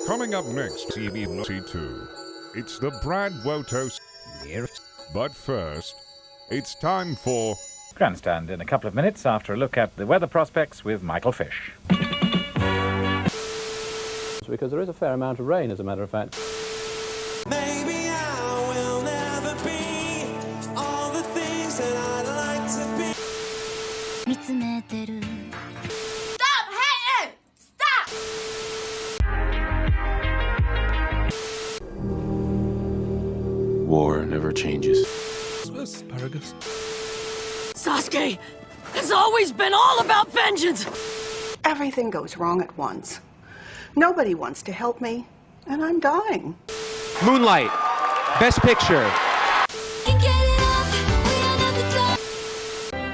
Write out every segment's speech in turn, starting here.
Coming up next, CB92. It's the Brad Wotos. But first, it's time for Grandstand in a couple of minutes after a look at the weather prospects with Michael Fish. Because there is a fair amount of rain, as a matter of fact. Maybe I will never be all the things that I'd like to be. Stop hating! Stop! War never changes. Asparagus. Sasuke has always been all about vengeance! Everything goes wrong at once. Nobody wants to help me, and I'm dying. Moonlight, Best Picture.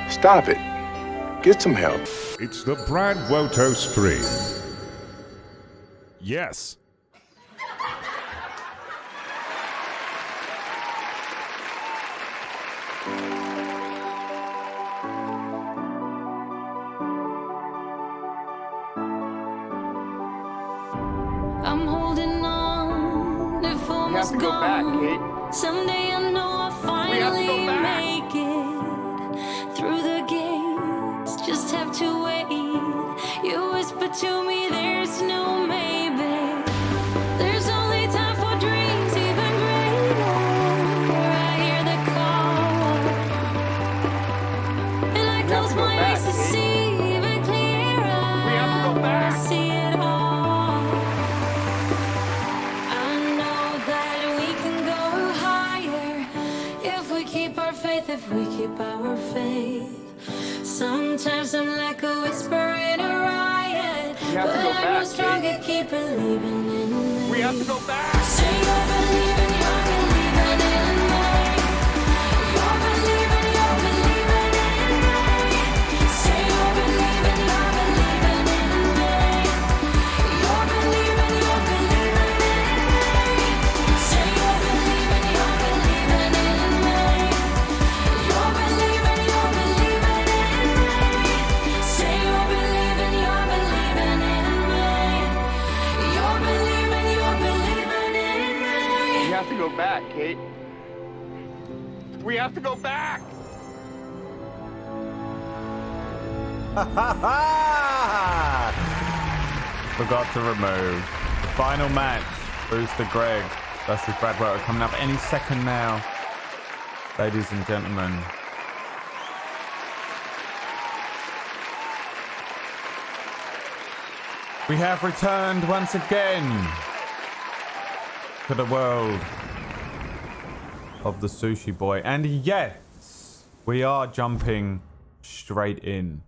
Stop it. Get some help. It's the Brad Woto Stream. Yes. I'm holding on if almost gone. Someday I know I'll finally make it through the gates. Just have to wait. You whisper to me there's no maybe. There's only time for dreams even greater. I hear the call, and I close my eyes to see even clearer. I see it all. I know that we can go higher if we keep our faith, if we keep our faith. Sometimes I'm like a whisper in a riot, but I grow stronger, keep believing in me. We have to go back. Say you're believing in me. You're believing in me. Say you're believing in me. You're believing in me. Say you're believing in me. You're believing in me. Say you're believing in me. You're believing in me. We have to go back, Kate. We have to go back. Forgot to remove the final match. Booster Greg versus Brad Woto coming up any second now, ladies and gentlemen. We have returned once again to the world of the Sushi Boy, and yes, we are jumping straight in.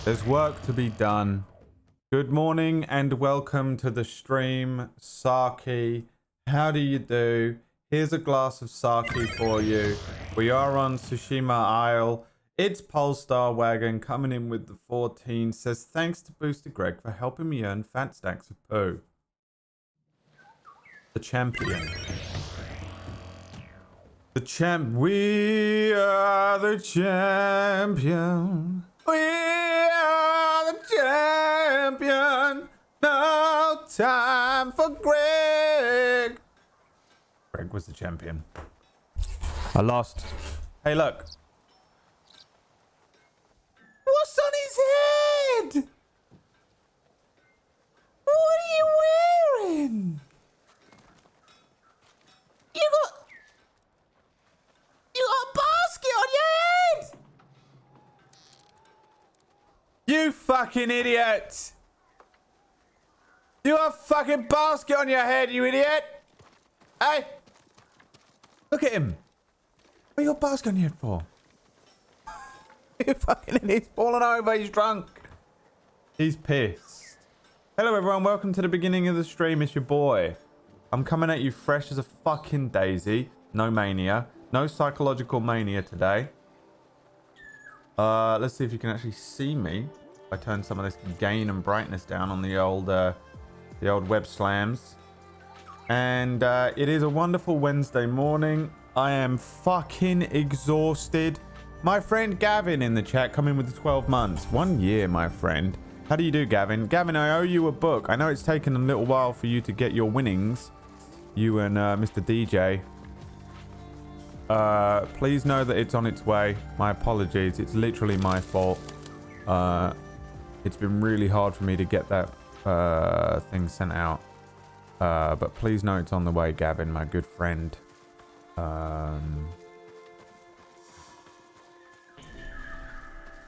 There's work to be done. Good morning and welcome to the stream, Saki. How do you do? Here's a glass of sake for you. We are on Tsushima Isle. It's Polestar Wagon coming in with the 14. Says thanks to Booster Greg for helping me earn fat stacks of poo. The champion. The champ. We are the champion. We are the champion. No time for Greg. Greg was the champion. I lost. Hey, look. What's on his head? What are you wearing? You got a basket on your head. You fucking idiot. You got a fucking basket on your head, you idiot. Hey. Look at him. What you got a basket on your head for? You fucking idiot. He's fallen over. He's drunk. He's pissed. Hello, everyone. Welcome to the beginning of the stream. It's your boy. I'm coming at you fresh as a fucking daisy. No mania. No psychological mania today. Let's see if you can actually see me. I turn some of this gain and brightness down on the old web slams. And it is a wonderful Wednesday morning. I am fucking exhausted. My friend Gavin in the chat coming with the 12 months. 1 year, my friend. How do you do, Gavin? Gavin, I owe you a book. I know it's taken a little while for you to get your winnings. You and Mr. DJ. Please know that it's on its way. My apologies. It's literally my fault. It's been really hard for me to get that thing sent out. But please know it's on the way, Gavin, my good friend.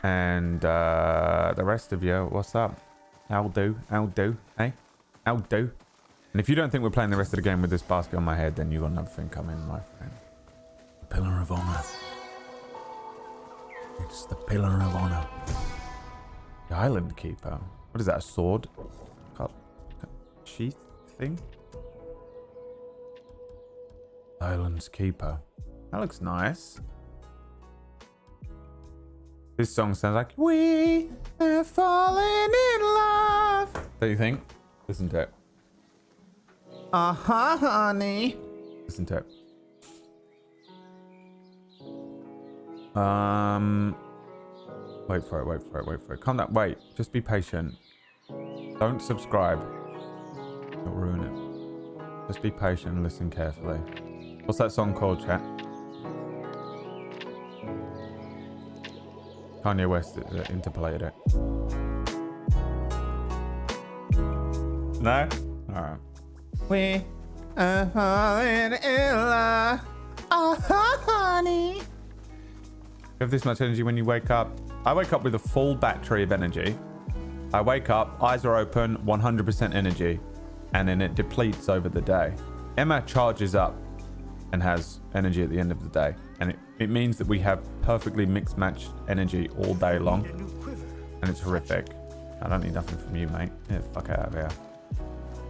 And the rest of you, what's up? How do? Hey? How do? And if you don't think we're playing the rest of the game with this basket on my head, then you got another thing coming, my friend. The Pillar of Honor. It's the Pillar of Honor. The Island Keeper. What is that, a sword? Sheath thing? Island's Keeper. That looks nice. This song sounds like we are falling in love. Don't you think? Listen to it. Honey. Listen to it. Wait for it. Calm down. Wait. Just be patient. Don't subscribe. Don't ruin it. Just be patient and listen carefully. What's that song called, chat? Kanye West interpolated it. No? Alright. We are falling in love. Oh, honey. You have this much energy when you wake up. I wake up with a full battery of energy. I wake up, eyes are open, 100% energy. And then it depletes over the day. Emma charges up and has energy at the end of the day. And it means that we have perfectly mixed matched energy all day long. And it's horrific. I don't need nothing from you, mate. Get the fuck out of here.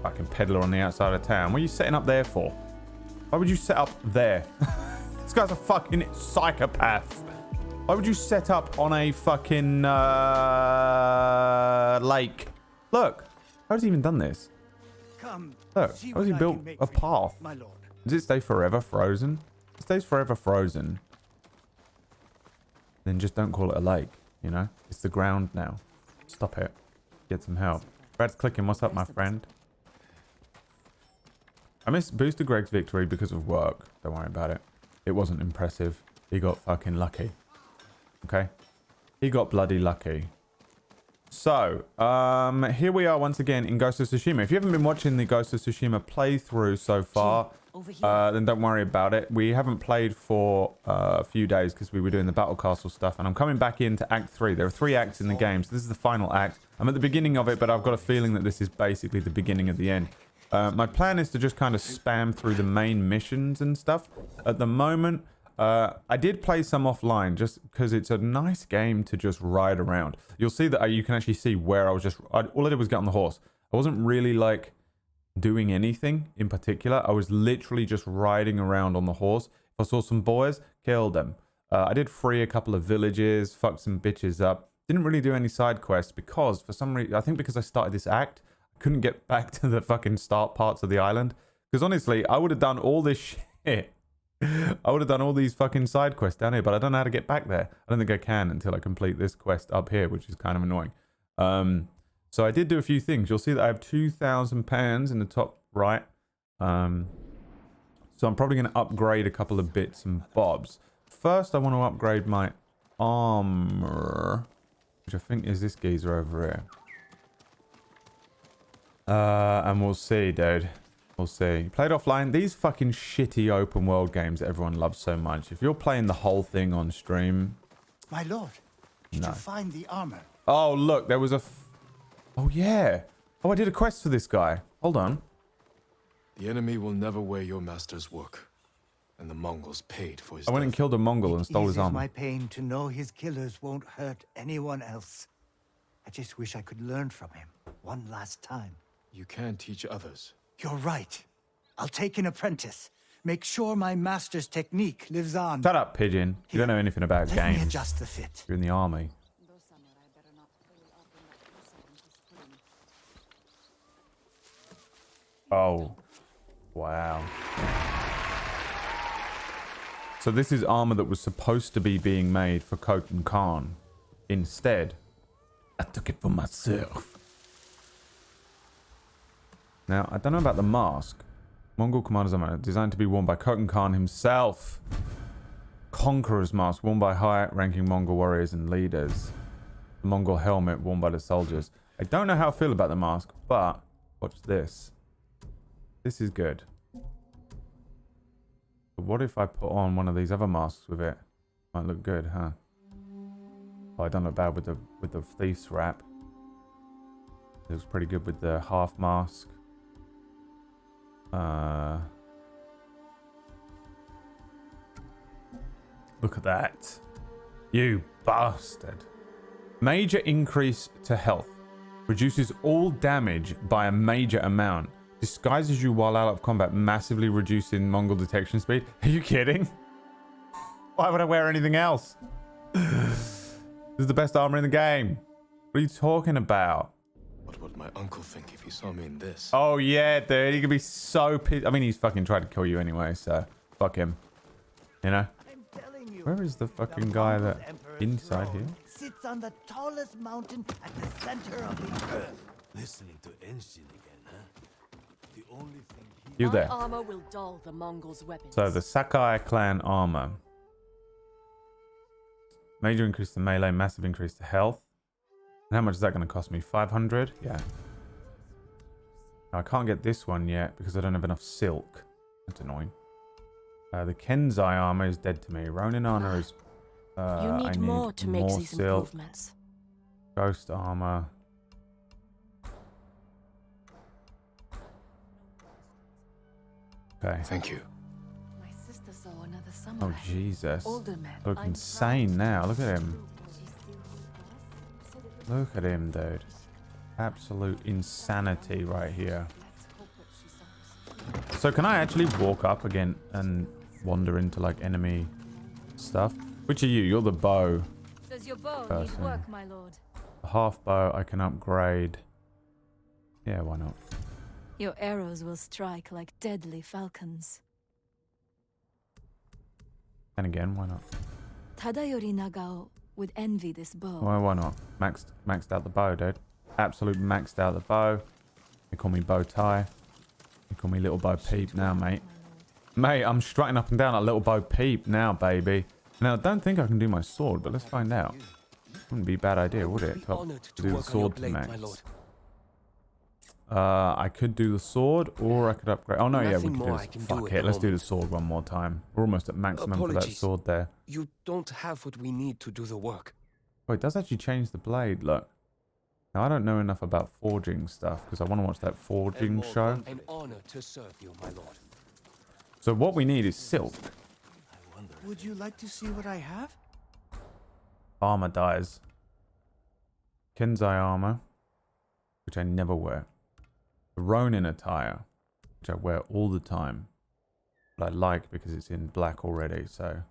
Fucking peddler on the outside of town. What are you setting up there for? Why would you set up there? This guy's a fucking psychopath. Why would you set up on a fucking lake? Look. How has he even done this? Look. How has he built a path? Does it stay forever frozen? If it stays forever frozen, then just don't call it a lake, you know? It's the ground now. Stop it. Get some help. Brad's clicking. What's up, my friend? I missed Booster Greg's victory because of work. Don't worry about it. It wasn't impressive. He got fucking lucky. Okay? He got bloody lucky. So, here we are once again in Ghost of Tsushima. If you haven't been watching the Ghost of Tsushima playthrough so far, then don't worry about it. We haven't played for a few days because we were doing the Battle Castle stuff, and I'm coming back into Act 3. There are 3 acts in the game, so this is the final act. I'm at the beginning of it, but I've got a feeling that this is basically the beginning of the end. My plan is to just kind of spam through the main missions and stuff. At the moment, I did play some offline just because it's a nice game to just ride around. You'll see that you can actually see where I was all I did was get on the horse. I wasn't really like doing anything in particular. I was literally just riding around on the horse. If I saw some boys, killed them. I did free a couple of villages, fucked some bitches up. Didn't really do any side quests because for some reason, I think because I started this act, I couldn't get back to the fucking start parts of the island. Because honestly, I would have done all this shit. I would have done all these fucking side quests down here, but I don't know how to get back there. I don't think I can until I complete this quest up here, which is kind of annoying. So I did do a few things. You'll see that I have 2,000 pounds in the top right. So I'm probably going to upgrade a couple of bits and bobs. First, I want to upgrade my armor, which I think is this geezer over here. And we'll see, dude. We'll see. Played offline. These fucking shitty open world games that everyone loves so much. If you're playing the whole thing on stream... My lord, did you find the armor? Oh, look, there was a... Oh, yeah. Oh, I did a quest for this guy. Hold on. The enemy will never wear your master's work. And the Mongols paid for his I went and killed a Mongol and stole his armor. It eases my pain to know his killers won't hurt anyone else. I just wish I could learn from him one last time. You can teach others. You're right. I'll take an apprentice. Make sure my master's technique lives on. Shut up, pigeon. You don't know anything about Let games. me adjust the fit. You're in the army. Oh. Wow. So this is armor that was supposed to be being made for Khotan Khan. Instead, I took it for myself. Now, I don't know about the mask. Mongol commander's armor, designed to be worn by Khotan Khan himself. Conqueror's mask, worn by high-ranking Mongol warriors and leaders. The Mongol helmet, worn by the soldiers. I don't know how I feel about the mask, but watch this. This is good. But what if I put on one of these other masks with it? Might look good, huh? Oh, I don't look bad with the thief's wrap. It looks pretty good with the half mask. Look at that. You bastard. Major increase to health. Reduces all damage by a major amount. Disguises you while out of combat, massively reducing Mongol detection speed. Are you kidding? Why would I wear anything else? This is the best armor in the game. What are you talking about? What would my uncle think if he saw me in this? Oh yeah, dude. He could be so pissed. I mean, he's fucking tried to kill you anyway, so fuck him. You know? Where is the fucking guy that inside here? Sits on the tallest mountain at the center of the earth. Listening to Enshin again, huh? The only thing You there? My armor will dull the Mongols' weapons. So the Sakai clan armor. Major increase to melee, massive increase to health. And how much is that going to cost me? 500? Yeah. Now, I can't get this one yet because I don't have enough silk. That's annoying. The Kenzai armor is dead to me. Ronin armor is... you need more to make these silk. improvements. Ghost armor. Okay. Thank you. My sister saw another samurai. Oh, Jesus. Older man. Look insane now. Look at him. Look at him, dude. Absolute insanity right here. So can I actually walk up again and wander into like enemy stuff? Which are you? You're the bow Does your bow person. need work, my lord? The half bow I can upgrade. Yeah, why not? Your arrows will strike like deadly falcons. And again, why not? Tadayori Nagao would envy this bow. Why not? Maxed out the bow, dude. Absolute maxed out the bow. They call me bow tie. They call me little Bo Peep now, mate. Mate, I'm strutting up and down like little Bo Peep now, baby. Now, I don't think I can do my sword, but let's find out. Wouldn't be a bad idea, would it? To do the sword to max. I could do the sword, or I could upgrade. Oh, no, yeah, we could do this. Fuck it, let's do the sword one more time. We're almost at maximum for that sword there. You don't have what we need to do the work. Oh, it does actually change the blade, look. Now, I don't know enough about forging stuff, because I want to watch that forging show. An honor to serve you, my lord. So what we need is silk. Would you like to see what I have? Armor dyes. Kenzai armor, which I never wear. The Ronin attire, which I wear all the time. But I like because it's in black already, so.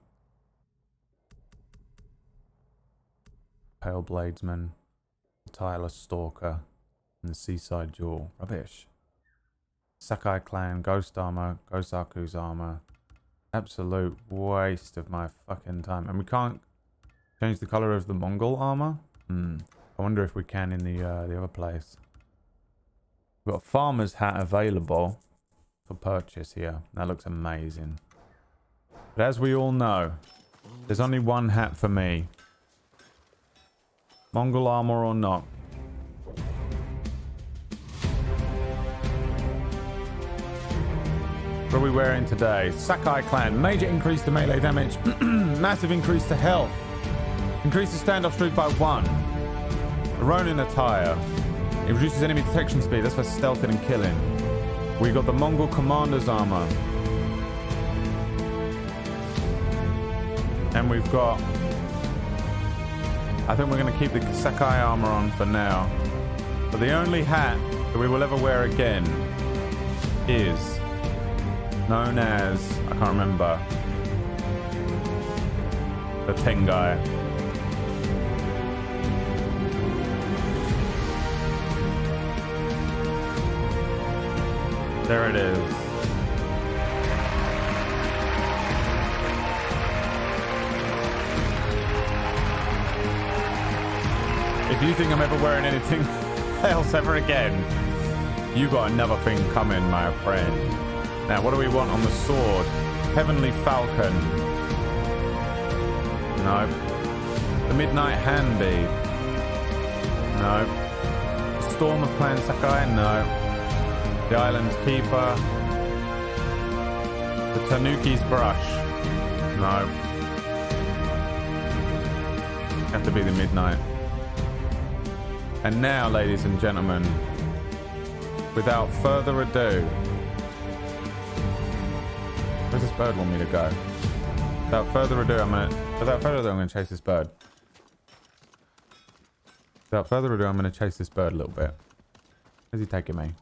Pale Bladesman, the Tireless Stalker, and the Seaside Jewel. Rubbish. Sakai Clan, Ghost Armor, Gosaku's armor. Absolute waste of my fucking time. And we can't change the color of the Mongol armor? I wonder if we can in the other place. We've got a farmer's hat available for purchase here. That looks amazing. But as we all know, there's only one hat for me. Mongol armor or not. What are we wearing today? Sakai Clan. Major increase to melee damage. Massive increase to health. Increase the standoff streak by 1. The Ronin attire. It reduces enemy detection speed. That's for stealthing and killing. We got the Mongol commander's armor. And we've got... I think we're going to keep the Sakai armor on for now. But the only hat that we will ever wear again is known as... I can't remember. The Tengai. There it is. If If you think I'm ever wearing anything else ever again, you got another thing coming, my friend. Now, what do we want on the sword? Heavenly Falcon. No. The Midnight Handy. No. Storm of Clan Sakai. No. The Island's Keeper. The Tanuki's Brush. No. Have to be the Midnight. And now, ladies and gentlemen, without further ado, where's this bird want me to go? Without further ado, I'm gonna chase this bird. Without further ado, I'm gonna chase this bird a little bit. Where's he taking me?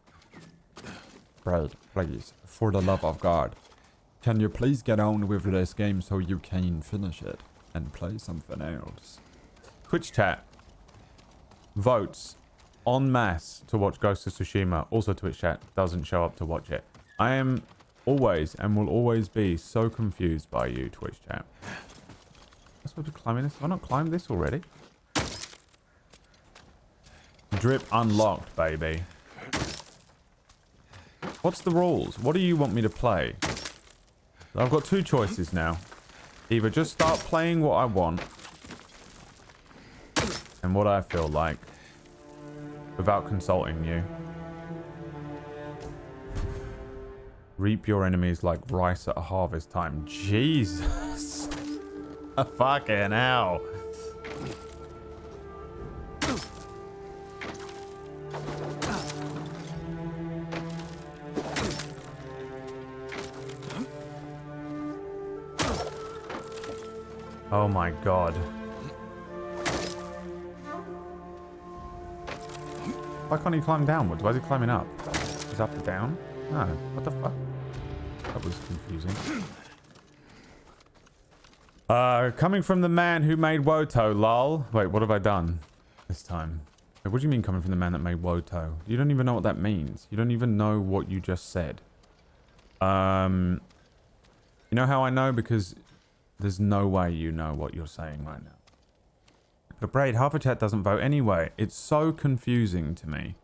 Bird, please, for the love of God, can you please get on with this game so you can finish it and play something else? Twitch chat. Votes en masse to watch Ghost of Tsushima. Also, Twitch chat doesn't show up to watch it. I am always and will always be so confused by you, Twitch chat. I'm supposed to climb this? Have I not climbed this already? Drip unlocked, baby. What's the rules? What do you want me to play? I've got two choices now. Either just start playing what I want and what I feel like without consulting you. Reap your enemies like rice at a harvest time. Jesus. Fucking hell. Oh my God. Why can't he climb downwards? Why is he climbing up? Is up and down? No. What the fuck? That was confusing. Coming from the man who made Woto, lol. Wait, what have I done this time? Wait, what do you mean coming from the man that made Woto? You don't even know what that means. You don't even know what you just said. You know how I know? Because there's no way you know what you're saying right now. But Braid, half a chat doesn't vote anyway. It's so confusing to me.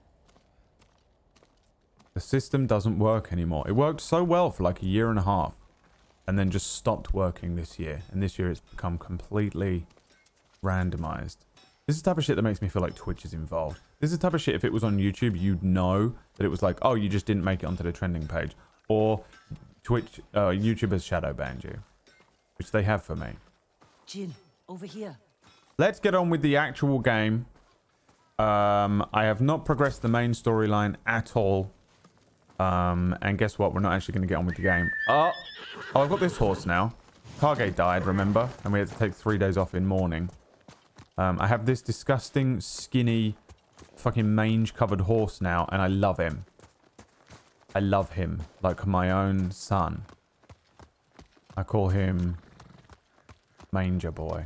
The system doesn't work anymore. It worked so well for like a year and a half. And then just stopped working this year. And this year it's become completely randomized. This is the type of shit that makes me feel like Twitch is involved. This is the type of shit, if it was on YouTube, you'd know that it was like, oh, you just didn't make it onto the trending page. Or Twitch, YouTube has shadow banned you. Which they have for me. Jin, over here. Let's get on with the actual game. I have not progressed the main storyline at all. And guess what? We're not actually going to get on with the game. Oh, I've got this horse now. Kage died, remember? And we had to take 3 days off in mourning. I have this disgusting, skinny, fucking mange-covered horse now, and I love him. I love him like my own son. I call him Manger Boy.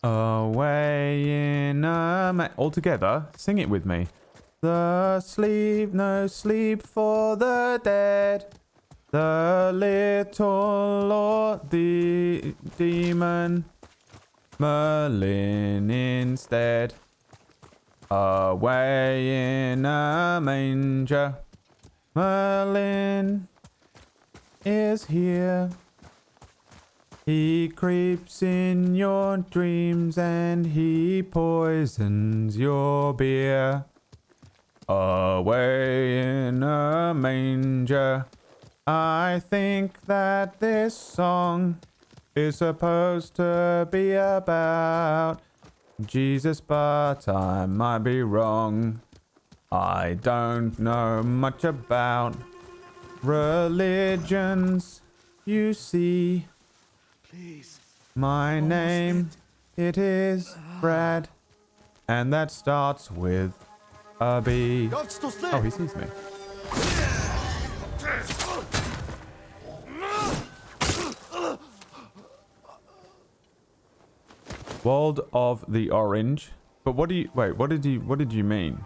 Away in a... All together, sing it with me. The sleep, no sleep for the dead. The little Lord, the demon, Merlin instead. Away in a manger, Merlin is here. He creeps in your dreams and he poisons your beer. Away in a manger. I think that this song is supposed to be about Jesus, but I might be wrong. I don't know much about religions, you see. Please. My name, it is Brad, and that starts with a B. Oh, he sees me. World of the Orange. But what do you... Wait, what did you mean?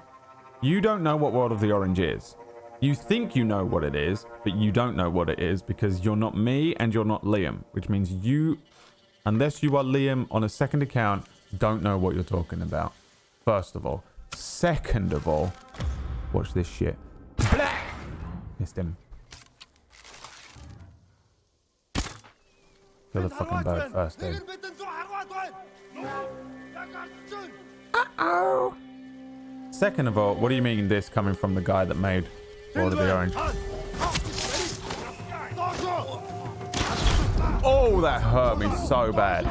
You don't know what World of the Orange is. You think you know what it is, but you don't know what it is because you're not me and you're not Liam. Which means you, unless you are Liam on a second account, don't know what you're talking about. First of all. Second of all, watch this shit. Missed him. Kill the fucking bird first, dude. Uh-oh. Second of all, what do you mean this coming from the guy that made Lord of the Orange? Oh, that hurt me so bad.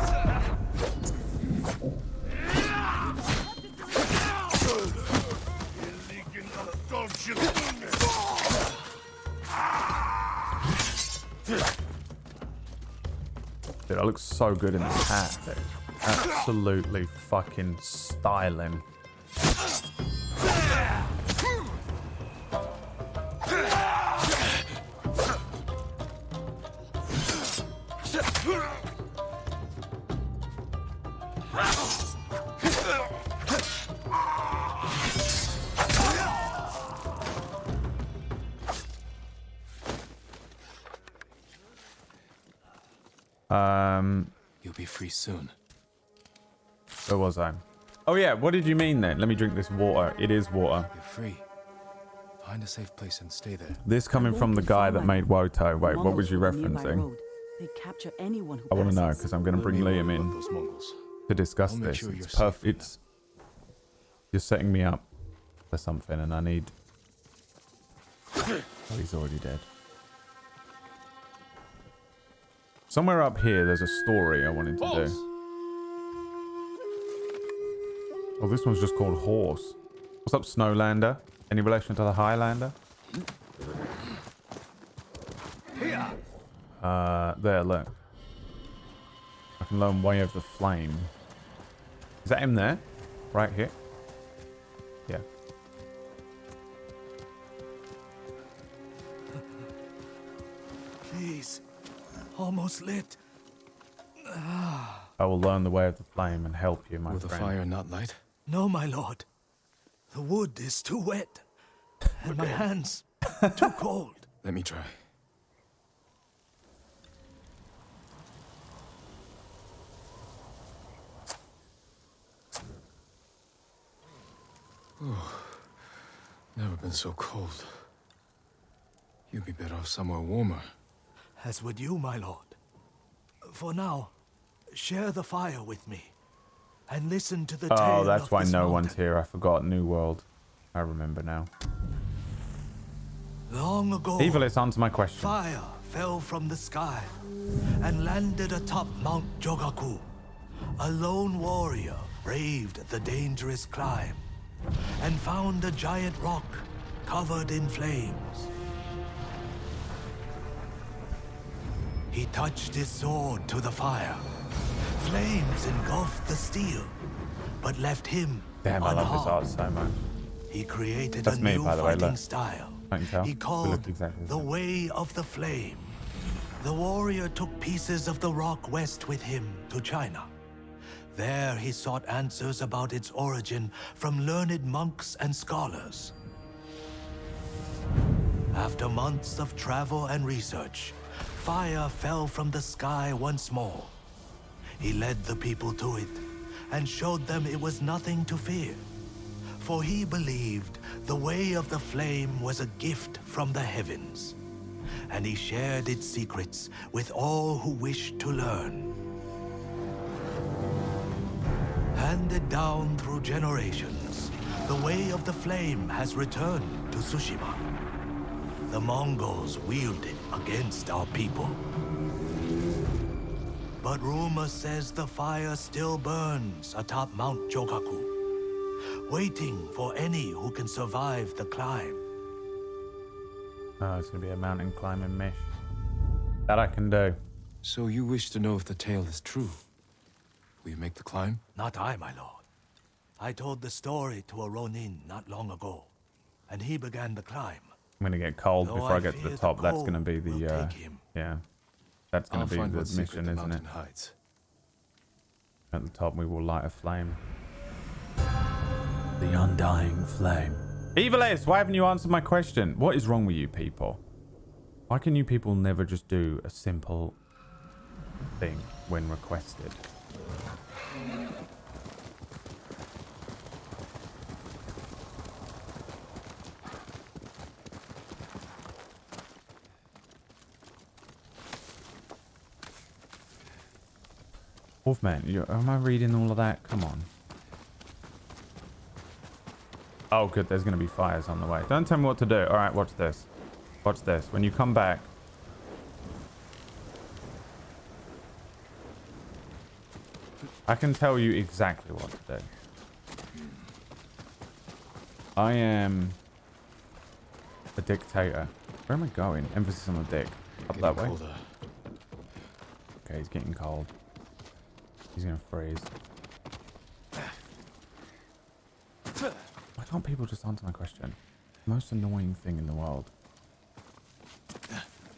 Dude, I look so good in this hat, dude. Absolutely fucking styling. You'll be free soon. Where was I? Oh yeah, what did you mean then? Let me drink this water. It is water. You're free. Find a safe place and stay there. This coming from the guy that made Woto. Wait, what was you referencing? They capture anyone who I want to know passes. because I'm going to bring Liam in Those Mongols. to discuss I'll make this. sure It's you're perfect. It's you're setting me up for something, and I need. Oh, he's already dead. Somewhere up here, there's a story I wanted to do. Oh, this one's just called Horse. What's up, Snowlander? Any relation to the Highlander? There, look. I can learn Way of the Flame. Is that him there? Right here? Yeah. Please. Almost lit. I will learn the Way of the Flame and help you, my Will the friend. fire not light? No, my lord. The wood is too wet. And my hands too cold. Let me try. Never been so cold. You'd be better off somewhere warmer. As would you, my lord. For now, share the fire with me. And listen to the tale Oh, that's of why this no mountain. one's here. I forgot New World. I remember now. Long ago, Evilis, answer my question. fire fell from the sky and landed atop Mount Jogaku. A lone warrior braved the dangerous climb and found a giant rock covered in flames. He touched his sword to the fire. Flames engulfed the steel, but left him Damn, I love this art unharmed. so much. He created That's a me, new by the way, fighting look. style. I can tell. He We called look exactly the the same. Way of the Flame. The warrior took pieces of the rock west with him to China. There he sought answers about its origin from learned monks and scholars. After months of travel and research, fire fell from the sky once more. He led the people to it and showed them it was nothing to fear. For he believed the Way of the Flame was a gift from the heavens, and he shared its secrets with all who wished to learn. Handed down through generations, the Way of the Flame has returned to Tsushima. The Mongols wield it against our people. But rumor says the fire still burns atop Mount Jogaku, waiting for any who can survive the climb. Oh, it's going to be a mountain climbing mish. That I can do. So you wish to know if the tale is true? Will you make the climb? Not I, my lord. I told the story to a Ronin not long ago, and he began the climb. I'm going to get cold Though before I I get to fear the the top. That's going to cold be will the, take him. yeah. That's going I'll to be find the what secret mission, the isn't it? mountain hides. At the top, we will light a flame. The undying flame. Evilis, why haven't you answered my question? What is wrong with you people? Why can you people never just do a simple thing when requested? Wolfman, am I reading all of that? Come on. Oh, good. There's going to be fires on the way. Don't tell me what to do. All right, watch this. Watch this. When you come back. I can tell you exactly what to do. I am a dictator. Where am I going? Emphasis on the dick. Up that way. Okay, he's getting cold. He's going to freeze. Why can't people just answer my question? Most annoying thing in the world.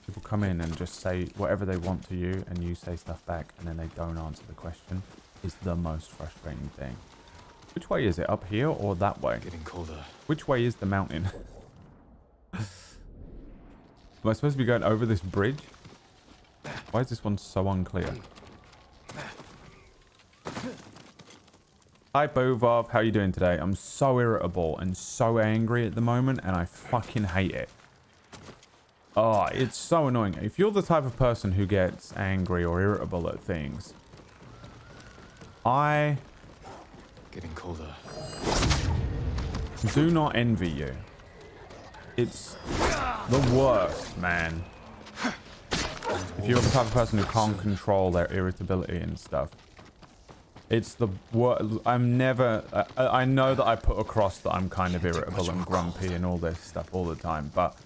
People come in and just say whatever they want to you, and you say stuff back, and then they don't answer the question. Is the most frustrating thing. Which way is it? Up here or that way? Getting colder. Which way is the mountain? Am I supposed to be going over this bridge? Why is this one so unclear? Hi Bovov, how you doing today? I'm so irritable and so angry at the moment, and I fucking hate it. Oh, it's so annoying. If you're the type of person who gets angry or irritable at things, I getting colder. Do not envy you. It's the worst, man. If you're the type of person who can't control their irritability and stuff, it's the worst. I'm never. I know that I put across that I'm kind of irritable and grumpy and all this stuff all the time, but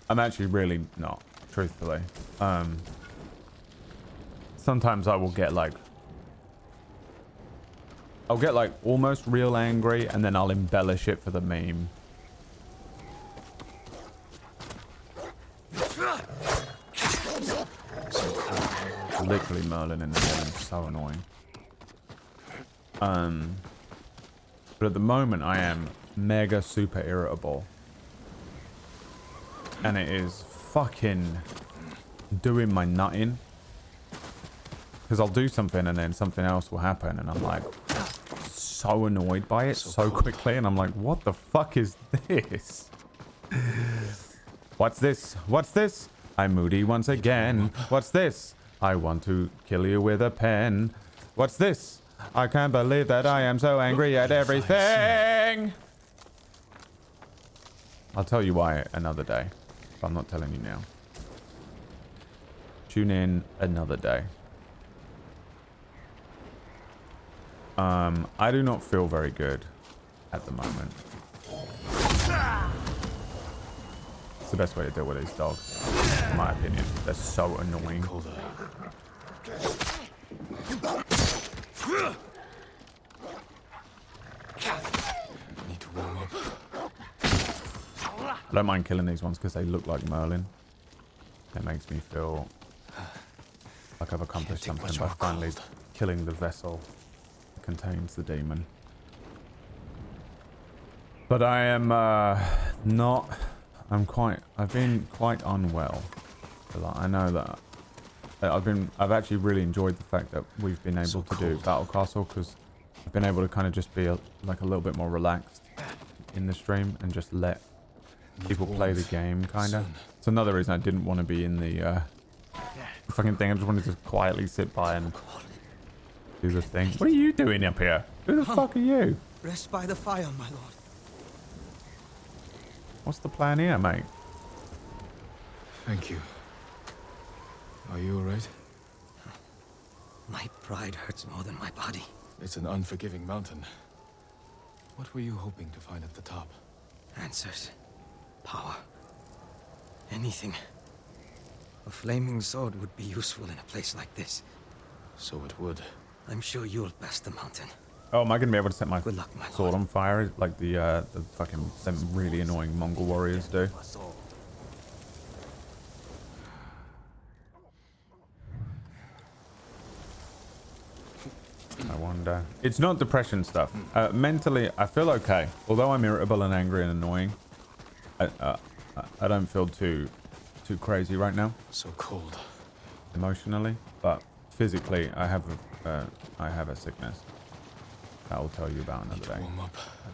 I'm actually really not, truthfully. Sometimes I will get like. I'll get like almost real angry, and then I'll embellish it for the meme. Literally Merlin in the game, so annoying. But at the moment I am mega super irritable. And it is fucking doing my nutting. Because I'll do something and then something else will happen, and I'm like so annoyed by it so quickly, and I'm like, what the fuck is this? What's this? What's this? I'm moody once again. What's this? I want to kill you with a pen. What's this? I can't believe that I am so angry at everything. I'll tell you why another day, but I'm not telling you now. Tune in another day. I do not feel very good at the moment. It's the best way to deal with these dogs, in my opinion. They're so annoying. Need to warm up. I don't mind killing these ones because they look like Merlin. It makes me feel like I've accomplished something by finally killing the vessel that contains the demon. But I am not. I've been quite unwell. I know that I've actually really enjoyed the fact that we've been able to do Battle Castle, because I've been able to kind of just be like a little bit more relaxed in the stream and just let people play the game, kind of. It's another reason I didn't want to be in the fucking thing. I just wanted to quietly sit by and do the thing. What are you doing up here? Who the fuck are you? Rest by the fire, my lord. What's the plan here, mate? Thank you. Are you alright? My pride hurts more than my body. It's an unforgiving mountain. What were you hoping to find at the top? Answers. Power. Anything. A flaming sword would be useful in a place like this. So it would. I'm sure you'll pass the mountain. Oh, am I gonna be able to set my Good luck, my sword on fire like the fucking them really annoying Mongol warriors do? I wonder. It's not depression stuff. Mentally, I feel okay. Although I'm irritable and angry and annoying, I don't feel too crazy right now. So cold. Emotionally, but physically, I have a sickness. I will tell you about another day. I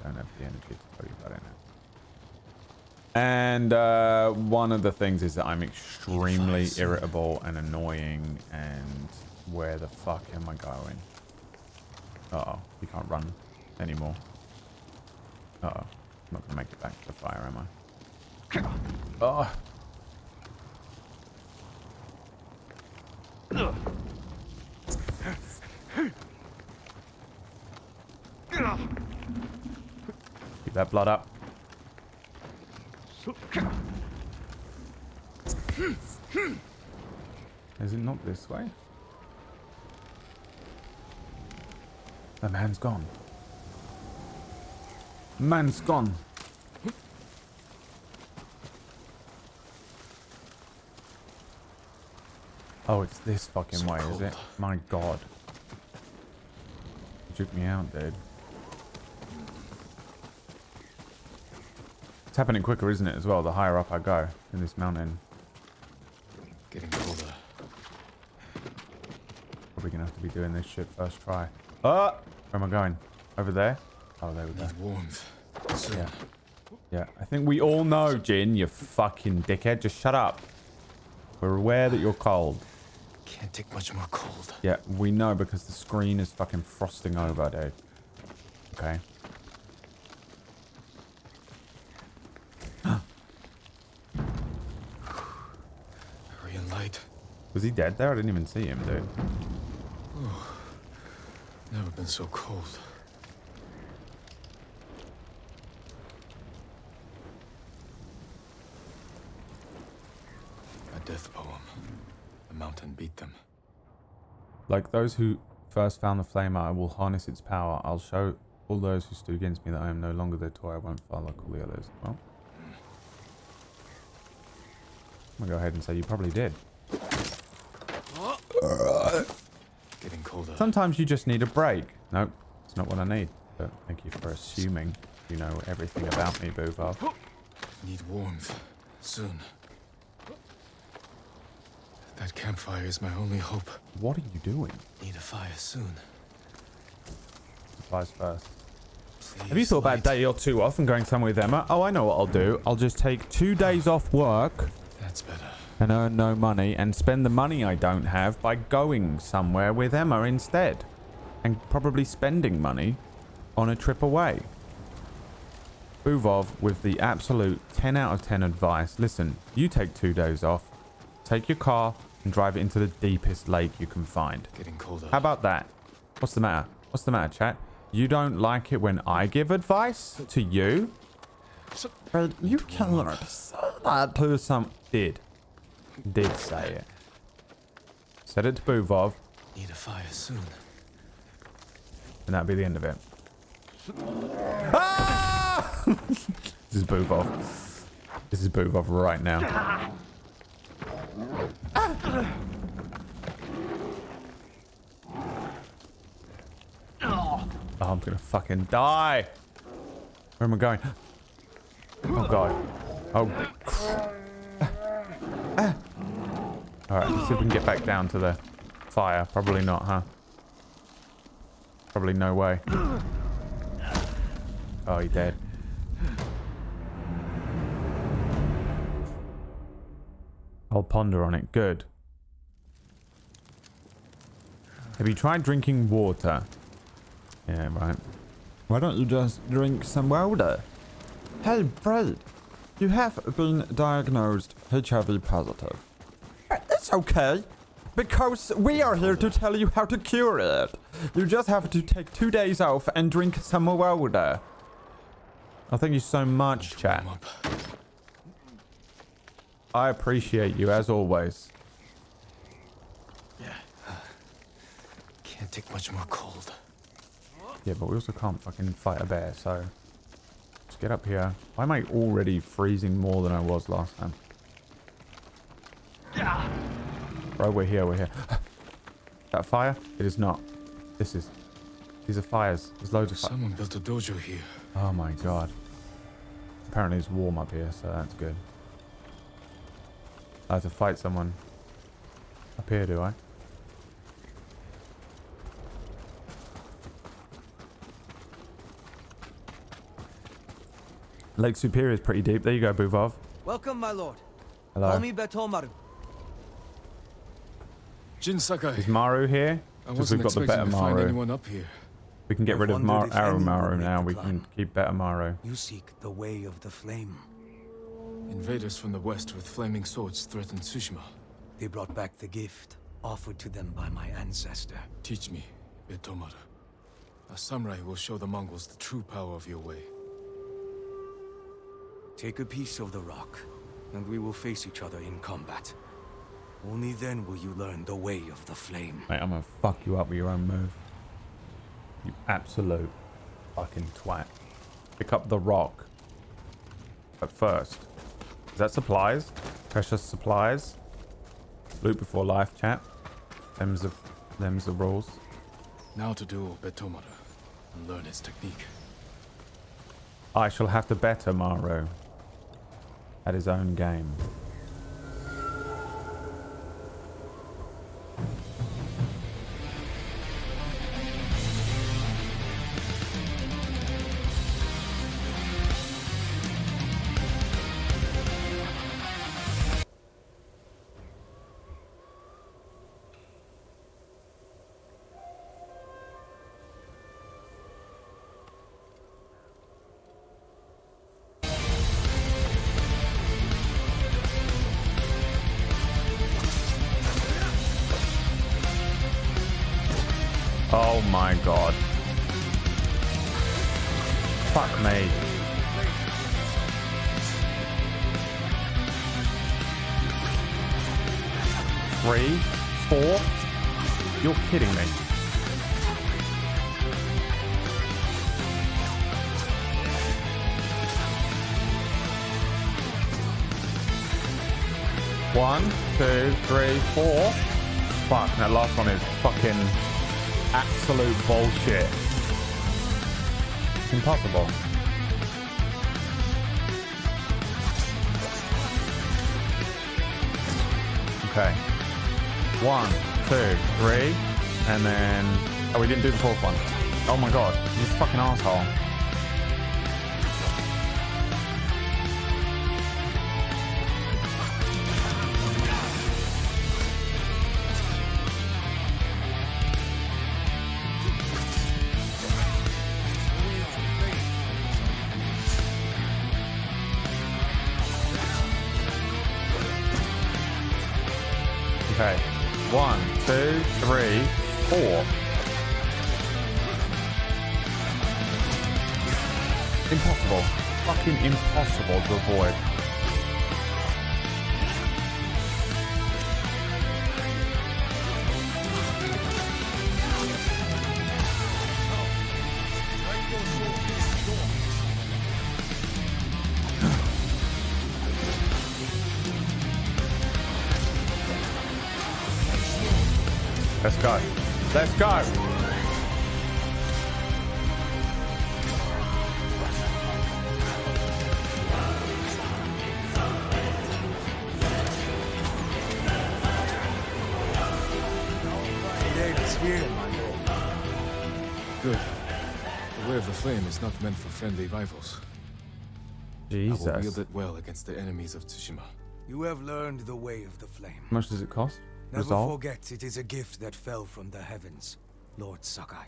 don't have the energy to tell you about it now. And one of the things is that I'm extremely irritable and annoying and Where the fuck am I going? Uh-oh. You can't run anymore. Uh-oh. I'm not gonna make it back to the fire, am I? Oh. Keep that blood up. Is it not this way? The man's gone. Man's gone. Oh, it's this fucking way, is it? My god. You took me out, dude. It's happening quicker, isn't it, as well, the higher up I go in this mountain. Getting colder. Probably gonna have to be doing this shit first try. Oh! Where am I going? Over there? Oh, there we go. Need warmth. Soon. Yeah. Yeah, I think we all know, Jin, you fucking dickhead. Just shut up. We're aware that you're cold. Can't take much more cold. Yeah, we know because the screen is fucking frosting over, dude. Okay. Hurry and light. Was he dead there? I didn't even see him, dude. Oh, never been so cold. A death poem. The mountain beat them. Like those who first found the flamer, I will harness its power. I'll show all those who stood against me that I am no longer their toy. I won't fall like all the others. Well, I'm gonna go ahead and say you probably did. Getting colder. Sometimes you just need a break. Nope, it's not what I need. But thank you for assuming you know everything about me, Boovar. Need warmth. Soon. That campfire is my only hope. What are you doing? Need a fire soon. Supplies first. Please, Have you thought about a day or two off and going somewhere with Emma? Oh, I know what I'll do. I'll just take 2 days off work. That's better. And earn no money and spend the money I don't have by going somewhere with Emma instead. And probably spending money on a trip away. Buvov with the absolute 10 out of 10 advice. Listen, you take 2 days off. Take your car and drive it into the deepest lake you can find. Getting colder. How about that? What's the matter? What's the matter, chat? You don't like it when I give advice to you? But you cannot say that to some... Did say it. Said it to Buvov. Need a fire soon. And that'd be the end of it. Ah! This is Buvov. This is Buvov right now. Ah! Oh, I'm gonna fucking die. Where am I going? Oh god. Oh. Alright, let's see if we can get back down to the fire. Probably not, huh? Probably no way. Oh, he's dead. I'll ponder on it. Good. Have you tried drinking water? Yeah, right. Why don't you just drink some water? Hey, Fred. You have been diagnosed HIV positive. It's okay. Because we are here to tell you how to cure it. You just have to take 2 days off and drink some water. Oh, thank you so much, chat. I appreciate you as always. Yeah. Can't take much more cold. Yeah, but we also can't fucking fight a bear, so... Let's get up here. Why am I already freezing more than I was last time? Bro, we're here, we're here. That fire? It is not. This is... These are fires. There's loads of fire. Someone built a dojo here. Oh my god. Apparently it's warm up here, so that's good. I have to fight someone. Up here, do I? Lake Superior is pretty deep. There you go, Buvov. Welcome, my lord. Hello. Call me Betomaru. Jin Sakai. Is Maru here? I Because wasn't we've got the better expecting to find Maru. anyone up here. We can get rid of Arrow Maru now. We can keep better Maru. You seek the way of the flame. Invaders from the west with flaming swords threatened Tsushima. They brought back the gift offered to them by my ancestor. Teach me, Betomara. A samurai will show the Mongols the true power of your way. Take a piece of the rock, and we will face each other in combat. Only then will you learn the way of the flame. Mate, I'm gonna fuck you up with your own move. You absolute fucking twat. Pick up the rock. But first. Is that supplies? Precious supplies? Loot before life, chat. Them's the rules. Now to duel Betomara and learn his technique. I shall have to better Maru at his own game. Oh my god. Fuck me. Three? Four? You're kidding me. One, two, three, four. Fuck, that last one is fucking absolute bullshit. It's impossible. Okay. 1, 2, 3, and then... Oh, we didn't do the fourth one. Oh my god, you fucking asshole. Okay. 1, 2, 3, 4. Impossible. Fucking impossible to avoid. Let's go. Let's go. Good. The way of the flame is not meant for friendly rivals. Jesus. I will wield it well against the enemies of Tsushima. You have learned the way of the flame. How much does it cost? Never Resolve? forget, it is a gift that fell from the heavens, Lord Sakai.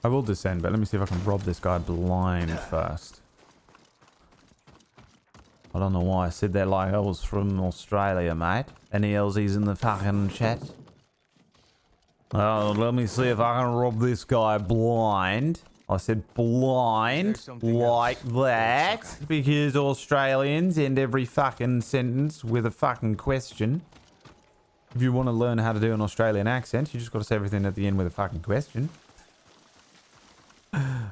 I will descend, but let me see if I can rob this guy blind first. I don't know why I said that like I was from Australia, mate. Any Aussies in the fucking chat? Let me see if I can rob this guy blind. I said blind, like that, because Australians end every fucking sentence with a fucking question. If you want to learn how to do an Australian accent, you just got to say everything at the end with a fucking question. Where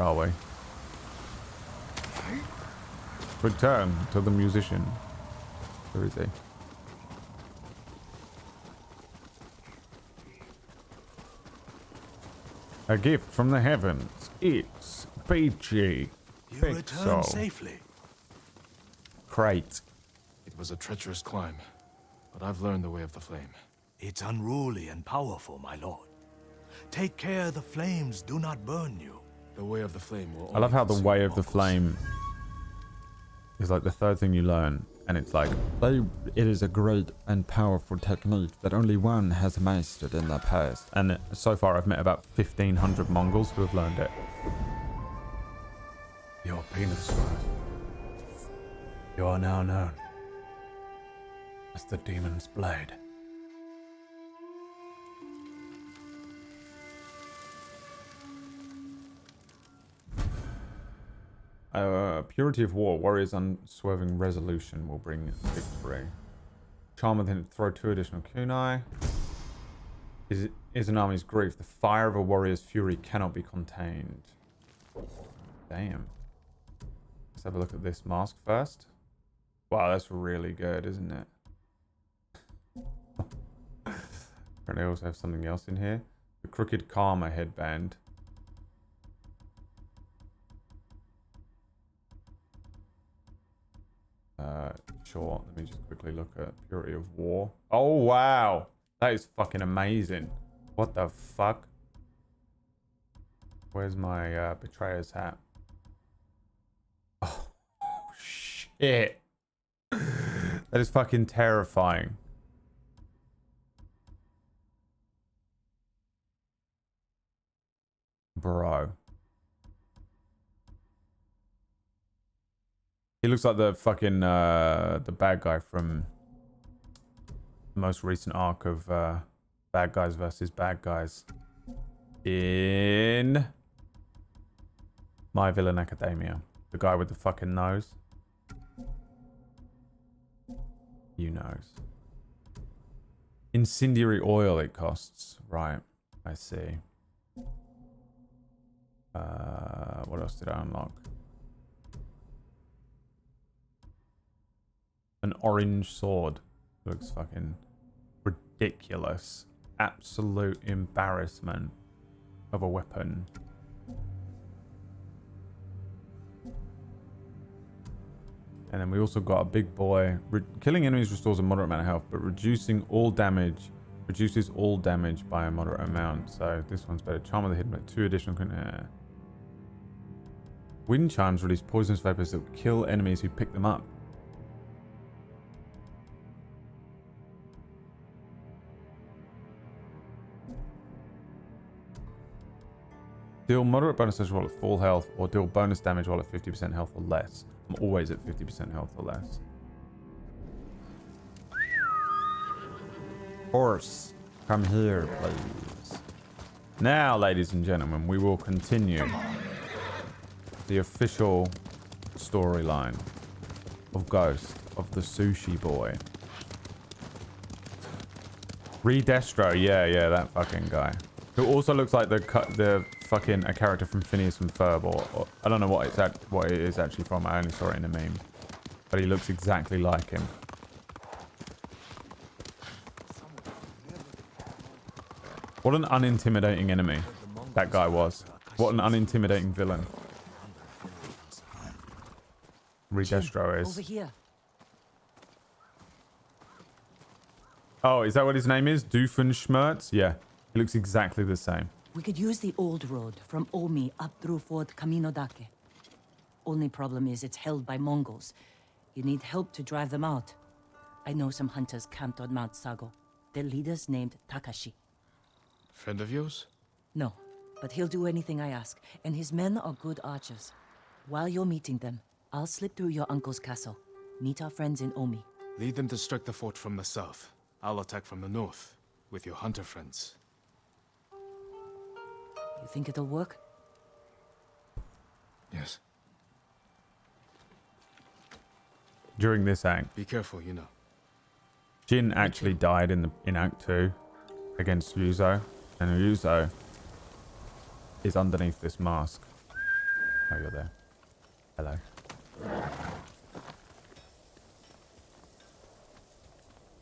are we? Return to the musician. Where is he? A gift from the heavens. It's peachy. You returned safely. Crate. It was a treacherous climb, but I've learned the way of the flame. It's unruly and powerful, my lord. Take care the flames do not burn you. The way of the flame will I love how the only way consume of the Mongols. flame is like the third thing you learn, and it's like, it is a great and powerful technique that only one has mastered in the past. And so far I've met about 1,500 Mongols who have learned it. Your penis sword. You are now known as the Demon's Blade. Purity of War. Warrior's unswerving resolution will bring victory. Charm within it. Throw 2 additional kunai. Is an army's grief. The fire of a warrior's fury cannot be contained. Damn. Let's have a look at this mask first. Wow, that's really good, isn't it? Apparently I also have something else in here. The Crooked Karma headband. Sure. Let me just quickly look at Purity of War. Oh, wow. That is fucking amazing. What the fuck? Where's my Betrayer's hat? Oh, shit. That is fucking terrifying. Bro. He looks like the fucking, the bad guy from the most recent arc of Bad Guys versus Bad Guys in My Villain Academia. The guy with the fucking nose. You knows. Incendiary oil it costs. Right. I see. What else did I unlock? An orange sword. Looks fucking ridiculous. Absolute embarrassment of a weapon. And then we also got a big boy. Killing enemies restores a moderate amount of health, but reduces all damage by a moderate amount. So this one's better. Charm of the Hidden, but 2 additional. Wind chimes release poisonous vapors that kill enemies who pick them up. Deal moderate bonus damage while at full health, or deal bonus damage while at 50% health or less. I'm always at 50% health or less. Horse, come here, please. Now, ladies and gentlemen, we will continue the official storyline of Ghost of the Sushi Boy. Redestro, yeah, that fucking guy. Who also looks like the fucking a character from Phineas and Ferb, or I don't know what it is actually from. I only saw it in a meme, but he looks exactly like him. What an unintimidating enemy that guy was. What an unintimidating villain. Redestro is. Over here. Oh, is that what his name is? Doofenshmirtz? Yeah, he looks exactly the same. We could use the old road from Omi up through Fort Camino Dake. Only problem is it's held by Mongols. You need help to drive them out. I know some hunters camped on Mount Sago. Their leader's named Takashi. Friend of yours? No, but he'll do anything I ask, and his men are good archers. While you're meeting them, I'll slip through your uncle's castle. Meet our friends in Omi. Lead them to strike the fort from the south. I'll attack from the north, with your hunter friends. You think it'll work? Yes. During this act, be careful, you know. Jin actually died in Act 2 against Ryuzo, and Ryuzo is underneath this mask. Oh, you're there. Hello. Where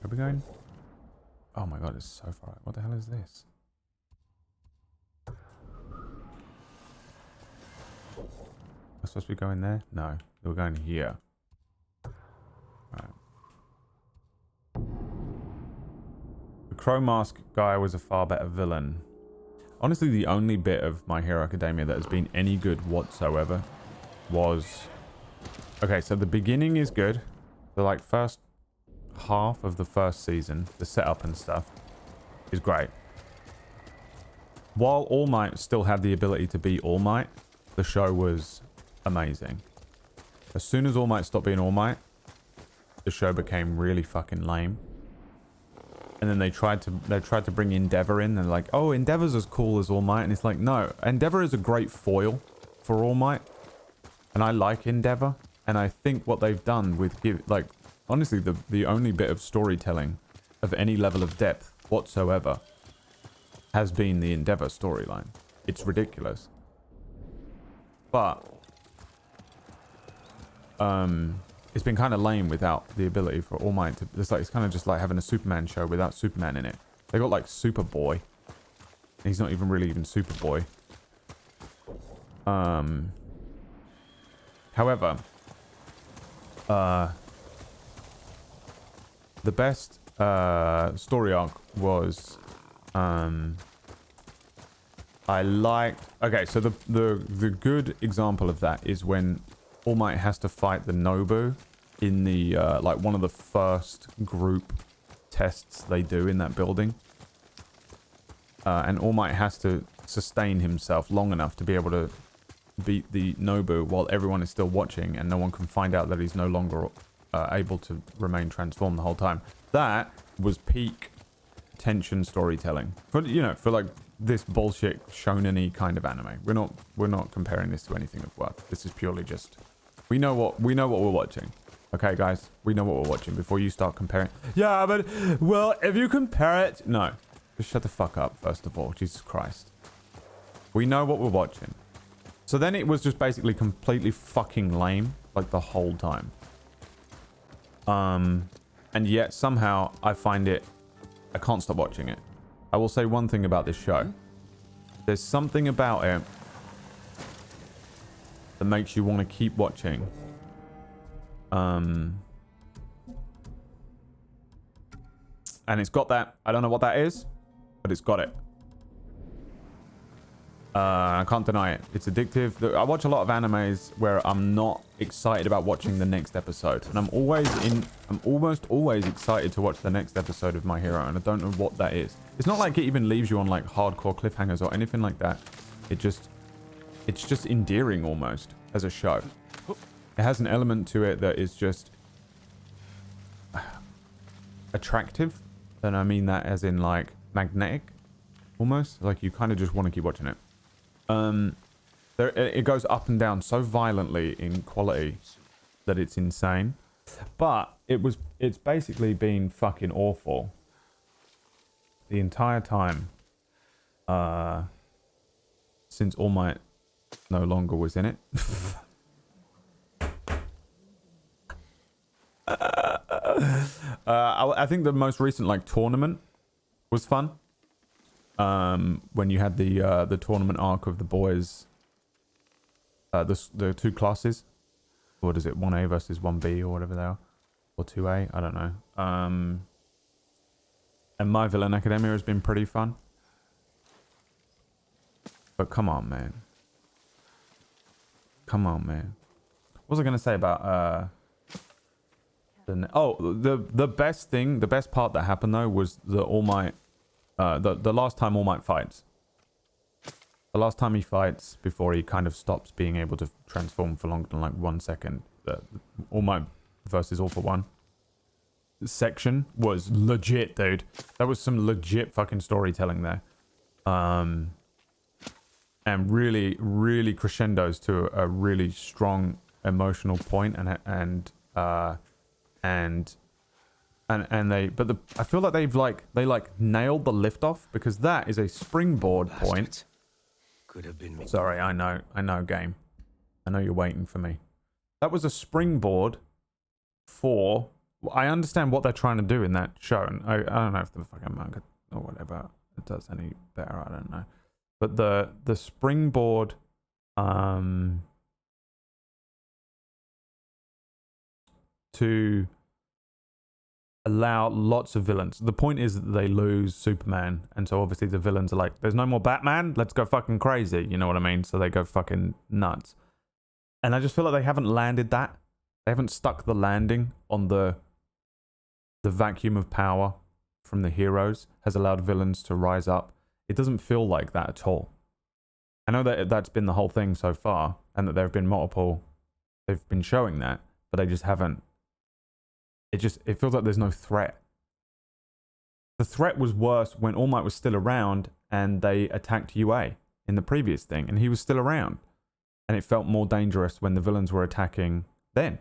are we going? Oh my god, it's so far. What the hell is this? Am I supposed to be going there? No, we're going here. Right. The Crow Mask guy was a far better villain. honestly, the only bit of My Hero Academia that has been any good whatsoever was... Okay, so the beginning is good. The, like, first half of the first season, the setup and stuff, is great. While All Might still had the ability to be All Might, the show was amazing. As soon as All Might stopped being All Might, the show became really fucking lame. And then they tried to bring Endeavor in. They're like, oh, Endeavor's as cool as All Might. And it's like, no, Endeavor is a great foil for All Might. And I like Endeavor. And I think what they've done with, like, honestly, the only bit of storytelling of any level of depth whatsoever has been the Endeavor storyline. It's ridiculous. But it's been kind of lame without the ability for All Might to... It's kind of just like having a Superman show without Superman in it. They got like Superboy. He's not even really even Superboy. However, the best story arc was I liked... Okay, so the good example of that is when All Might has to fight the Nobu in the, like, one of the first group tests they do in that building. And All Might has to sustain himself long enough to be able to beat the Nobu while everyone is still watching and no one can find out that he's no longer able to remain transformed the whole time. That was peak tension storytelling. For, you know, for like this bullshit shonen-y kind of anime. We're not comparing this to anything of worth. This is purely just... We know what we're watching. Okay, guys? We know what we're watching before you start comparing. Yeah, but... Well, if you compare it... No. Just shut the fuck up, first of all. Jesus Christ. We know what we're watching. So then it was just basically completely fucking lame. Like, the whole time. And yet, somehow, I find it... I can't stop watching it. I will say one thing about this show. There's something about it that makes you want to keep watching. And it's got that. I don't know what that is, but it's got it. I can't deny it. It's addictive. I watch a lot of animes where I'm not excited about watching the next episode. And I'm almost always excited to watch the next episode of My Hero. And I don't know what that is. It's not like it even leaves you on like hardcore cliffhangers or anything like that. It's just endearing almost as a show. It has an element to it that is just attractive. And I mean that as in like magnetic almost. Like you kind of just want to keep watching it. It goes up and down so violently in quality that it's insane. But it's basically been fucking awful the entire time since All Might no longer was in it. I think the most recent like tournament was fun. When you had the tournament arc of the boys, the two classes, what is it, 1A versus 1B or whatever they are, or 2A, I don't know. And My Villain Academia has been pretty fun. But come on, man. Come on, man. What was I gonna say about the best thing, the best part that happened though was the All Might. The last time All Might fights. The last time he fights before he kind of stops being able to transform for longer than like 1 second. The All Might versus All for One section was legit, dude. That was some legit fucking storytelling there. And really, really crescendos to a really strong emotional point I feel like they nailed the liftoff because that is a springboard point. Could have been me. Sorry, I know, game. I know you're waiting for me. That was a springboard for... I understand what they're trying to do in that show, and I don't know if the fucking manga or whatever it does any better. I don't know, but the springboard to allow lots of villains. The point is that they lose Superman, and so obviously the villains are like, there's no more Batman, let's go fucking crazy, you know what I mean? So they go fucking nuts. And I just feel like they haven't landed that. They haven't stuck the landing on the vacuum of power from the heroes has allowed villains to rise up. It doesn't feel like that at all. I know that that's been the whole thing so far, and that there have been multiple, they've been showing that, but they just haven't. It feels like there's no threat. The threat was worse when All Might was still around and they attacked UA in the previous thing, and he was still around. And it felt more dangerous when the villains were attacking then.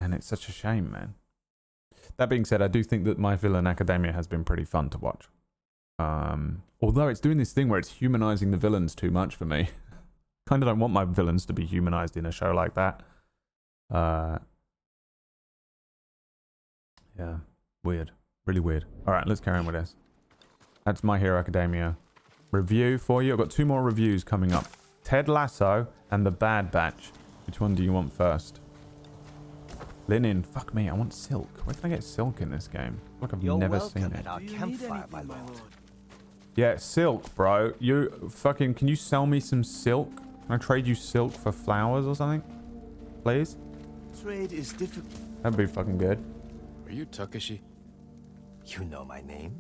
And it's such a shame, man. That being said, I do think that My Villain Academia has been pretty fun to watch. Although it's doing this thing where it's humanizing the villains too much for me. Kind of don't want my villains to be humanized in a show like that. Yeah, weird. Really weird. Alright, let's carry on with this. That's My Hero Academia review for you. I've got 2 more reviews coming up. Ted Lasso and The Bad Batch. Which one do you want first? Linen. Fuck me, I want silk. Where can I get silk in this game? Look, I've never seen it. Our campfire, my lord. Yeah, silk, bro. You fucking... Can you sell me some silk? Can I trade you silk for flowers or something? Please? Trade is difficult. That'd be fucking good. Are you Takeshi? You know my name?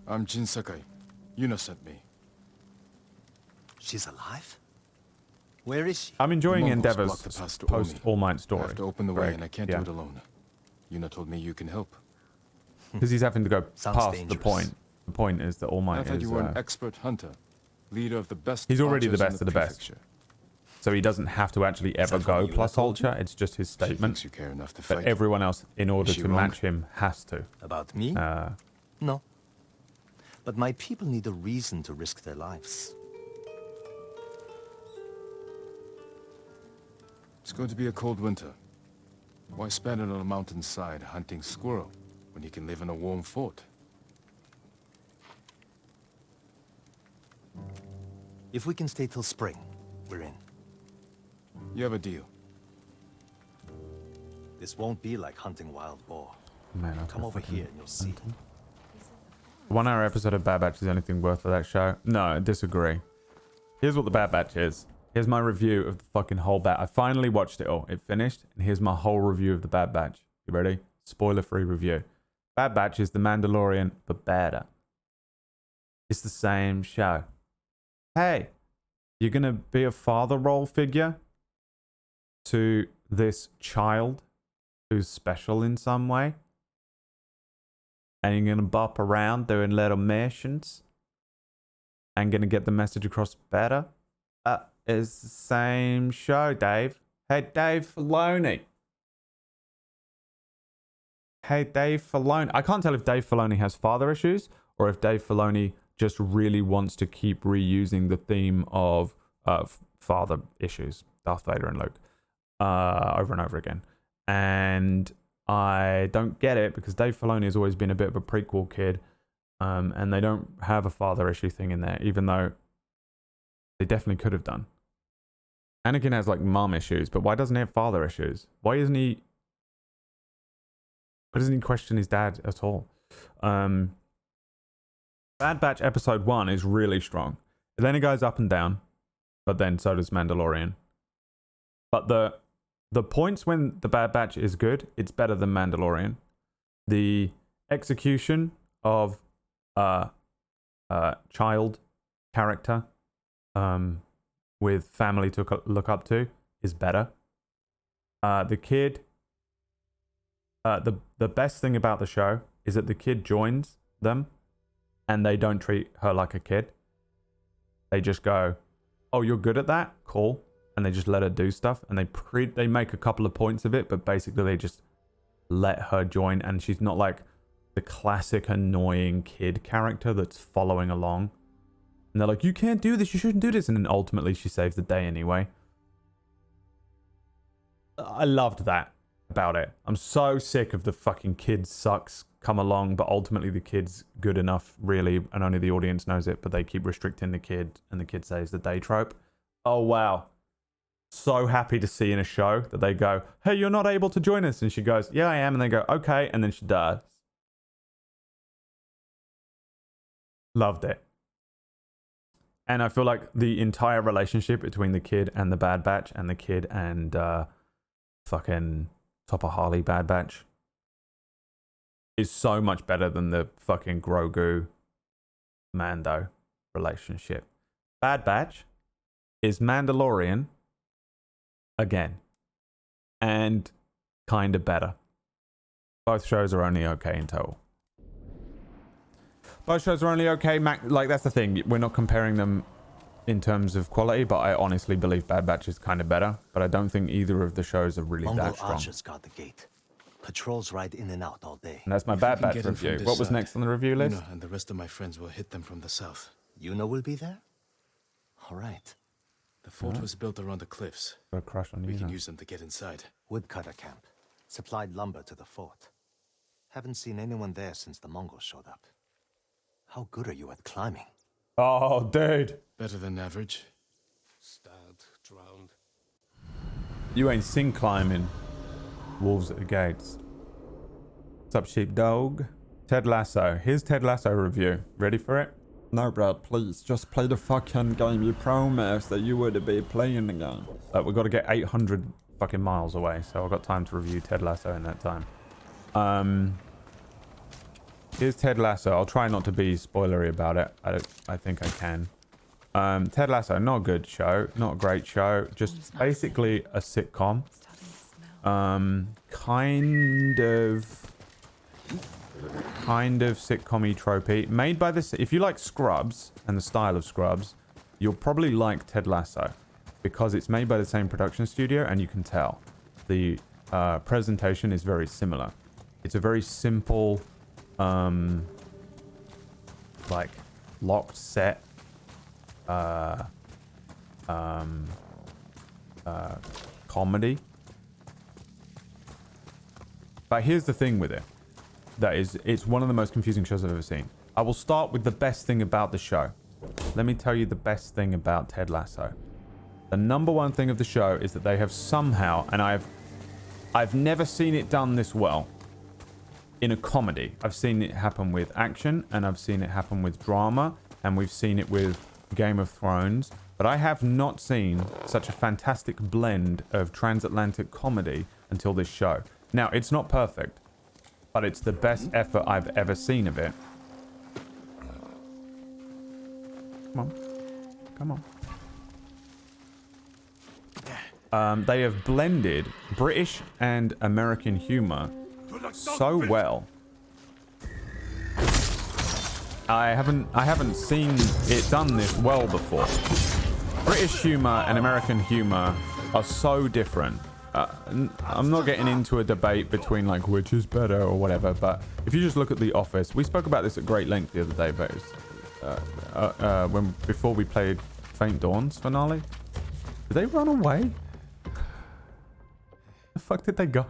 I'm Jin Sakai. Yuna sent me. She's alive? Where is she? I'm enjoying The Mongols Endeavor's blocked the path to post Omi. All Might I story. have to open the way, Greg, and I can't yeah. do it alone. Yuna told me you can help. Because he's having to go Sounds past dangerous. the point. The point is that All Might I thought is... you were an expert hunter, leader of the best. He's already the archers in best of the best. prefecture. So he doesn't have to actually ever go plus ultra. It's just his She statement. thinks you care enough to But fight. everyone else, in order Is she to wrong? match him, has to. About me? No. But my people need a reason to risk their lives. It's going to be a cold winter. Why spend it on a mountainside hunting squirrel when you can live in a warm fort? If we can stay till spring, we're in. You have a deal. This won't be like hunting wild boar. Man, Come over here and you'll see. 1 hour episode of Bad Batch is anything worth of that show? No, I disagree. Here's what the Bad Batch is. Here's my review of the fucking whole I finally watched it all. It finished, and here's my whole review of the Bad Batch. You ready? Spoiler-free review. Bad Batch is The Mandalorian, but better. It's the same show. Hey, you're gonna be a father role figure to this child who's special in some way, and you're gonna bop around doing little missions and gonna get the message across better. It's the same show, Dave. Hey, Dave Filoni. Hey, Dave Filoni. I can't tell if Dave Filoni has father issues or if Dave Filoni just really wants to keep reusing the theme of father issues, Darth Vader and Luke, over and over again. And I don't get it because Dave Filoni has always been a bit of a prequel kid, and they don't have a father issue thing in there, even though they definitely could have done. Anakin has like mom issues, but why doesn't he have father issues? Why doesn't he question his dad at all? Bad Batch episode 1 is really strong. Then it goes up and down, but then so does Mandalorian. But the points when the Bad Batch is good, it's better than Mandalorian. The execution of child character with family to look up to is better. The kid, the best thing about the show is that the kid joins them and they don't treat her like a kid. They just go, oh, you're good at that? Cool. And they just let her do stuff, and they make a couple of points of it, but basically they just let her join, and she's not like the classic annoying kid character that's following along. And they're like, you can't do this, you shouldn't do this, and then ultimately she saves the day anyway. I loved that about it. I'm so sick of the fucking kid sucks, come along, but ultimately the kid's good enough, really, and only the audience knows it, but they keep restricting the kid, and the kid saves the day trope. Oh, wow. so happy to see in a show that they go, hey, you're not able to join us. And she goes, yeah, I am. And they go, okay. And then she does. Loved it. And I feel like the entire relationship between the kid and the Bad Batch and the kid and fucking Topper Harley Bad Batch is so much better than the fucking Grogu Mando relationship. Bad Batch is Mandalorian again. And kind of better. Both shows are only okay in total. Both shows are only okay. Like, that's the thing. We're not comparing them in terms of quality, but I honestly believe Bad Batch is kind of better. But I don't think either of the shows are really that strong. Archers guard the gate. Patrols ride in and out all day. And that's my Bad Batch review. What was next on the review list? Yuna and the rest of my friends will hit them from the south. Yuna will be there? All right. The fort was built around the cliffs. Got a crush on We can Yuna. use them to get inside. Woodcutter camp. Supplied lumber to the fort. Haven't seen anyone there since the Mongols showed up. How good are you at climbing? Oh, dude. Better than average. Stabbed, drowned. You ain't seen climbing. Wolves at the gates. What's up, sheepdog? Ted Lasso. Here's Ted Lasso review. Ready for it? No, Brad, please. Just play the fucking game you promised that you would be playing again. We've got to get 800 fucking miles away, so I've got time to review Ted Lasso in that time. Here's Ted Lasso. I'll try not to be spoilery about it. I think I can. Ted Lasso, not a good show. Not a great show. Just basically a sitcom. Kind of sitcom-y tropey. Made by this... If you like Scrubs and the style of Scrubs, you'll probably like Ted Lasso. Because it's made by the same production studio, and you can tell. The presentation is very similar. It's a very simple... like locked set comedy. But here's the thing with it. It's one of the most confusing shows I've ever seen. I will start with the best thing about the show. Let me tell you the best thing about Ted Lasso. The number one thing of the show is that they have somehow, and I've never seen it done this well in a comedy. I've seen it happen with action, and I've seen it happen with drama, and we've seen it with Game of Thrones, but I have not seen such a fantastic blend of transatlantic comedy until this show. Now, it's not perfect, but it's the best effort I've ever seen of it. Come on. Come on. They have blended British and American humor so well. I haven't seen it done this well before. British humor and American humor are so different. I'm not getting into a debate between like which is better or whatever, but if you just look at The Office, we spoke about this at great length the other day, but it was, before we played Faint Dawn's finale. Did they run away? The fuck did they go?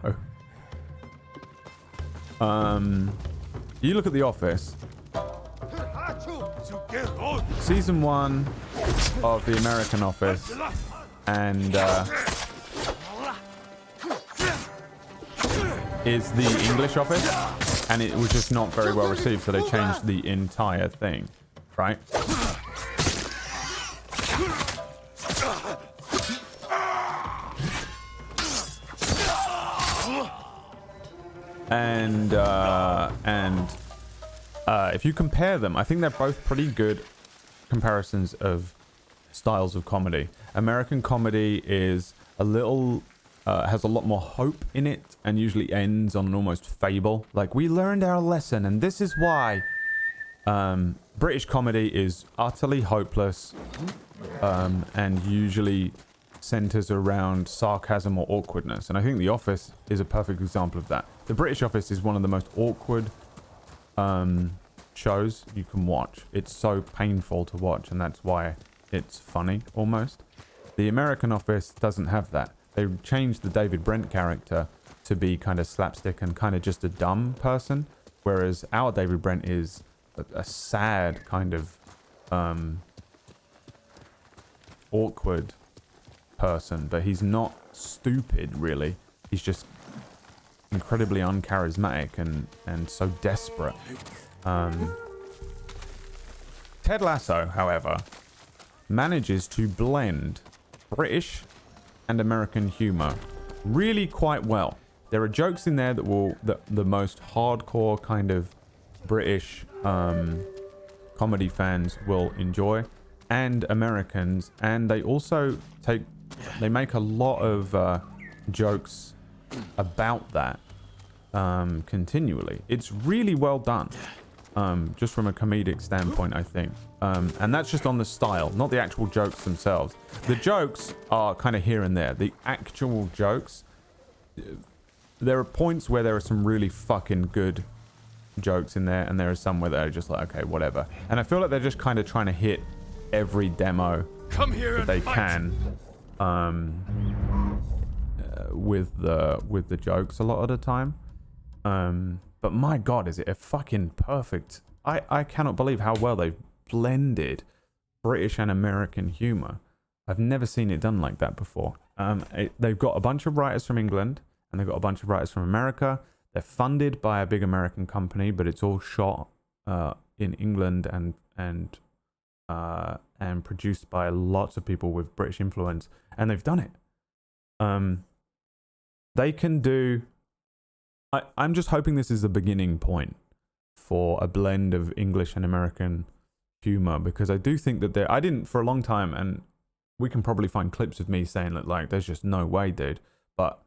You look at The Office. Season 1 of the American Office and is the English Office, and it was just not very well received, so they changed the entire thing, right? And if you compare them, I think they're both pretty good comparisons of styles of comedy. American comedy is a little, has a lot more hope in it and usually ends on an almost fable. Like, we learned our lesson and this is why. British comedy is utterly hopeless and usually centers around sarcasm or awkwardness. And I think The Office is a perfect example of that. The British Office is one of the most awkward shows you can watch. It's so painful to watch, and that's why it's funny almost. The American Office doesn't have that. They changed the David Brent character to be kind of slapstick and kind of just a dumb person, whereas our David Brent is a sad kind of awkward person, but he's not stupid, really. He's just incredibly uncharismatic and so desperate. Ted Lasso, however, manages to blend British and American humor really quite well. There are jokes in there that the most hardcore kind of British comedy fans will enjoy, and Americans, and they also make a lot of jokes about that continually. It's really well done, just from a comedic standpoint, I think. And that's just on the style, not the actual jokes themselves. The jokes are kind of here and there. The actual jokes, there are points where there are some really fucking good jokes in there, and there are some where they're just like, okay, whatever. And I feel like they're just kind of trying to hit every demo that they can with the jokes a lot of the time. But my god, is it a fucking perfect... I cannot believe how well they've blended British and American humor. I've never seen it done like that before. They've got a bunch of writers from England, and they've got a bunch of writers from America. They're funded by a big American company, but it's all shot in England and produced by lots of people with British influence, and they've done it. They can do... I'm just hoping this is a beginning point for a blend of English and American humor, because I do think that I didn't for a long time, and we can probably find clips of me saying that, like, there's just no way, dude. But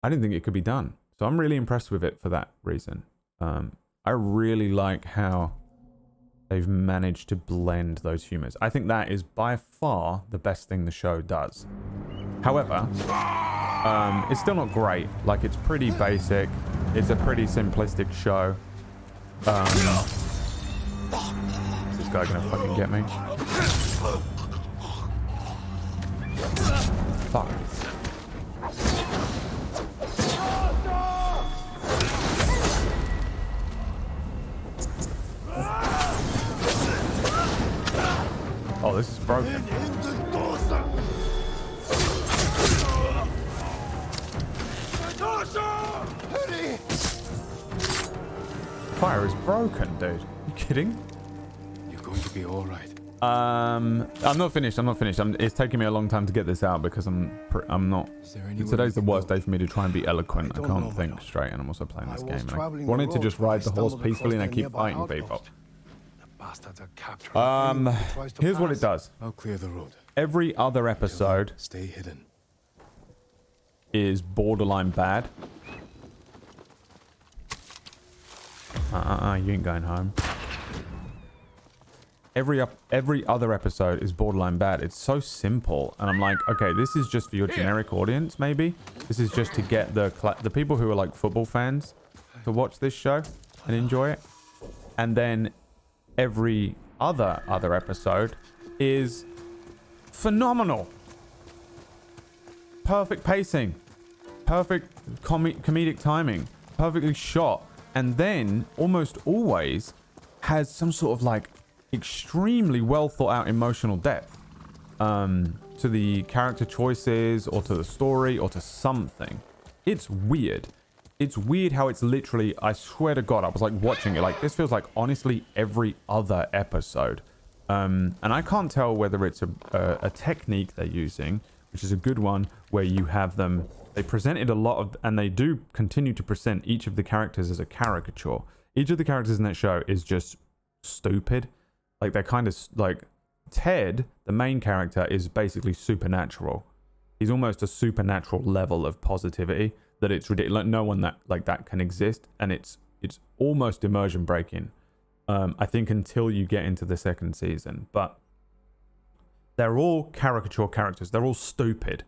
I didn't think it could be done. So I'm really impressed with it for that reason. I really like how they've managed to blend those humors. I think that is by far the best thing the show does. However, it's still not great. Like, it's pretty basic. It's a pretty simplistic show. Is this guy gonna fucking get me? Fuck. Oh, this is broken. Fire is broken, dude. Are you kidding? You're going to be all right. I'm not finished. It's taking me a long time to get this out because I'm not. Today's the worst day for me to try and be eloquent. I can't think straight, and I'm also playing this game. And I wanted to just ride the horse peacefully, and I keep fighting people. Here's what it does. I'll clear the road. Every other episode Stay hidden. is borderline bad. You ain't going home. Every other episode is borderline bad. It's so simple, and I'm like, okay, this is just for your generic audience, maybe. This is just to get the people who are like football fans to watch this show and enjoy it. And then every other episode is phenomenal. Perfect pacing, perfect comedic timing, perfectly shot, and then almost always has some sort of like extremely well thought out emotional depth to the character choices or to the story or to something. It's weird. It's weird how it's literally, I swear to God, I was like watching it, like this feels like honestly every other episode. And I can't tell whether it's a technique they're using, which is a good one, where you have them, they presented a lot of, and they do continue to present each of the characters as a caricature. Each of the characters in that show is just stupid. Like, they're kind of like, Ted, the main character, is basically supernatural. He's almost a supernatural level of positivity that it's ridiculous. Like, no one that like that can exist, and it's almost immersion breaking. I think until you get into the second season, but they're all caricature characters. They're all stupid.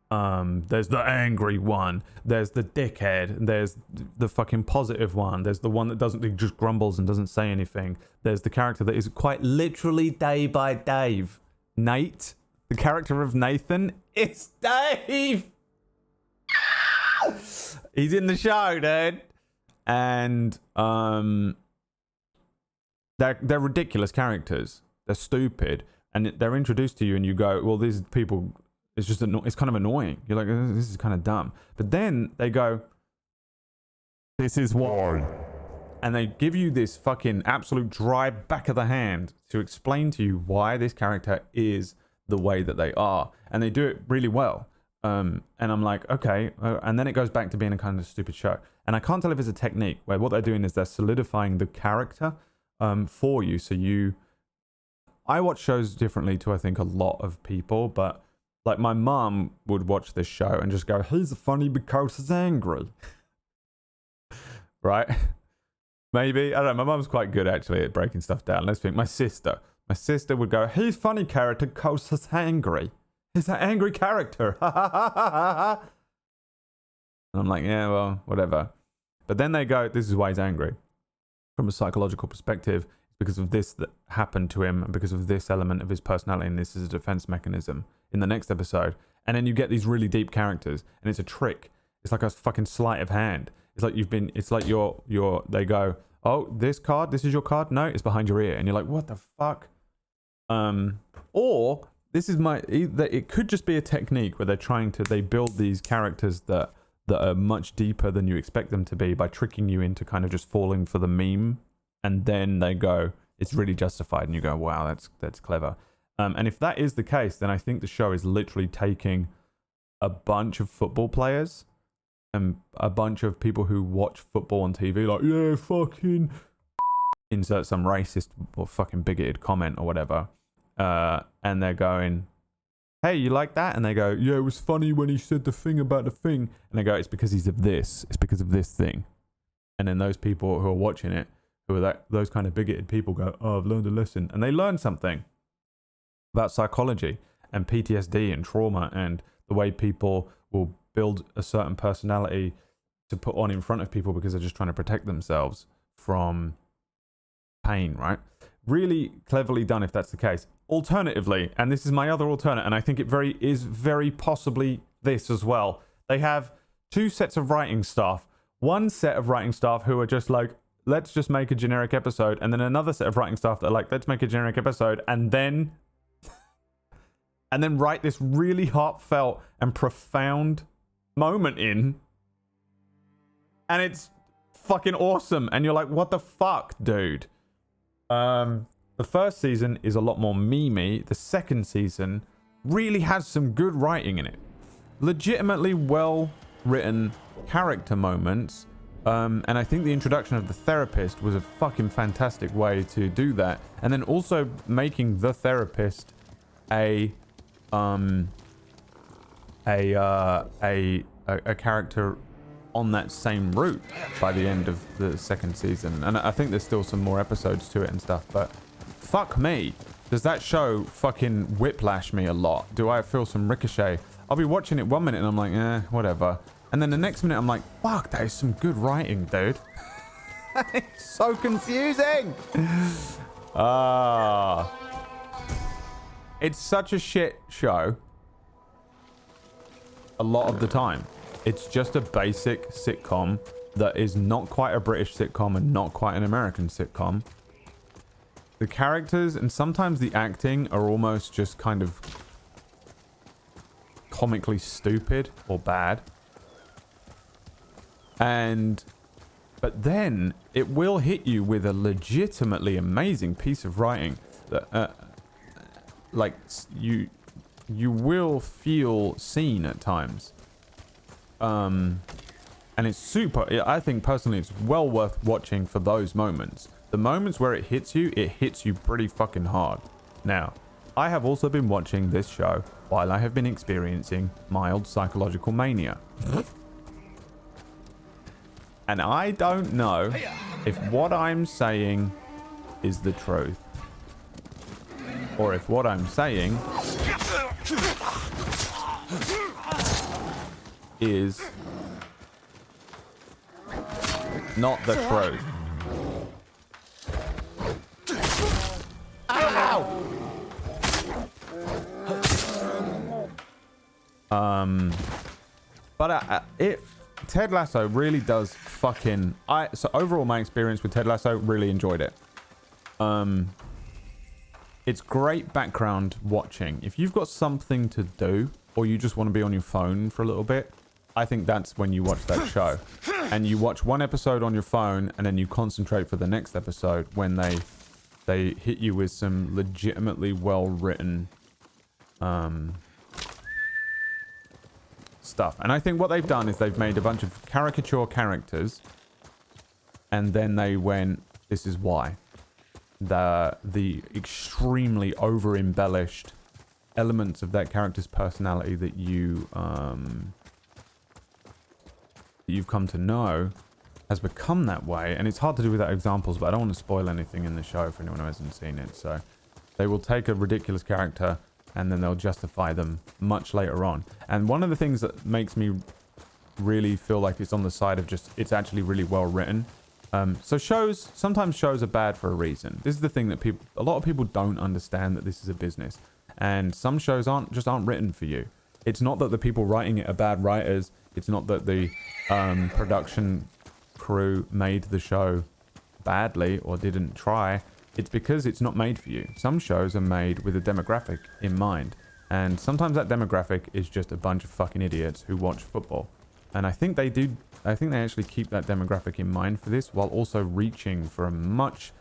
There's the angry one. There's the dickhead. There's the fucking positive one. There's the one that just grumbles and doesn't say anything. There's the character that is quite literally day by Dave. Nate, the character of Nathan, it's Dave. He's in the show, dude. And they're ridiculous characters. They're stupid, and they're introduced to you, and you go, well, these people. It's just it's kind of annoying. You're like, this is kind of dumb. But then they go, this is why. And they give you this fucking absolute dry back of the hand to explain to you why this character is the way that they are. And they do it really well. And I'm like, okay. And then it goes back to being a kind of stupid show. And I can't tell if it's a technique where what they're doing is they're solidifying the character for you. So I watch shows differently to, I think, a lot of people. But like my mum would watch this show and just go, he's funny because he's angry. Right? Maybe. I don't know. My mum's quite good actually at breaking stuff down. Let's think. My sister would go, he's funny character because he's angry. He's an angry character. And I'm like, yeah, well, whatever. But then they go, this is why he's angry. From a psychological perspective, because of this that happened to him and because of this element of his personality, and this is a defense mechanism in the next episode. And then you get these really deep characters, and it's a trick. It's like a fucking sleight of hand. It's like they go, oh, this is your card? No, it's behind your ear. And you're like, what the fuck? Or this is it could just be a technique where they build these characters that are much deeper than you expect them to be by tricking you into kind of just falling for the meme. And then they go, it's really justified. And you go, wow, that's clever. And if that is the case, then I think the show is literally taking a bunch of football players and a bunch of people who watch football on TV, like, yeah, fucking insert some racist or fucking bigoted comment or whatever. And they're going, hey, you like that? And they go, yeah, it was funny when he said the thing about the thing. And they go, it's because he's of this. It's because of this thing. And then those people who are watching it, who are those kind of bigoted people go, oh, I've learned a lesson. And they learn something about psychology and PTSD and trauma and the way people will build a certain personality to put on in front of people because they're just trying to protect themselves from pain, right? Really cleverly done if that's the case. Alternatively, and this is my other alternate, and I think it is very possibly this as well. They have two sets of writing staff. One set of writing staff who are just like, let's just make a generic episode, and then another set of writing staff that are like, let's make a generic episode, and then write this really heartfelt and profound moment in, and it's fucking awesome. And you're like, what the fuck, dude? The first season is a lot more memey. The second season really has some good writing in it. Legitimately well written character moments. And I think the introduction of the therapist was a fucking fantastic way to do that. And then also making the therapist a character on that same route by the end of the second season. And I think there's still some more episodes to it and stuff, but fuck me, does that show fucking whiplash me a lot? Do I feel some ricochet? I'll be watching it 1 minute and I'm like, whatever. And then the next minute I'm like, fuck, that is some good writing, dude. It's so confusing. It's such a shit show a lot of the time. It's just a basic sitcom that is not quite a British sitcom and not quite an American sitcom. The characters and sometimes the acting are almost just kind of comically stupid or bad. But then it will hit you with a legitimately amazing piece of writing that, like, you will feel seen at times. And it's super, I think personally it's well worth watching for those moments. The moments where it hits you pretty fucking hard. Now, I have also been watching this show while I have been experiencing mild psychological mania. And I don't know if what I'm saying is the truth. Or if what I'm saying is not the truth. Ow! But Ted Lasso really does fucking... So overall, my experience with Ted Lasso, really enjoyed it. It's great background watching. If you've got something to do or you just want to be on your phone for a little bit, I think that's when you watch that show. And you watch one episode on your phone, and then you concentrate for the next episode when they hit you with some legitimately well-written stuff. And I think what they've done is they've made a bunch of caricature characters, and then they went, this is why. The extremely over-embellished elements of that character's personality that you've come to know has become that way. And it's hard to do without examples, but I don't want to spoil anything in the show for anyone who hasn't seen it. So they will take a ridiculous character and then they'll justify them much later on. And one of the things that makes me really feel like it's on the side of just, it's actually really well written. So sometimes shows are bad for a reason. This is the thing that a lot of people don't understand, that this is a business. And some shows aren't written for you. It's not that the people writing it are bad writers. It's not that the production crew made the show badly or didn't try. It's because it's not made for you. Some shows are made with a demographic in mind. And sometimes that demographic is just a bunch of fucking idiots who watch football. And I think they do. I think they actually keep that demographic in mind for this, while also reaching for a much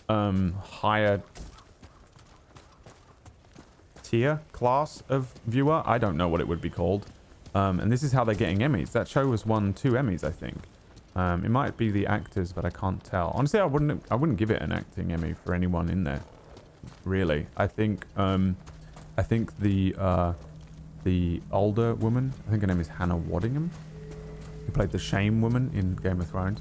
higher tier class of viewer. I don't know what it would be called. And this is how they're getting Emmys. That show has won 2 Emmys, I think. It might be the actors, but I can't tell. Honestly, I wouldn't give it an acting Emmy for anyone in there. Really, I think the older woman, I think her name is Hannah Waddingham, who played the Shame woman in Game of Thrones.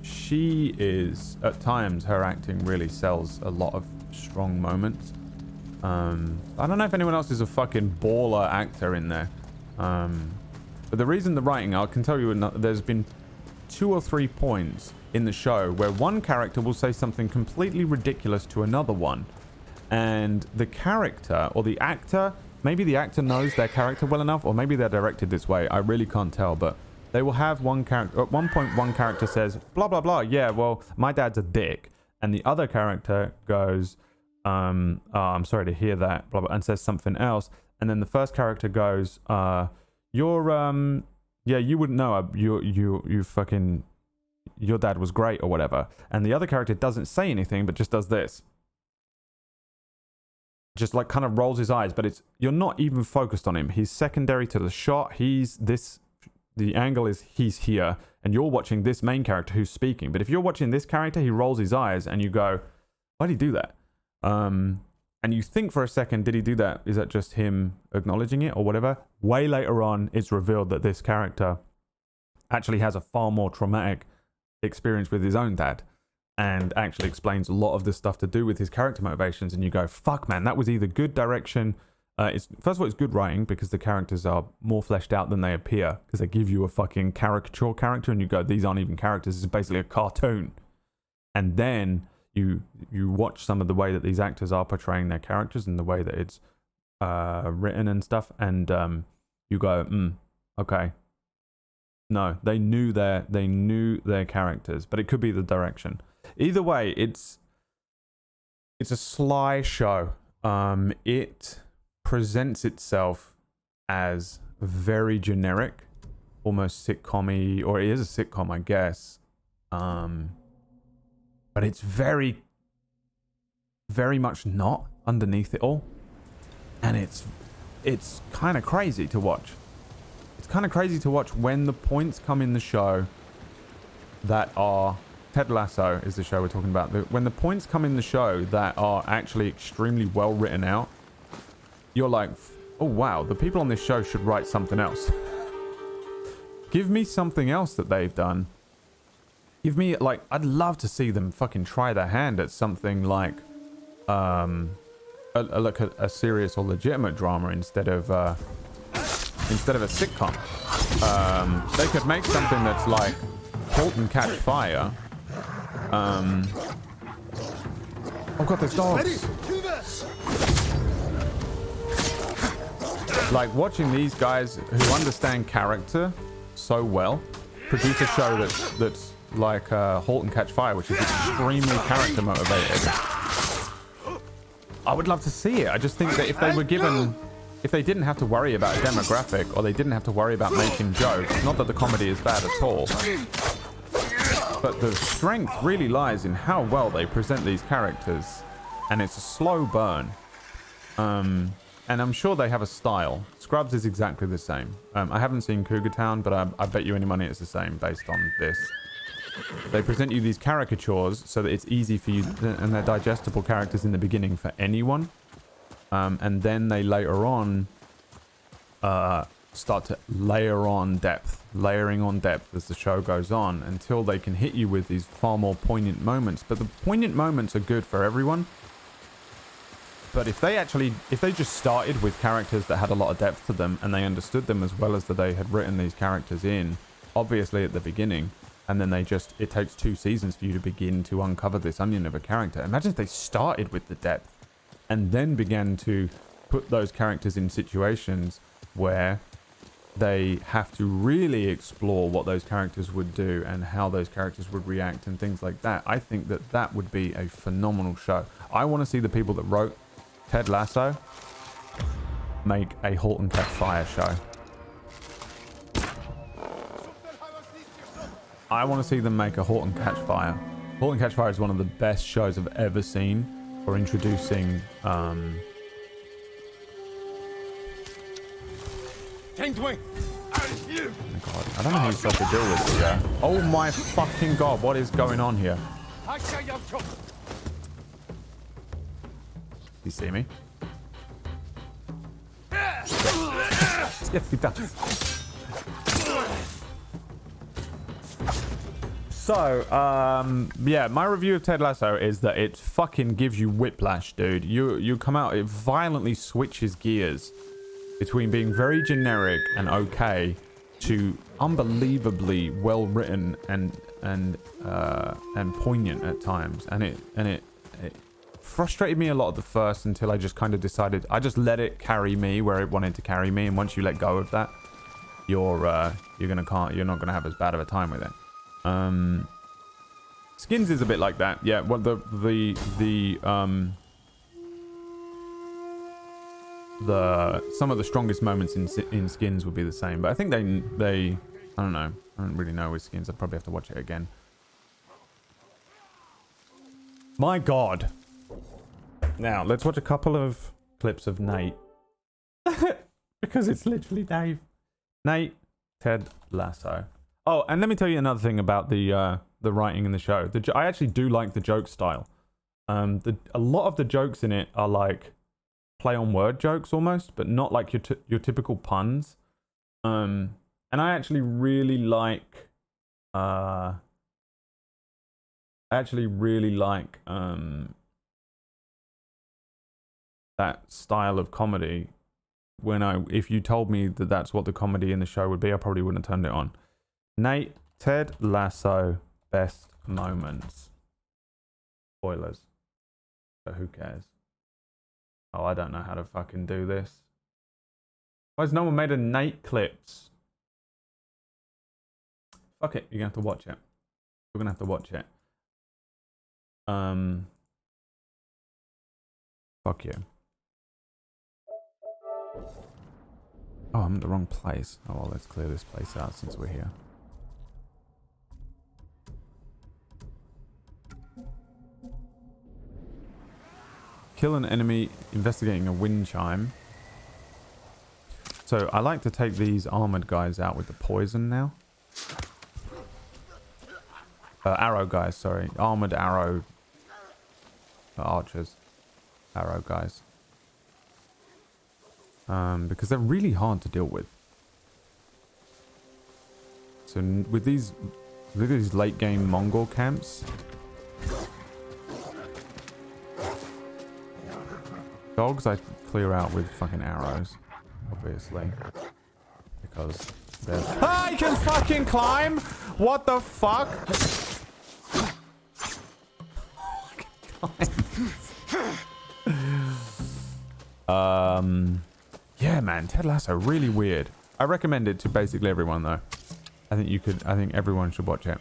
She is, at times, her acting really sells a lot of strong moments. I don't know if anyone else is a fucking baller actor in there. But the reason the writing, I can tell you, there's been 2 or 3 points in the show where one character will say something completely ridiculous to another one. And the character, or the actor, maybe the actor knows their character well enough, or maybe they're directed this way. I really can't tell, but they will have one character, at one point one character says, blah, blah, blah, yeah, well, my dad's a dick. And the other character goes, oh, I'm sorry to hear that, blah, blah, and says something else. And then the first character goes, yeah, you wouldn't know, you fucking, your dad was great or whatever. And the other character doesn't say anything, but just does this. Just like kind of rolls his eyes, but you're not even focused on him. He's secondary to the shot. The angle is he's here, and you're watching this main character who's speaking. But if you're watching this character, he rolls his eyes and you go, why did he do that? And you think for a second, did he do that? Is that just him acknowledging it or whatever? Way later on, it's revealed that this character actually has a far more traumatic experience with his own dad, and actually explains a lot of the stuff to do with his character motivations. And you go, fuck, man, that was either good direction. First of all, it's good writing because the characters are more fleshed out than they appear, because they give you a fucking caricature character and you go, these aren't even characters, this is basically a cartoon. And then you watch some of the way that these actors are portraying their characters and the way that it's written and stuff, and you go, okay. No, they knew their characters, but it could be the direction. Either way, it's a sly show. It presents itself as very generic, almost sitcom-y, or it is a sitcom, I guess. But it's very, very much not underneath it all. And it's kind of crazy to watch. It's kind of crazy to watch when the points come in the show that are... Ted Lasso is the show we're talking about. When the points come in the show that are actually extremely well written out, you're like, oh wow, the people on this show should write something else. Give me something else that they've done. Give me, like, I'd love to see them fucking try their hand at something like a serious or legitimate drama instead of a sitcom. They could make something that's like Halt and Catch Fire. Oh god, there's dogs. Like, watching these guys who understand character so well produce a show that's like Halt and Catch Fire, which is extremely character motivated. I would love to see it. I just think that if if they didn't have to worry about a demographic or they didn't have to worry about making jokes, not that the comedy is bad at all, but the strength really lies in how well they present these characters, and it's a slow burn. And I'm sure they have a style. Scrubs is exactly the same. I haven't seen Cougar Town, but I bet you any money it's the same based on this. They present you these caricatures so that it's easy for you, and they're digestible characters in the beginning for anyone. And then they later on start to layer on depth, layering on depth as the show goes on, until they can hit you with these far more poignant moments. But the poignant moments are good for everyone. But if they just started with characters that had a lot of depth to them and they understood them as well as that they had written these characters in, obviously at the beginning, and then it takes 2 seasons for you to begin to uncover this onion of a character. Imagine if they started with the depth and then began to put those characters in situations where they have to really explore what those characters would do and how those characters would react and things like that. I think that would be a phenomenal show. I want to see the people that wrote Ted Lasso make a Halt and Catch Fire show. I want to see them make a Halt and Catch Fire. Halt and Catch Fire is one of the best shows I've ever seen for introducing God, I don't know how you're supposed to deal with it there. Oh my fucking god, what is going on here? You see me? Yes, he does. So, yeah, my review of Ted Lasso is that it fucking gives you whiplash, dude. You come out, it violently switches gears between being very generic and okay to unbelievably well written and poignant at times. And it frustrated me a lot at the first until I just kind of decided, I just let it carry me where it wanted to carry me. And once you let go of that, you're not gonna have as bad of a time with it. Skins is a bit like that. Yeah, well, some of the strongest moments in Skins would be the same, but I think they I don't know. I don't really know with Skins. I'd probably have to watch it again. My god. Now, let's watch a couple of clips of Nate. Because it's literally Dave. Nate, Ted Lasso. Oh, and let me tell you another thing about the writing in the show. I actually do like the joke style. A lot of the jokes in it are like play on word jokes almost, but not like your typical puns. And I actually really like that style of comedy. If you told me that that's what the comedy in the show would be, I probably wouldn't have turned it on. Nate, Ted Lasso, best moments. Spoilers. But who cares? Oh, I don't know how to fucking do this. Why has no one made a Nate clips? Fuck it, you're gonna have to watch it. We're gonna have to watch it. Fuck you. Oh, I'm in the wrong place. Oh well, let's clear this place out since we're here. Kill an enemy investigating a wind chime. So I like to take these armored guys out with the poison now. Arrow guys, sorry. Armored arrow archers. Arrow guys. Because they're really hard to deal with. So with these late game Mongol camps, dogs I clear out with fucking arrows, obviously, because they're... I can fucking climb! What the fuck? Yeah, man, Ted Lasso, really weird. I recommend it to basically everyone, though. I think everyone should watch it.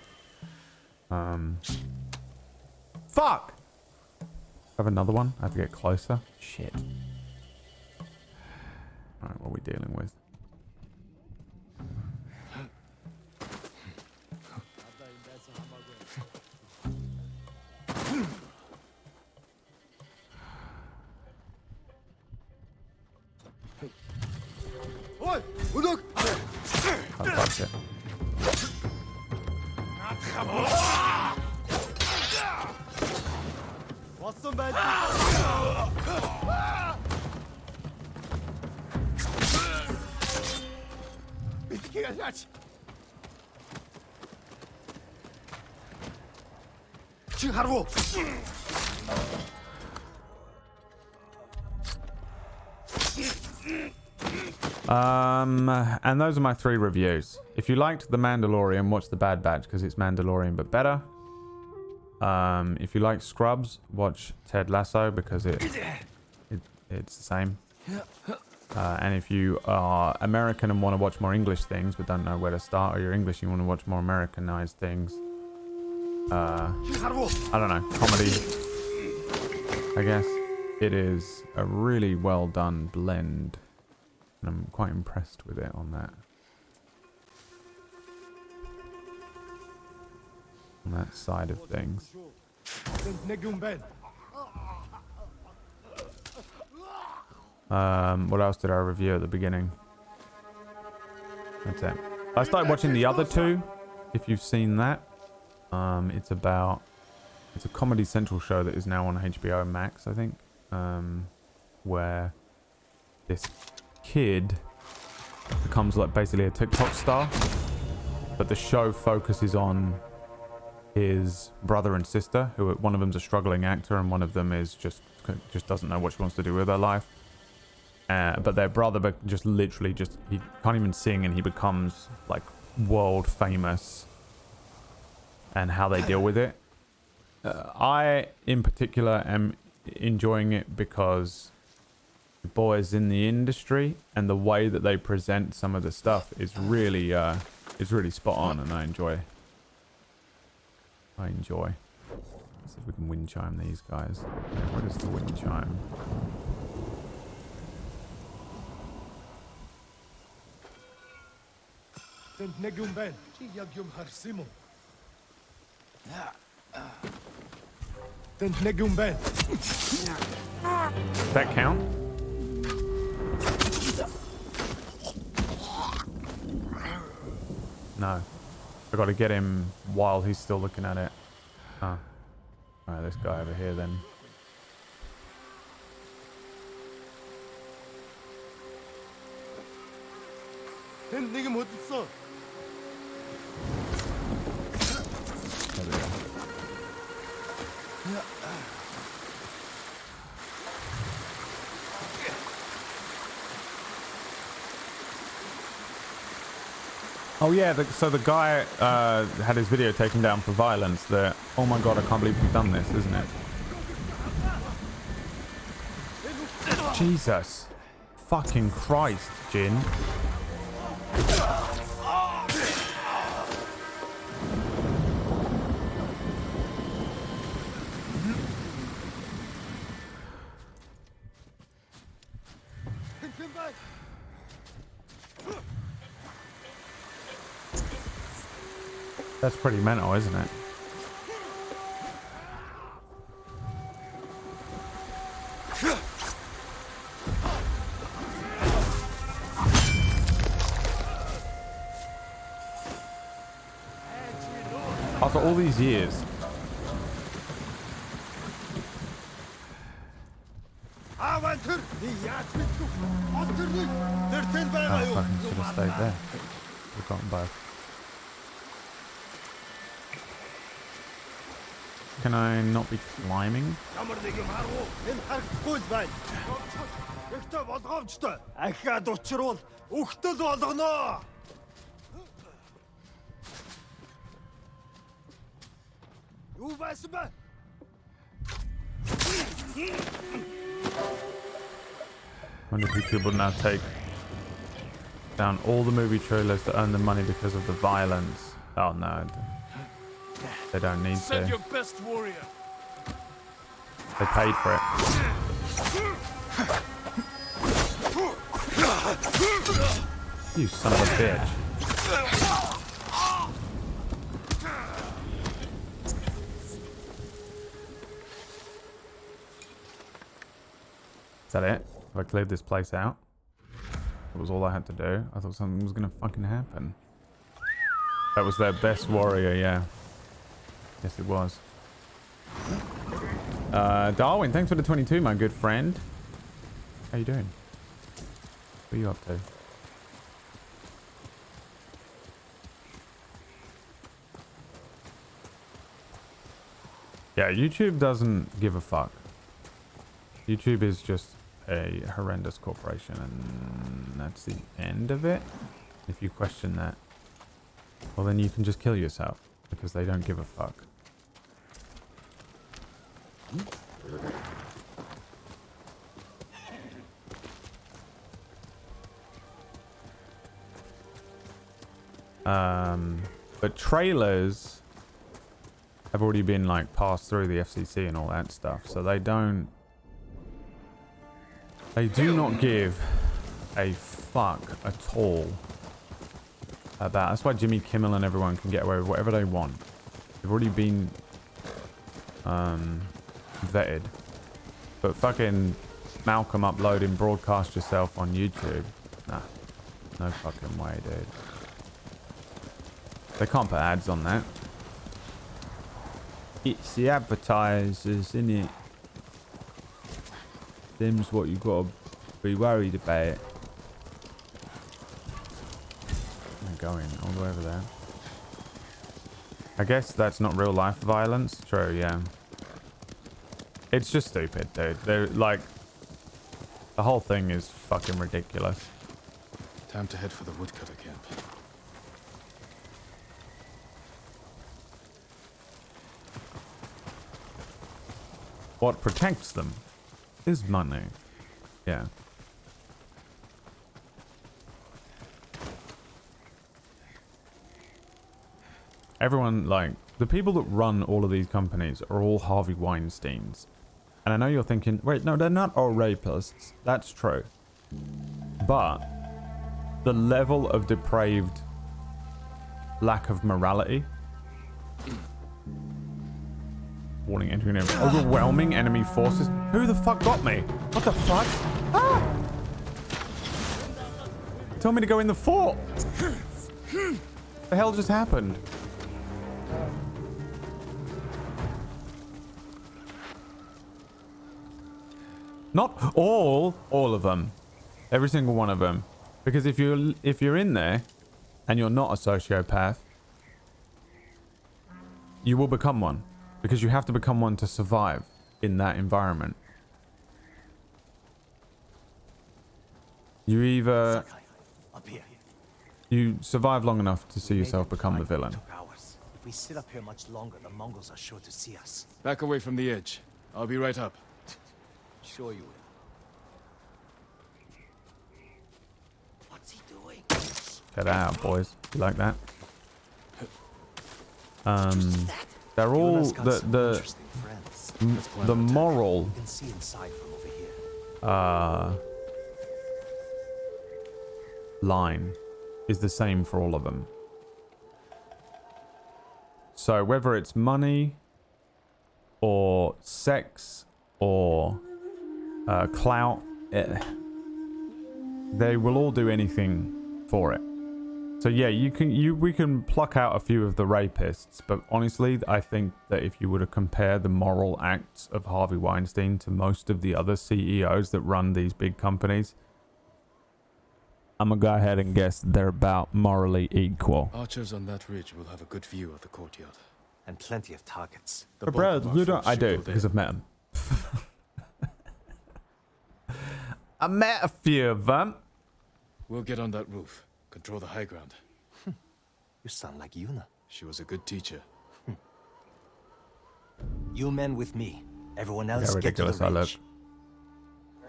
Fuck! Have another one? I have to get closer. Shit. What are we dealing with? Oh, fuck it. And those are my 3 reviews. If you liked The Mandalorian, watch The Bad Batch because it's Mandalorian but better. If you like Scrubs, watch Ted Lasso because it's the same. And if you are American and want to watch more English things but don't know where to start, or you're English and you want to watch more Americanized things, I don't know, comedy, I guess. It is a really well done blend. And I'm quite impressed with it on that. On that side of things. What else did I review at the beginning? That's it. I started watching the other 2, if you've seen that. It's a Comedy Central show that is now on HBO Max, I think. Where this kid becomes like basically a TikTok star, but the show focuses on his brother and sister, who one of them's a struggling actor and one of them is just doesn't know what she wants to do with her life. But their brother just literally he can't even sing and he becomes like world famous, and how they deal with it. I in particular am enjoying it because the boys in the industry and the way that they present some of the stuff is really spot on, and I enjoy. Let's see if we can wind chime these guys. What is the wind chime? Does that count? No. I gotta get him while he's still looking at it. Oh. Alright, this guy over here then. There we go. Oh yeah, so the guy had his video taken down for violence. Oh my god, I can't believe you've done this, isn't it? Jesus. Fucking Christ, Jin. That's pretty mental, isn't it? After all these years. Oh, fucking should have stayed there. We've gotten both. Can I not be climbing? Wonder if YouTube will now take down all the movie trailers to earn the money because of the violence. Oh no. They don't need Send to. your best warrior. They paid for it. You son of a bitch. Is that it? Have I cleared this place out? That was all I had to do. I thought something was gonna fucking happen. That was their best warrior, yeah. Yes, it was. Darwin, thanks for the 22, my good friend. How you doing? What are you up to? Yeah, YouTube doesn't give a fuck. YouTube is just a horrendous corporation, and that's the end of it. If you question that, well, then you can just kill yourself, because they don't give a fuck. But trailers have already been like passed through the FCC and all that stuff, so they do not give a fuck at all about. That's why Jimmy Kimmel and everyone can get away with whatever they want. They've already been vetted. But fucking Malcolm uploading Broadcast Yourself on YouTube, nah, no fucking way, dude. They can't put ads on that. It's the advertisers, innit? Them's what you gotta be worried about. I'm going all the way over there. I guess that's not real life violence. True, yeah. It's just stupid, dude. They're like, the whole thing is fucking ridiculous. Time to head for the woodcutter camp. What protects them is money. Yeah. Everyone, like, the people that run all of these companies are all Harvey Weinsteins. And I know you're thinking, wait, no, they're not all rapists. That's true. But the level of depraved lack of morality. Warning, entering an overwhelming enemy forces. Who the fuck got me? What the fuck? Ah! Tell me to go in the fort. What the hell just happened? Not all of them. Every single one of them. Because if you're in there and you're not a sociopath, you will become one. Because you have to become one to survive in that environment. You either... You survive long enough to see yourself become the villain. If we sit up here much longer, the Mongols are sure to see us. Back away from the edge. I'll be right up. Sure you will. What's he doing? Get out, boys. You like that? They're all the moral line is the same for all of them. So whether it's money or sex or clout, they will all do anything for it. So yeah, we can pluck out a few of the rapists, but honestly, I think that if you were to compare the moral acts of Harvey Weinstein to most of the other CEOs that run these big companies, I'm gonna go ahead and guess they're about morally equal. Archers on that ridge will have a good view of the courtyard. And plenty of targets. But Brad, you don't. I do, because I've met them. I met a few of them. We'll get on that roof. Control the high ground. You sound like Yuna. She was a good teacher. You men with me. Everyone else How ridiculous get to the I look. ridge.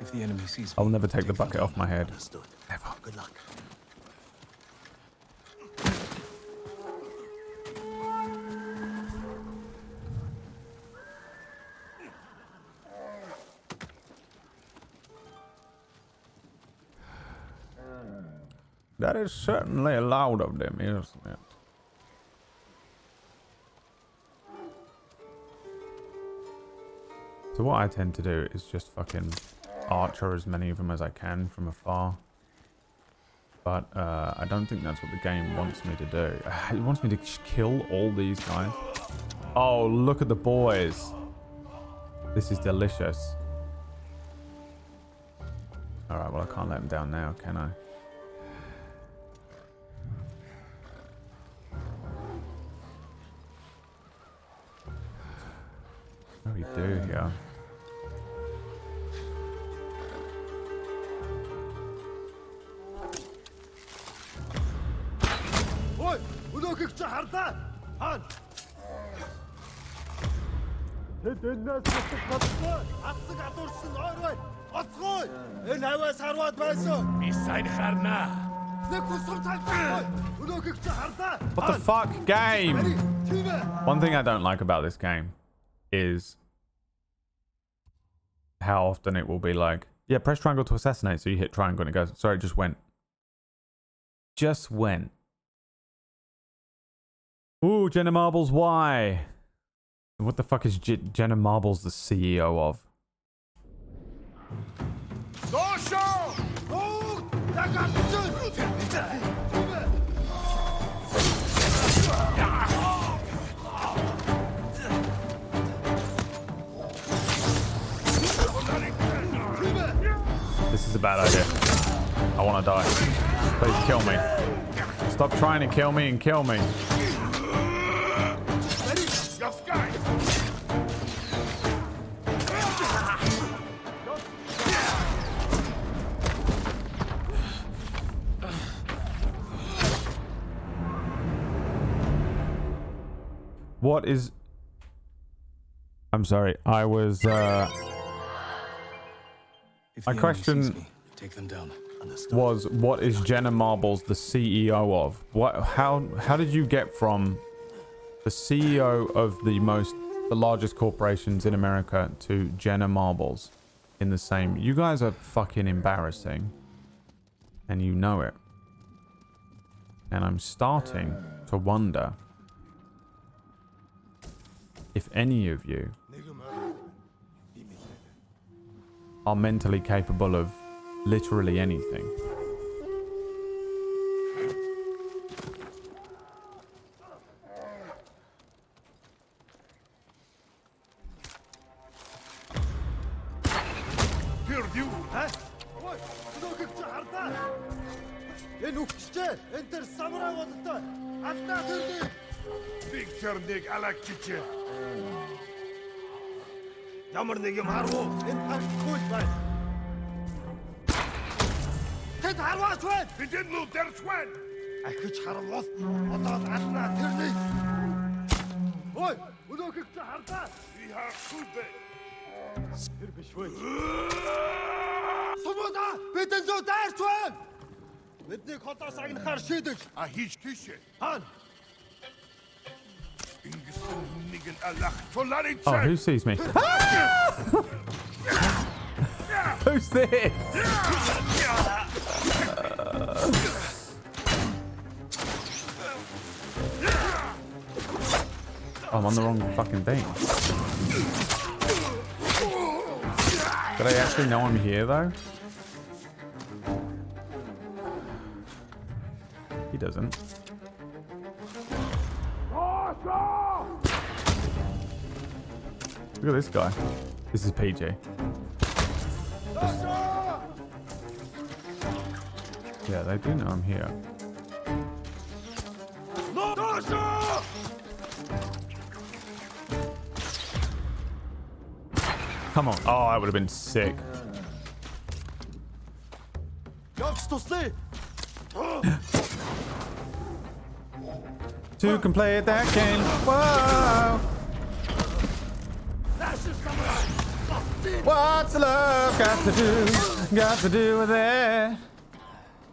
If the enemy sees me, I'll never take the bucket off my head. Understood. Never. Good luck. That is certainly loud of them, isn't it? So what I tend to do is just fucking archer as many of them as I can from afar. But I don't think that's what the game wants me to do. It wants me to kill all these guys. Oh, look at the boys. This is delicious. Alright, well I can't let them down now, can I? What do we do here? Oi, өнөөхийг чи харлаа. Хаан. Тэд энэс босч бодлоо. Асаг адуурсан ойр бай. Оцгой. Энэ хаваас харваад байсан. Би сайн харнаа. Нэг хүсэм цалцгаа. Өнөөхийг чи харлаа. What the fuck, game? One thing I don't like about this game is how often it will be like, yeah, press triangle to assassinate. So you hit triangle and it goes, sorry, it just went. Just went. Ooh, Jenna Marbles, why? What the fuck is Jenna Marbles the CEO of? This is a bad idea. I want to die. Please kill me. Stop trying to kill me and kill me. What is... I'm sorry, I was, my question take them down. was, what is Jenna Marbles the CEO of? How did you get from the CEO of the largest corporations in America to Jenna Marbles in the same? You guys are fucking embarrassing. And you know it. And I'm starting to wonder if any of you are mentally capable of literally anything. Ямар нэг юм харав уу? Энэ харахгүй байна. Тэд харваач байна. Бидний нүд дэрс байна. Ахиж харвал одоо алнаа тэрний. Ой, өнөөхийг чи харлаа. Би харахгүй бэ. Тэр биш вэ? Сумуда бидний зүү даарч байна. Бидний хотоос агнахаар шийдэж. А хийж тийшээ. Хаан. Oh, who sees me? Who's this? I'm on the wrong fucking thing. Did I actually know I'm here though? He doesn't. Look at this guy. This is PJ. Yeah, they do know I'm here. Come on. Oh, that would have been sick. Two can play at that game. Whoa! What's love got to do with it?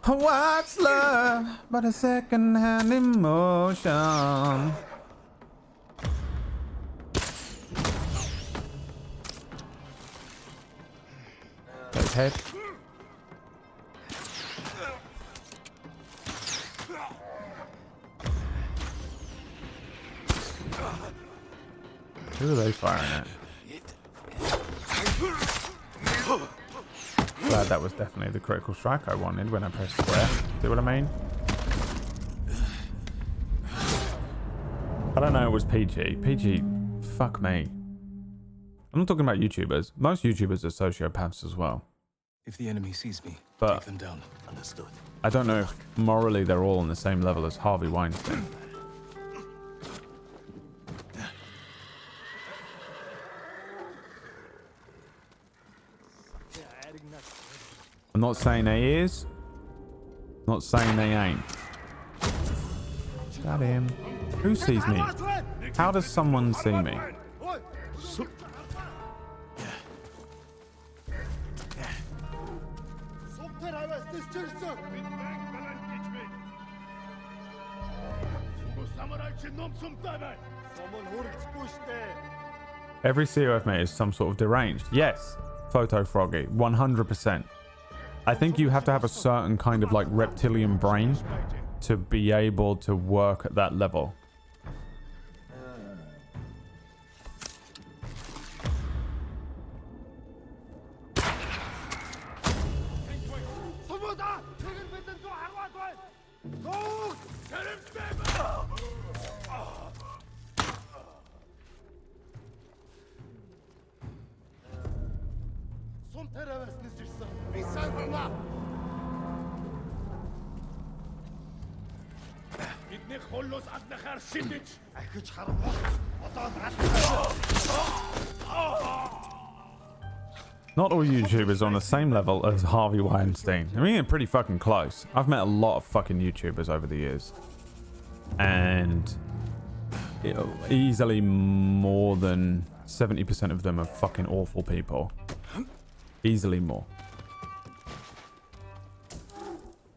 What's love but a second-hand emotion? Head. Who are they firing at? Glad that was definitely the critical strike I wanted when I pressed square. See what I mean? I don't know, it was PG. PG, fuck me. I'm not talking about YouTubers. Most YouTubers are sociopaths as well. If the enemy sees me, but take them down. Understood. I don't know if morally they're all on the same level as Harvey Weinstein. I'm not saying they is. Not saying they ain't. Got him. Who sees me? How does someone see me? Every CEO I've made is some sort of deranged. Yes. Photo Froggy. 100%. I think you have to have a certain kind of like reptilian brain to be able to work at that level. Not all YouTubers are on the same level as Harvey Weinstein. I mean, they're pretty fucking close. I've met a lot of fucking YouTubers over the years. And easily more than 70% of them are fucking awful people. Easily more.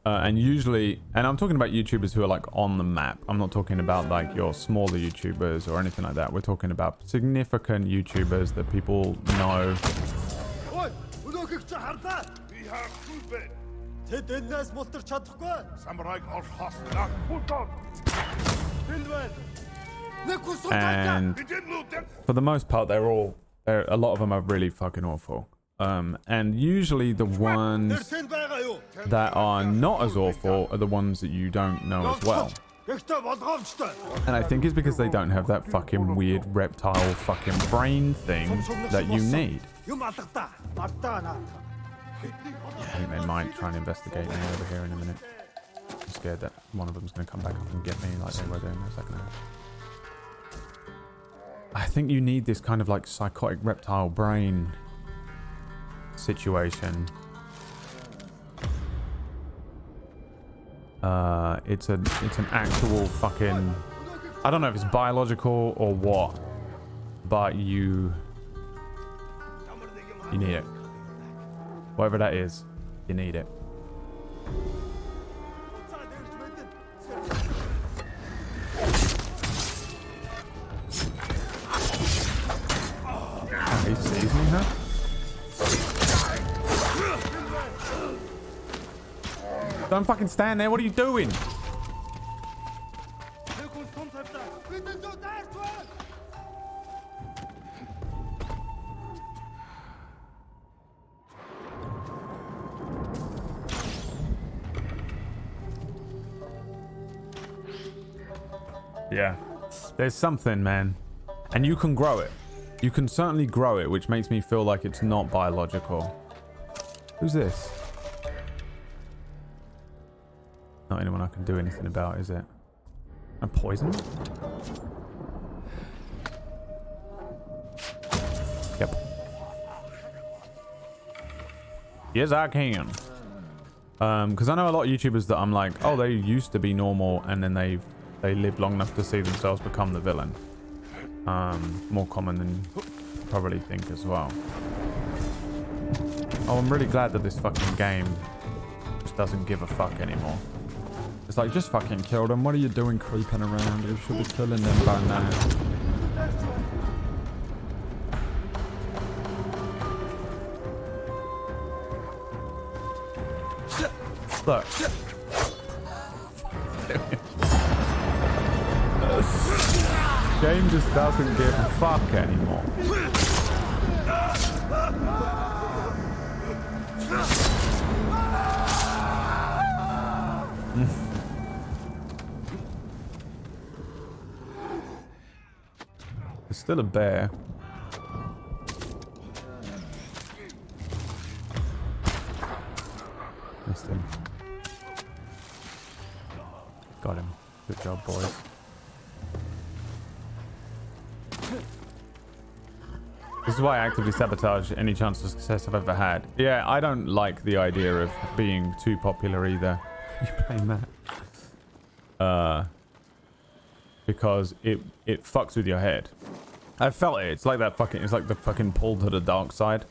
And usually, and I'm talking about YouTubers who are like on the map. I'm not talking about like your smaller YouTubers or anything like that. We're talking about significant YouTubers that people know. And for the most part, a lot of them are really fucking awful. And usually the ones that are not as awful are the ones that you don't know as well. And I think it's because they don't have that fucking weird reptile fucking brain thing that you need. I think they might try and investigate me over here in a minute. I'm scared that one of them's going to come back up and get me like they were doing a second ago. I think you need this kind of like psychotic reptile brain situation. It's an actual fucking, I don't know if it's biological or what, but you need it. Whatever that is, you need it. He sees me, huh? Don't fucking stand there. What are you doing? Yeah. There's something, man. And you can grow it. You can certainly grow it, which makes me feel like it's not biological. Who's this? Not anyone I can do anything about, is it? I'm poisoned? Yep. Yes, I can. Because I know a lot of YouTubers that I'm like, oh, they used to be normal, and then they lived long enough to see themselves become the villain. More common than you probably think as well. Oh, I'm really glad that this fucking game just doesn't give a fuck anymore. It's like, just fucking kill them. What are you doing creeping around? You should be killing them by now. Look. Game just doesn't give a fuck anymore. There's still a bear. Missed him. Got him. Good job, boys. This is why I actively sabotage any chance of success I've ever had. Yeah, I don't like the idea of being too popular either. You playing that? Because it fucks with your head. I felt it. It's like that fucking. It's like the fucking pull to the dark side.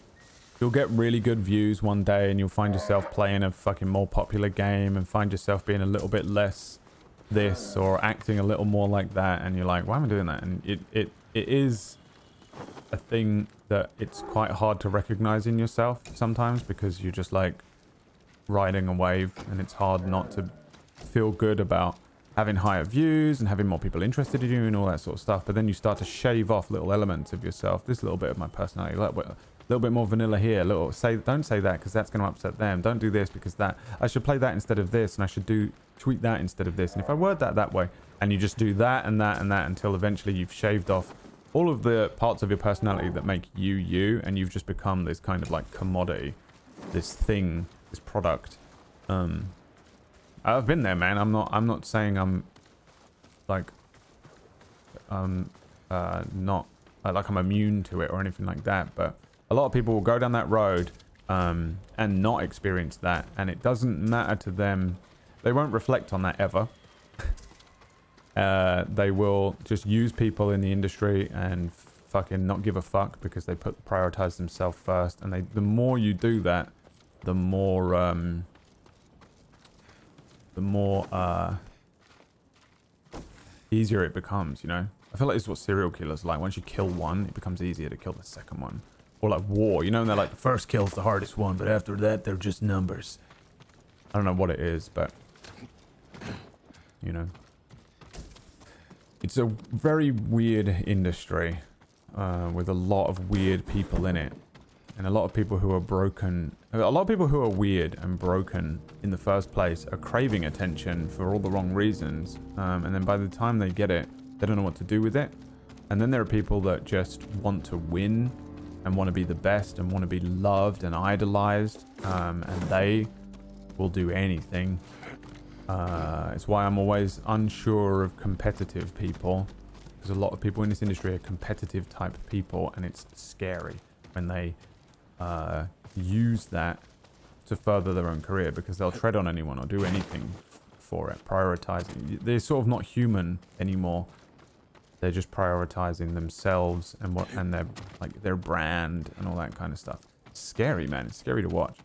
You'll get really good views one day, and you'll find yourself playing a fucking more popular game, and find yourself being a little bit less this or acting a little more like that, and you're like, why am I doing that? And it is a thing that it's quite hard to recognize in yourself sometimes, because you're just like riding a wave, and it's hard not to feel good about having higher views and having more people interested in you and all that sort of stuff. But then you start to shave off little elements of yourself. This little bit of my personality, a little bit more vanilla here. Don't say that because that's going to upset them. Don't do this because that. I should play that instead of this, and I should tweet that instead of this. And if I word that way, and you just do that and that and that until eventually you've shaved off all of the parts of your personality that make you you, and you've just become this kind of like commodity, this thing, this product. I've been there, man. I'm not saying I'm like not like I'm immune to it or anything like that, but a lot of people will go down that road and not experience that, and it doesn't matter to them. They won't reflect on that ever. They will just use people in the industry and fucking not give a fuck because they prioritize themselves first. And the more you do that, the more easier it becomes, you know? I feel like this is what serial killers are like. Once you kill one, it becomes easier to kill the second one. Or like war, you know? And they're like, the first kill's the hardest one, but after that, they're just numbers. I don't know what it is, but, you know. It's a very weird industry with a lot of weird people in it. And a lot of people who are broken. A lot of people who are weird and broken in the first place are craving attention for all the wrong reasons. And then by the time they get it, they don't know what to do with it. And then there are people that just want to win and want to be the best and want to be loved and idolized. And they will do anything. It's why I'm always unsure of competitive people. Because a lot of people in this industry are competitive type people, and it's scary when they use that to further their own career, because they'll tread on anyone or do anything for it. Prioritizing. They're sort of not human anymore. They're just prioritizing themselves and their brand and all that kind of stuff. It's scary, man. It's scary to watch.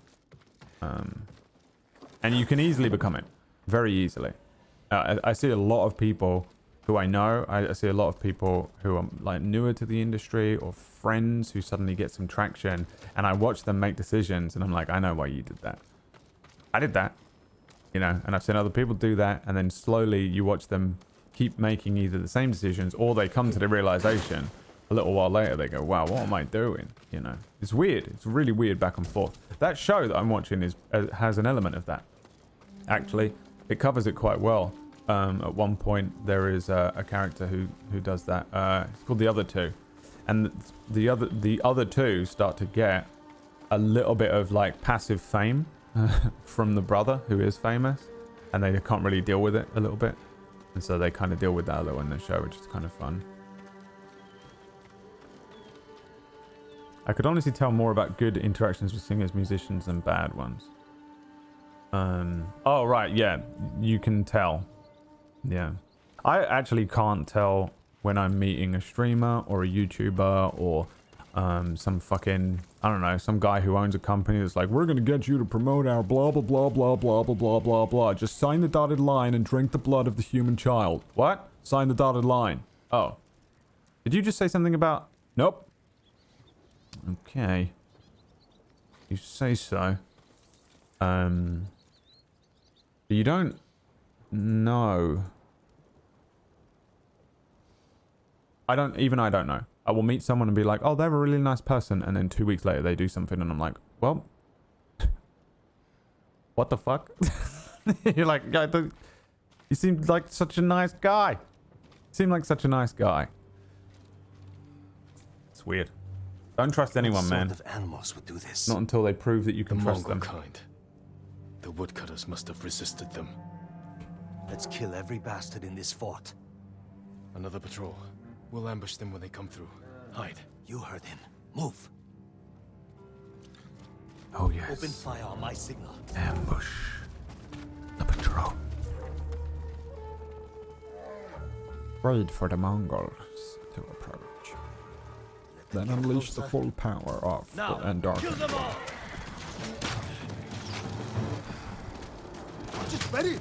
And you can easily become it. Very easily. I see a lot of people who I know. I see a lot of people who are like newer to the industry or friends who suddenly get some traction, and I watch them make decisions and I'm like, I know why you did that. I did that, you know. And I've seen other people do that, and then slowly you watch them keep making either the same decisions or they come to the realization a little while later. They go, wow, what am I doing? You know, it's weird. It's really weird back and forth. That show that I'm watching has an element of that. Actually, it covers it quite well. At one point, there is a character who does that. It's called The Other Two, and the other two start to get a little bit of like passive fame from the brother who is famous, and they can't really deal with it a little bit, and so they kind of deal with that a little in the show, which is kind of fun. I could honestly tell more about good interactions with singers, musicians, than bad ones. Oh right, yeah, you can tell. Yeah, I actually can't tell when I'm meeting a streamer or a YouTuber or some fucking, I don't know, some guy who owns a company that's like, we're gonna get you to promote our blah blah blah blah blah blah blah blah blah. Just sign the dotted line and drink the blood of the human child. What? Sign the dotted line. Oh, did you just say something about? Nope. Okay. You say so. You don't know I don't know. I will meet someone and be like, oh, they're a really nice person. And then 2 weeks later they do something and I'm like, well, what the fuck? You're like, yeah, you seem like such a nice guy. Seem like such a nice guy. It's weird. Don't trust anyone, man. What sort of animals would do this? Not until they prove that you can trust them. Kind. The woodcutters must have resisted them. Let's kill every bastard in this fort. Another patrol. We'll ambush them when they come through. Hide. You heard him. Move. Oh, yes. Open fire on my signal. Ambush. The patrol. Wait for the Mongols to approach. Then unleash the full power of the Endark. Kill them all. Just ready.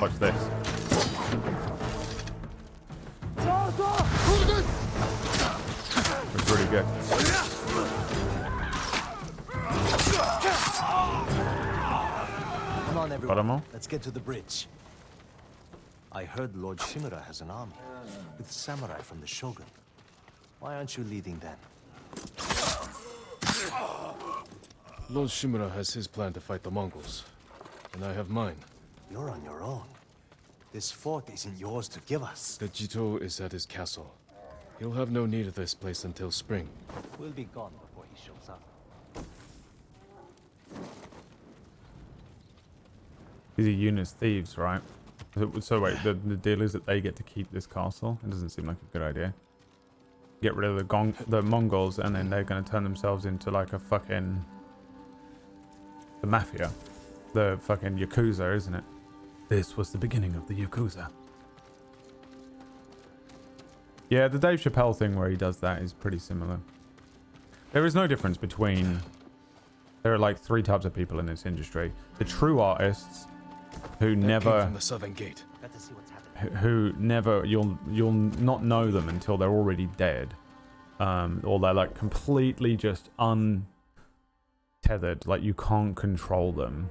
Watch this. It's pretty good. Come on, Got 'em everyone. all? Let's get to the bridge. I heard Lord Shimura has an army with samurai from the Shogun. Why aren't you leading them? Lord Shimura has his plan to fight the Mongols, and I have mine. You're on your own. This fort isn't yours to give us. The Jito is at his castle. He'll have no need of this place until spring. We'll be gone before he shows up. These are Eunice thieves, right? So wait, the deal is that they get to keep this castle? It doesn't seem like a good idea. Get rid of the Mongols and then they're going to turn themselves into like a fucking... the mafia. The fucking Yakuza, isn't it? This was the beginning of the Yakuza. Yeah, the Dave Chappelle thing where he does that is pretty similar. There is no difference between... There are like 3 types of people in this industry. The true artists who never... From the southern gate. Who never... You'll not know them until they're already dead. Or they're like completely just untethered. Like you can't control them.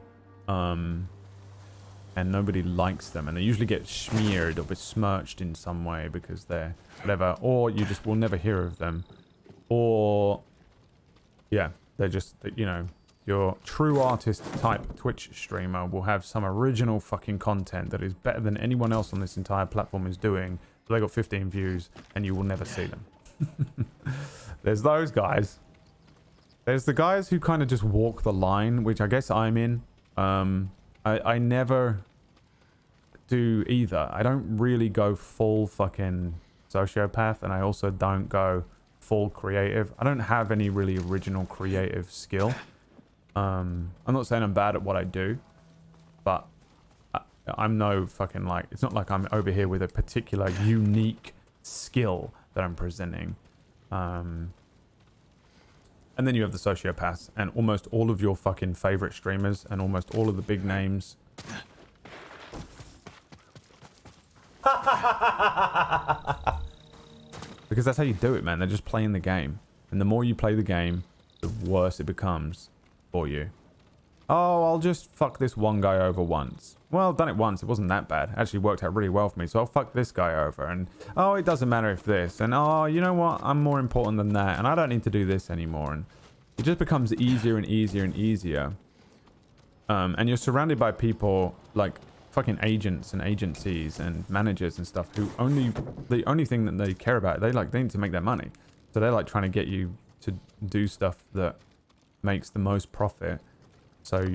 And nobody likes them, and they usually get smeared or besmirched in some way because they're whatever, or you just will never hear of them, or yeah, they're just, you know, your true artist type Twitch streamer will have some original fucking content that is better than anyone else on this entire platform is doing, but they got 15 views and you will never see them. There's those guys. There's the guys who kind of just walk the line, which I guess I'm in. I never do either. I don't really go full fucking sociopath, and I also don't go full creative. I don't have any really original creative skill. I'm not saying I'm bad at what I do, but I'm no fucking like... It's not like I'm over here with a particular unique skill that I'm presenting. And then you have the sociopaths, and almost all of your fucking favorite streamers and almost all of the big names. Because that's how you do it, man. They're just playing the game. And the more you play the game, the worse it becomes for you. Oh, I'll just fuck this one guy over once. Well, I've done it once. It wasn't that bad. It actually worked out really well for me. So I'll fuck this guy over. And, oh, it doesn't matter if this. And, oh, you know what? I'm more important than that. And I don't need to do this anymore. And it just becomes easier and easier and easier. And you're surrounded by people like fucking agents and agencies and managers and stuff who the only thing that they care about, they need to make their money. So they're like trying to get you to do stuff that makes the most profit. So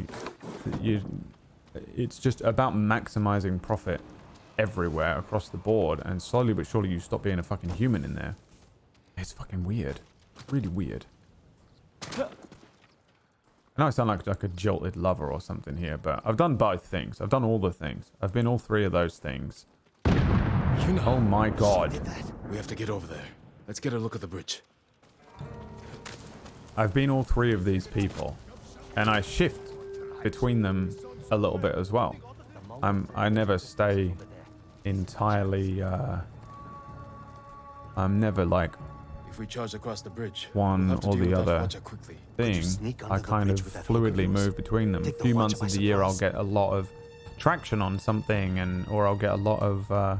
it's just about maximizing profit everywhere across the board, and slowly but surely you stop being a fucking human in there. It's fucking weird. Really weird. I know I sound like a jolted lover or something here, but I've done both things. I've done all the things. I've been all 3 of those things. You know, oh my god. We have to get over there. Let's get a look at the bridge. I've been all 3 of these people, and I shift between them a little bit as well. I never stay entirely I'm never like if we charge across the bridge, one or the other thing. I kind of fluidly move between them. A few months of the year I'll get a lot of traction on something, or I'll get a lot of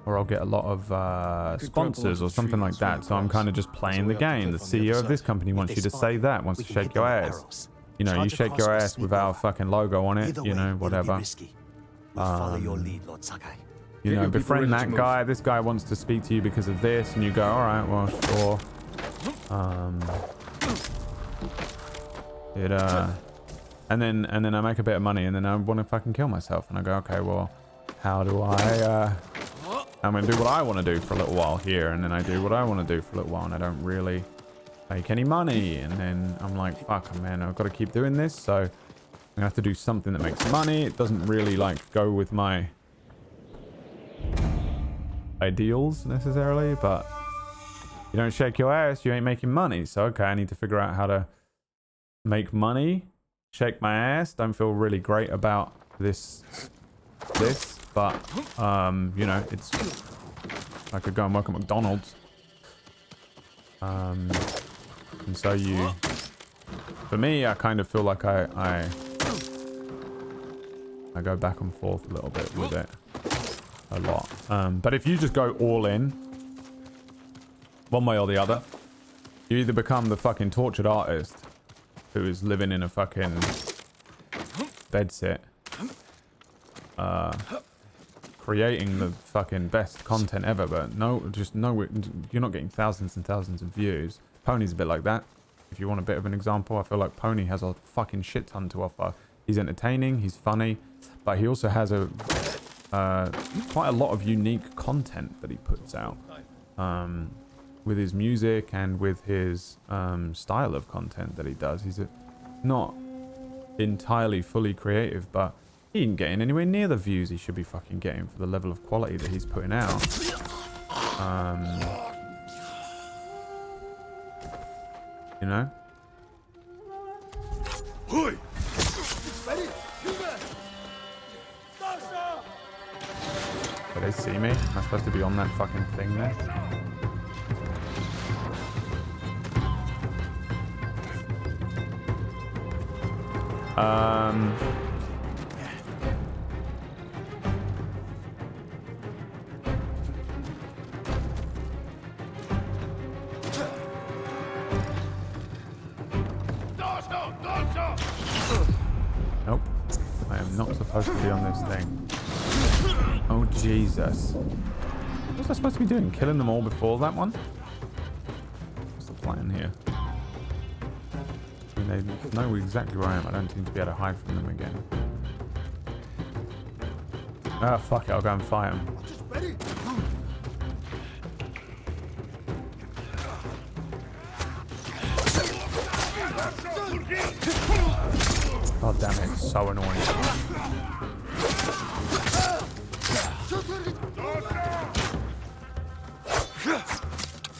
Or I'll get a lot of sponsors or something like that. So I'm kind of just playing the game. The CEO of this company wants you to say that, wants to shake your ass. You know, you shake your ass with our fucking logo on it, you know, whatever. You know, befriend that guy. This guy wants to speak to you because of this, and you go, all right, well, sure. And then I make a bit of money, and then I want to fucking kill myself, and I go, okay, well, how do I? I'm gonna do what I want to do for a little while here, and then I do what I want to do for a little while, and I don't really make any money, and then I'm like, fuck, man, I've got to keep doing this, so I'm gonna have to do something that makes money. It doesn't really like go with my ideals necessarily, but you don't shake your ass, you ain't making money. So okay, I need to figure out how to make money, shake my ass. Don't feel really great about this, but you know, it's, I could go and work at McDonald's. And so for me, I kind of feel like I go back and forth a little bit with it. A lot. But if you just go all in, one way or the other, you either become the fucking tortured artist who is living in a fucking bedsit, creating the fucking best content ever, but you're not getting thousands and thousands of views. Pony's a bit like that. If you want a bit of an example, I feel like Pony has a fucking shit ton to offer. He's entertaining, he's funny, but he also has quite a lot of unique content that he puts out, with his music and with his style of content that he does. He's not entirely fully creative, but he ain't getting anywhere near the views he should be fucking getting for the level of quality that he's putting out. You know? Do they see me? Am I supposed to be on that fucking thing there? Nope. I am not supposed to be on this thing. Oh, Jesus. What was I supposed to be doing? Killing them all before that one? What's the plan here? I mean, they know exactly where I am. I don't seem to be able to hide from them again. Ah, fuck it. I'll go and fight them. God damn it. It's so annoying.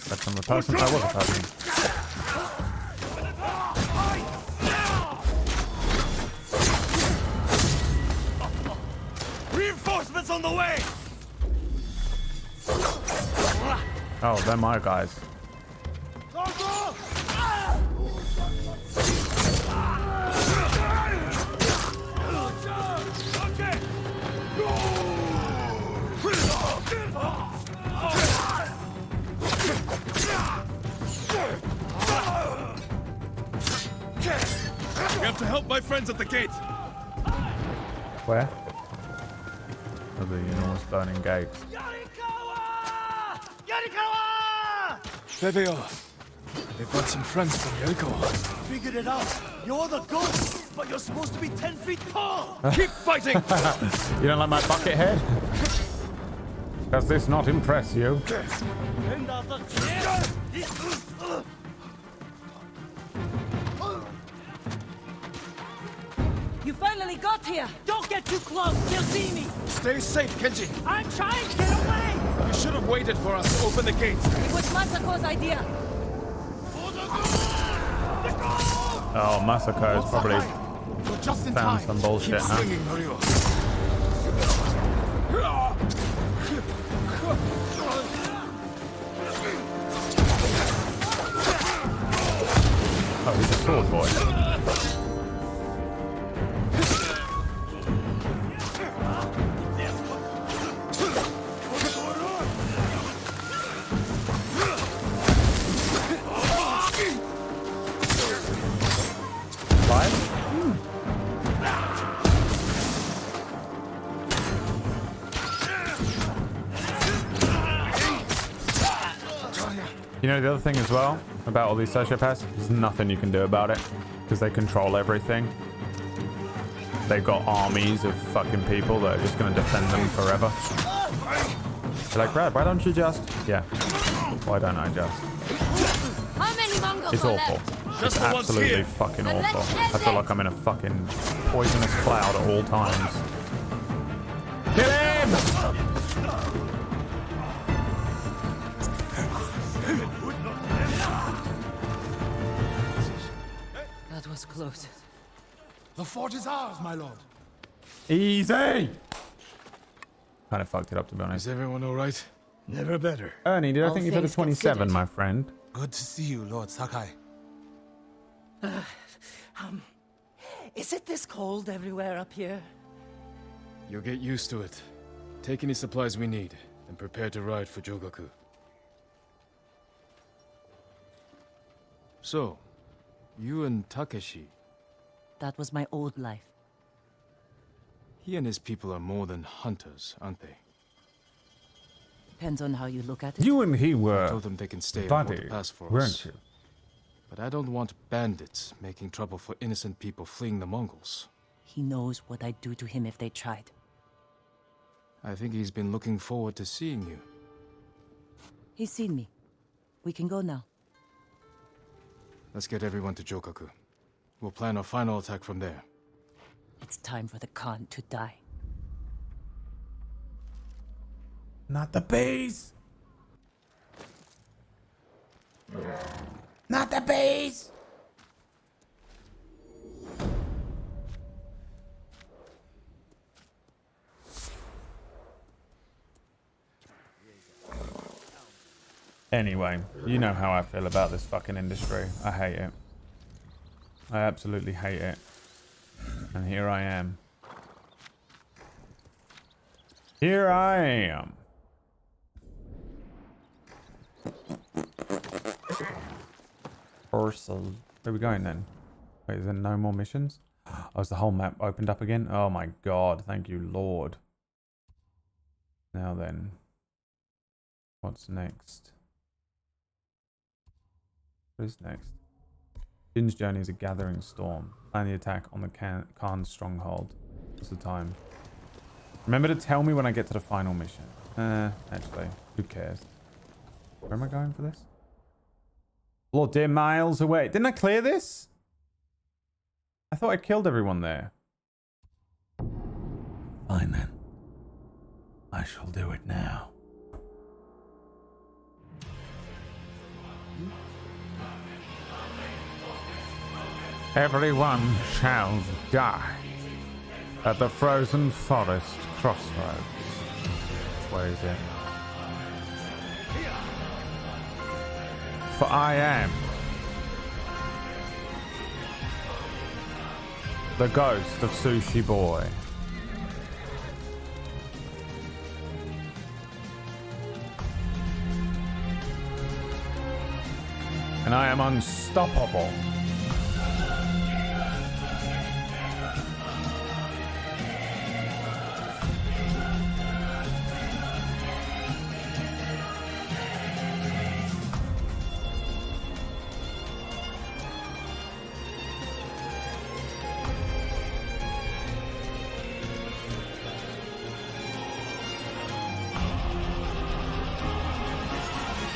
That's on the person. I was a person. Reinforcements on the way. Oh, they're my guys. We have to help my friends at the gate. Where? Oh, the enormous burning gates. There they are. They've got some friends from Yarikawa. Figured it out. You're the ghost, but you're supposed to be 10 feet tall. Keep fighting. You don't like my bucket head? Does this not impress you? You finally got here! Don't get too close! They'll see me! Stay safe, Kenji. I'm trying! Get away! You should have waited for us to open the gates. It was Masako's idea. Oh, Masako has probably just in found time. some bullshit, Keep huh? swinging, Norio. Oh, he's a sword boy. know the other thing as well about all these sociopaths? There's nothing you can do about it because they control everything. They've got armies of fucking people that are just going to defend them forever. You're like, Brad, why don't you just... Yeah. Why don't I just? How many Mongols It's are awful. left? It's absolutely fucking awful. I feel like I'm in a fucking poisonous cloud at all times. Kill him! That was close. The fort is ours, my lord. Easy! Kind of fucked it up, to be honest. Is everyone all right? Never better. Ernie, did I All think you said a things 27, considered. my friend? Good to see you, Lord Sakai. Is it this cold everywhere up here? You'll get used to it. Take any supplies we need, and prepare to ride for Jogaku. So, you and Takeshi, That was my old life. he and his people are more than hunters, aren't they? Depends on how you look at it. You and he were I told them they can stay on the buddies, pass for weren't us. you? But I don't want bandits making trouble for innocent people fleeing the Mongols. He knows what I'd do to him if they tried. I think he's been looking forward to seeing you. He's seen me. We can go now. Let's get everyone to Jogaku. We'll plan our final attack from there. It's time for the Khan to die. Not the bees! Not the bees! Anyway, you know how I feel about this fucking industry. I hate it. I absolutely hate it. And here I am. Here I am. Person. Where are we going then? Wait, is there no more missions? Oh, is the whole map opened up again? Oh my god, thank you, Lord. Now then. What's next? What is next? Jin's journey is a gathering storm. Plan the attack on the Khan's stronghold. What's the time? Remember to tell me when I get to the final mission. Actually, who cares? Where am I going for this? Bloody miles away. Didn't I clear this? I thought I killed everyone there. Fine then. I shall do it now. Everyone shall die at the frozen forest crossroads. Where is it? For I am the ghost of Sushi Boy. And I am unstoppable.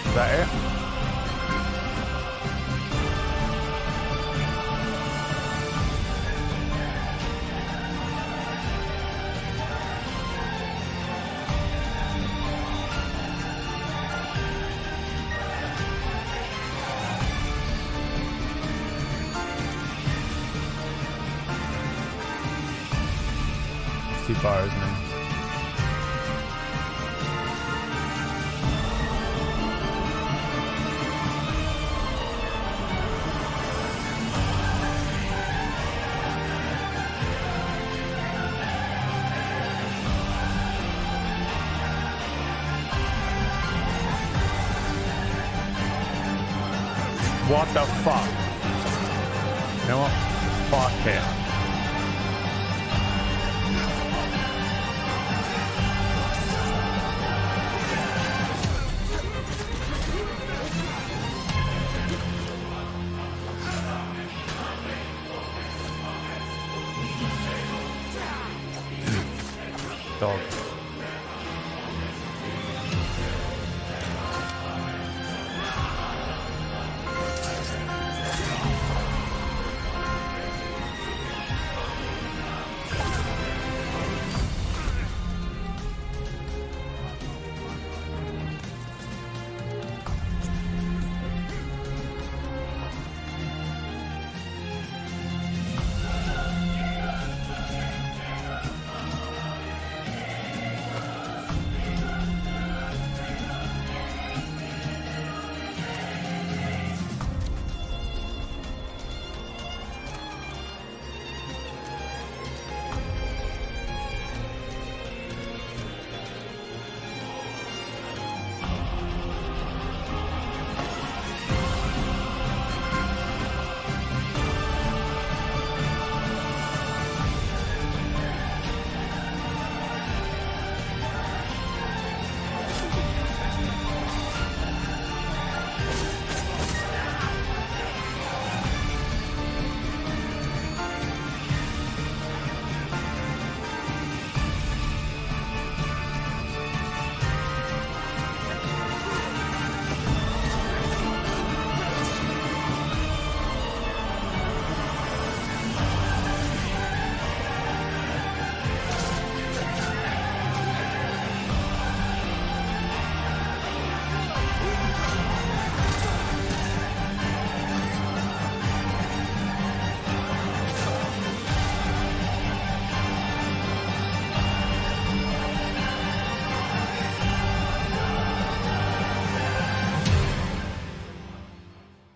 Is that it? It's too far, isn't it? What the fuck? You know what? Fuck it. dog.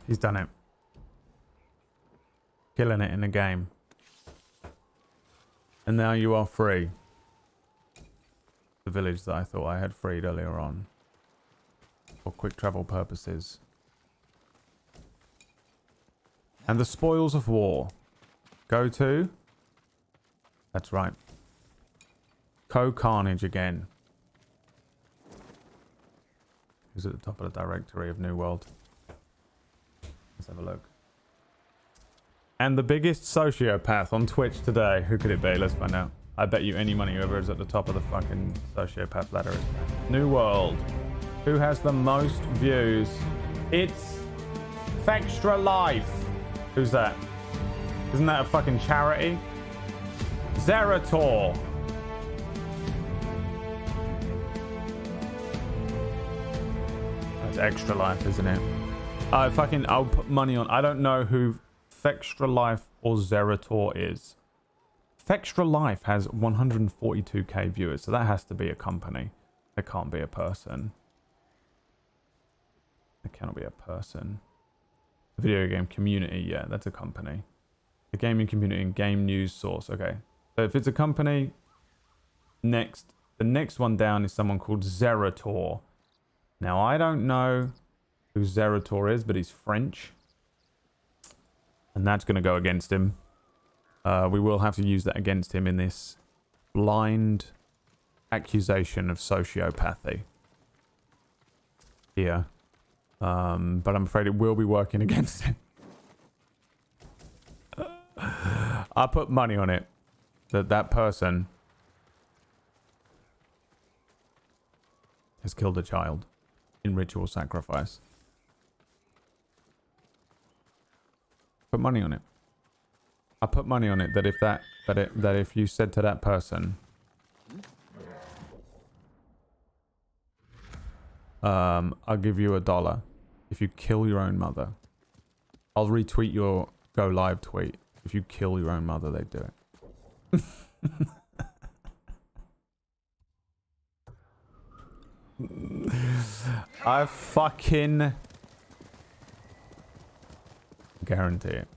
He's done it. Killing it in the game. And now you are free. The village that I thought I had freed earlier on. For quick travel purposes. And the spoils of war. Go to... That's right. Co-Carnage again. Who's at the top of the directory of New World? Let's have a look. And the biggest sociopath on Twitch today. Who could it be? Let's find out. I bet you any money whoever is at the top of the fucking sociopath ladder is. New World. Who has the most views? It's Fextra Life. Who's that? Isn't that a fucking charity? Zerator. That's Extra Life, isn't it? I'll put money on. I don't know who Fextra Life or Zerator is. Fextra Life has 142k viewers, so that has to be a company. It can't be a person. It cannot be a person. The video game community, yeah, that's a company. The gaming community and game news source. Okay, so if it's a company, the next one down is someone called Zerator. Now I don't know who Zerator is, but he's French. And that's going to go against him. We will have to use that against him in this blind accusation of sociopathy. Here. But I'm afraid it will be working against him. I put money on it. That person has killed a child in ritual sacrifice. Put money on it. I put money on it that if you said to that person, I'll give you $1 if you kill your own mother. I'll retweet your go live tweet. If you kill your own mother, they do it. I fucking guarantee it.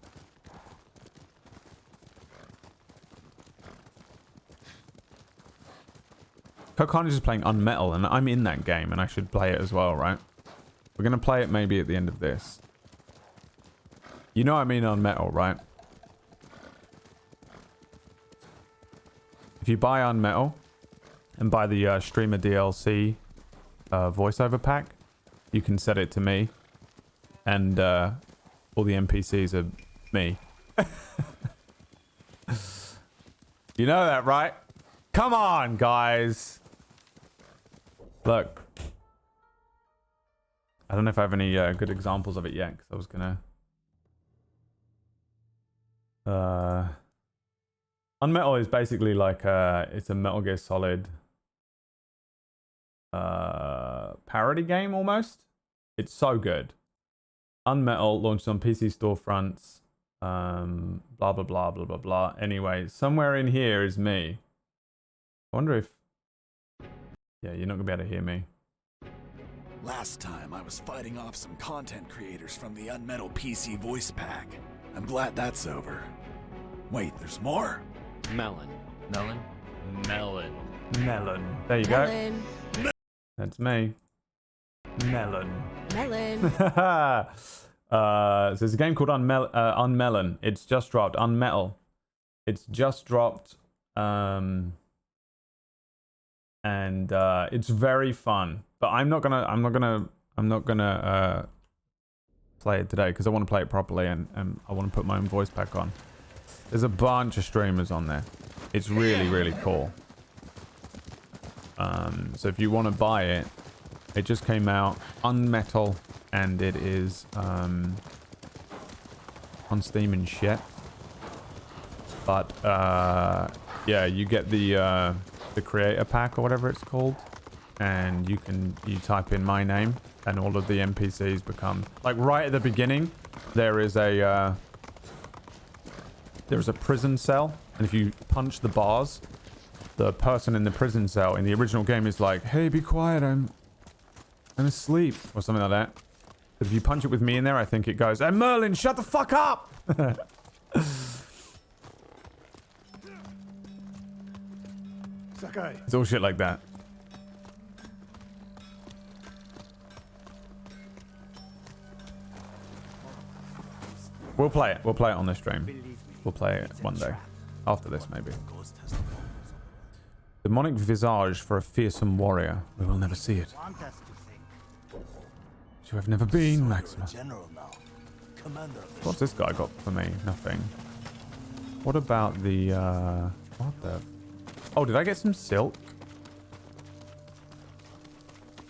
Carnage is playing Unmetal, and I'm in that game, and I should play it as well, right? We're gonna play it maybe at the end of this. You know I'm in Unmetal, right? If you buy Unmetal and buy the streamer DLC voiceover pack, you can set it to me, and all the NPCs are me. You know that, right? Come on, guys. Look. I don't know if I have any good examples of it yet, because I was gonna... Unmetal is basically like it's a Metal Gear Solid parody game almost. It's so good. Unmetal launched on PC storefronts. Blah blah blah blah blah blah. Anyway, somewhere in here is me. I wonder if... Yeah, you're not gonna be able to hear me. Last time I was fighting off some content creators from the Unmetal PC voice pack. I'm glad that's over. Wait, there's more? Melon. Melon? Melon. Melon. There you go. Melon. That's me. Melon. Melon. So there's a game called Unmelon. It's just dropped. Unmetal. It's just dropped. And it's very fun. But I'm not gonna play it today because I want to play it properly and I want to put my own voice pack on. There's a bunch of streamers on there. It's really, really cool. So if you want to buy it, it just came out Unmetal, and it is on Steam and shit. But yeah, you get the creator pack or whatever it's called, and you type in my name, and all of the NPCs become like right at the beginning. There's a prison cell, and if you punch the bars, the person in the prison cell in the original game is like, "Hey, be quiet, I'm asleep," or something like that. But if you punch it with me in there, I think it goes, "Hey, Merlin, shut the fuck up!" Sakai. It's all shit like that. We'll play it. We'll play it on this stream. We'll play it one day. After this, maybe. Demonic visage for a fearsome warrior. We will never see it. You have never been, Maxima. What's this guy got for me? Nothing. What about the, what the... Oh, did I get some silk?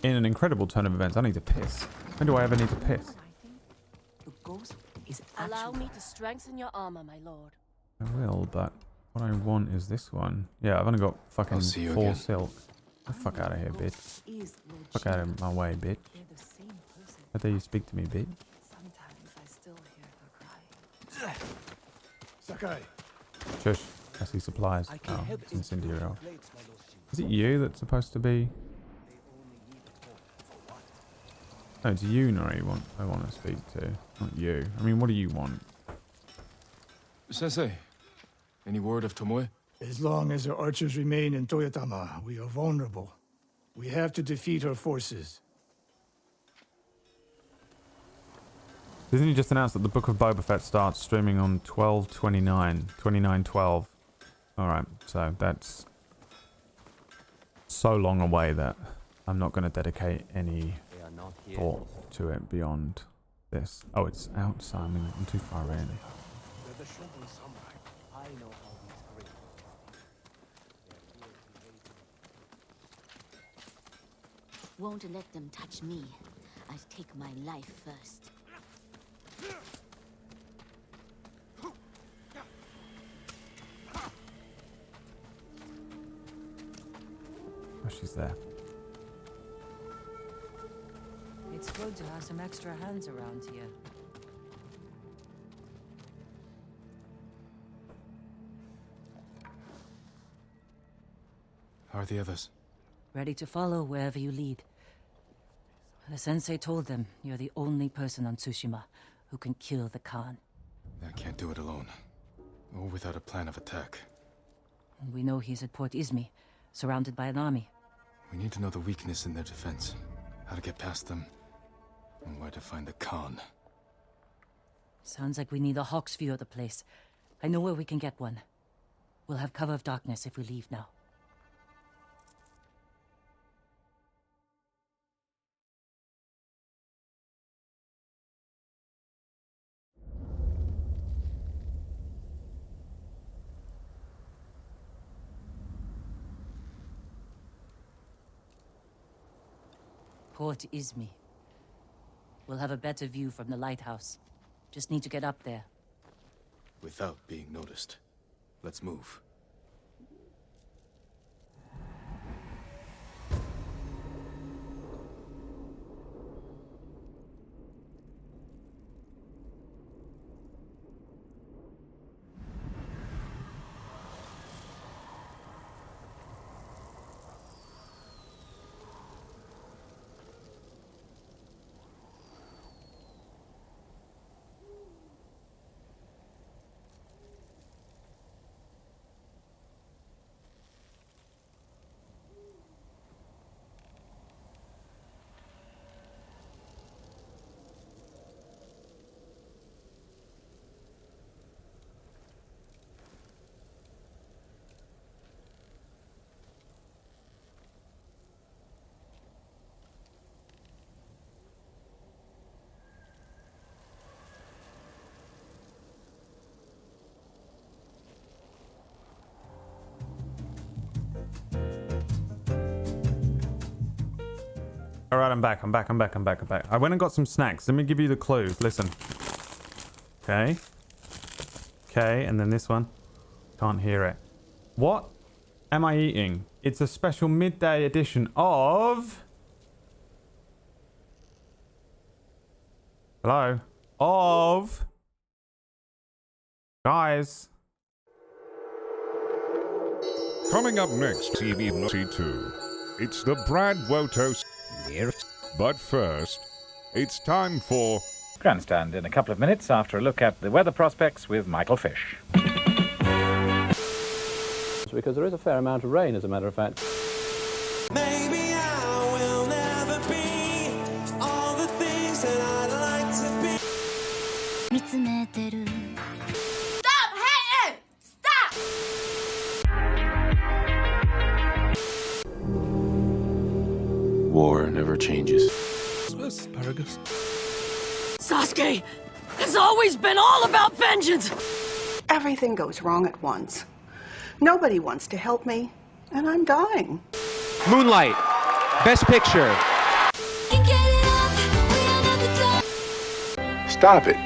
In an incredible turn of events, I need to piss. When do I ever need to piss? Allow me to strengthen your armor, my lord. I will, but what I want is this one. Yeah, I've only got fucking 4 silk. Get the fuck out of here, bitch. Fuck out of my way, bitch. How dare you speak to me, bitch? Sometimes I still hear her cry. Sakai. Shush. I see supplies. Oh, it's incendiary. Is it you that's supposed to be? No, it's you, Nori, I want to speak to. Not you. I mean, what do you want? Sensei, any word of Tomoe? As long as her archers remain in Toyotama, we are vulnerable. We have to defeat her forces. Disney just announced that the Book of Boba Fett starts streaming on 12/29/12. Alright, so that's so long away that I'm not going to dedicate any thought to it beyond this. Oh, it's outside. I mean, I'm too far in. Won't let them touch me. I'll take my life first. Oh, she's there. It's good to have some extra hands around here. How are the others? Ready to follow wherever you lead. The sensei told them you're the only person on Tsushima who can kill the Khan. I can't do it alone. Or without a plan of attack. And we know he's at Port Izmi, surrounded by an army. We need to know the weakness in their defense. How to get past them. And where to find the Khan. Sounds like we need a hawk's view of the place. I know where we can get one. We'll have cover of darkness if we leave now. Port Izmi. We'll have a better view from the lighthouse. Just need to get up there. Without being noticed. Let's move. All right, I'm back. I went and got some snacks. Let me give you the clues. Listen. Okay. Okay, and then this one. Can't hear it. What am I eating? It's a special midday edition of... Hello? Of... Guys. Coming up next, TV2. It's the Brad Woto. But first, it's time for Grandstand in a couple of minutes after a look at the weather prospects with Michael Fish. Because there is a fair amount of rain, as a matter of fact. Maybe I will never be all the things that I'd like to be. Stop hating! Stop! War never changes. Asparagus. Sasuke has always been all about vengeance! Everything goes wrong at once. Nobody wants to help me, and I'm dying. Moonlight. Best Picture. Stop it.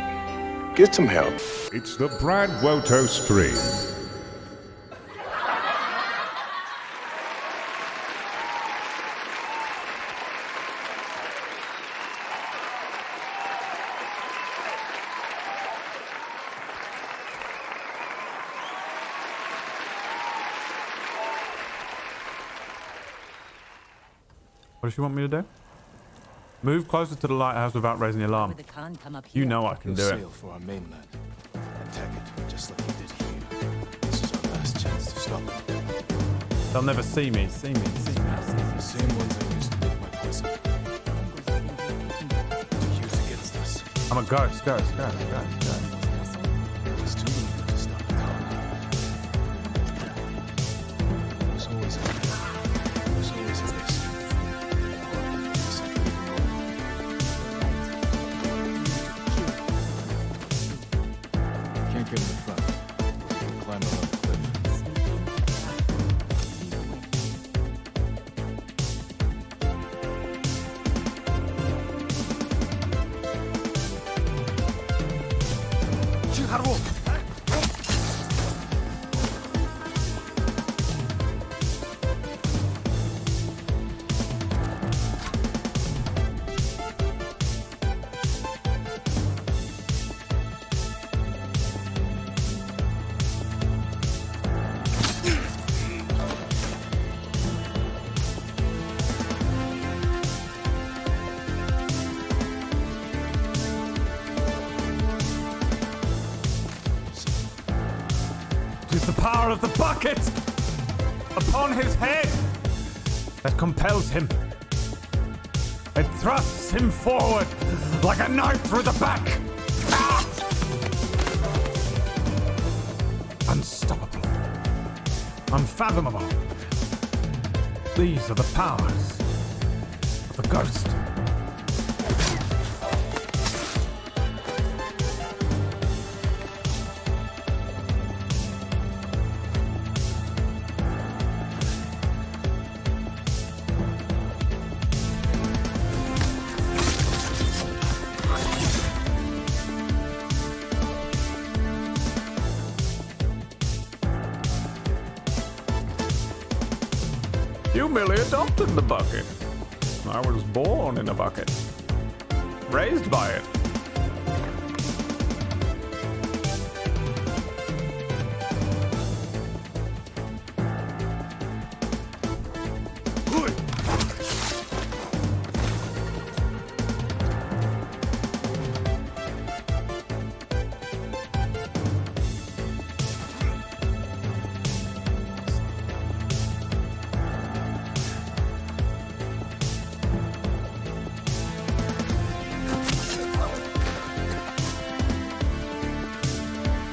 Get some help. It's the Brad Woto stream. What does she want me to do? Move closer to the lighthouse without raising the alarm. You know I can do it. Sail for our mainland. Attack it just like we did here. This is our last chance to stop it. They'll never see me. The same ones I used to make my peace with. To use against us. I'm a ghost. It was too easy to stop it. There's always a risk. There's always a risk. Can't get in the front. Climb along the cliff. It is the power of the bucket upon his head that compels him. It thrusts him forward like a knife through the back. Ah! Unstoppable. Unfathomable. These are the powers of the ghost. You merely adopted the bucket. I was born in a bucket. Raised by it.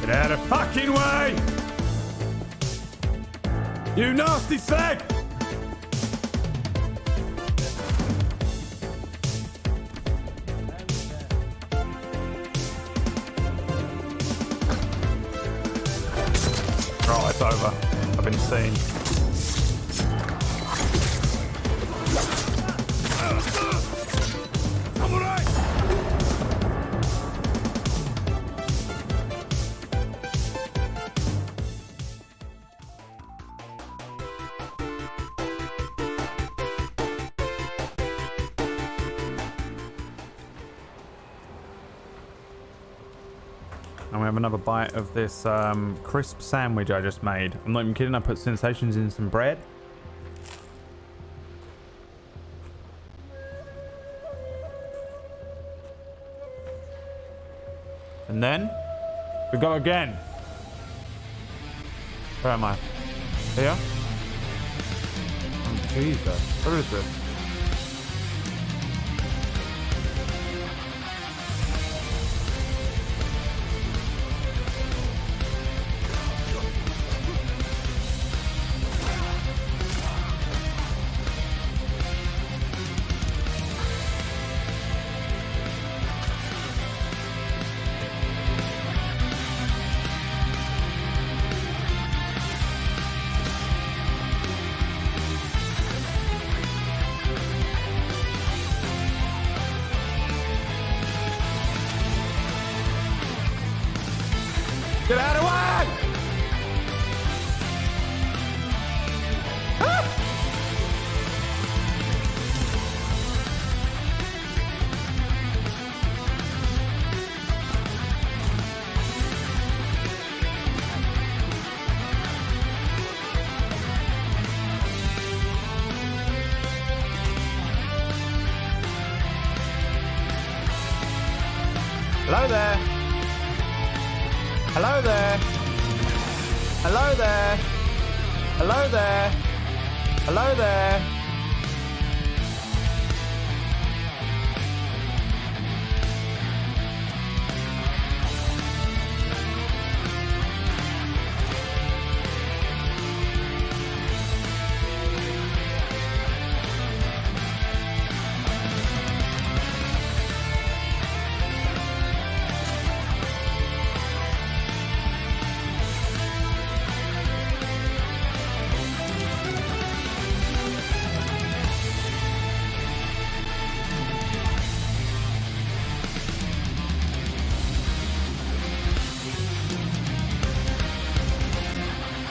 Get out of fucking way! You nasty slag! Oh, it's over. I've been seen. And we have another bite of this crisp sandwich I just made. I'm not even kidding, I put sensations in some bread. And then we go again. Where am I? Here? Oh, Jesus. What is this? Get out of the way! Ah! Hello there. Hello there. Hello there. Hello there. Hello there.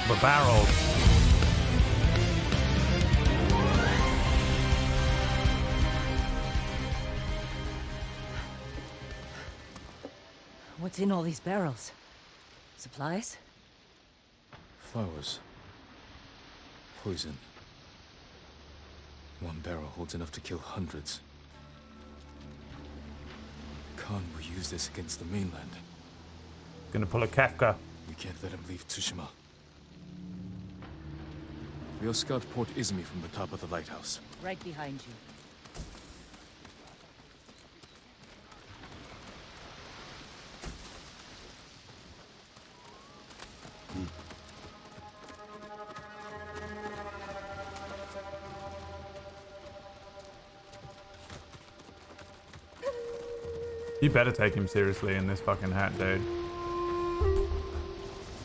The barrels. What's in all these barrels? Supplies? Flowers. Poison. One barrel holds enough to kill hundreds. Khan will use this against the mainland. Gonna pull a Kafka. We can't let him leave Tsushima. We'll scout Port Izumi from the top of the lighthouse. Right behind you. You better take him seriously in this fucking hat, dude.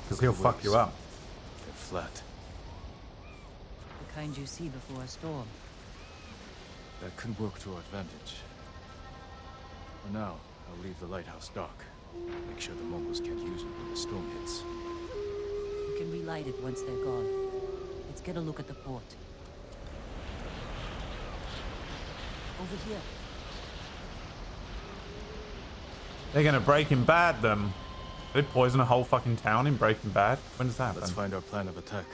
Because he'll fuck you up. They're flat. The kind you see before a storm. That could work to our advantage. For now, I'll leave the lighthouse dark. Make sure the Mongols can't use it when the storm hits. You can relight it once they're gone. Let's get a look at the port. Over here. They're gonna Breaking Bad them. They poison a whole fucking town in Breaking Bad. When does that happen? Let's find our plan of attack.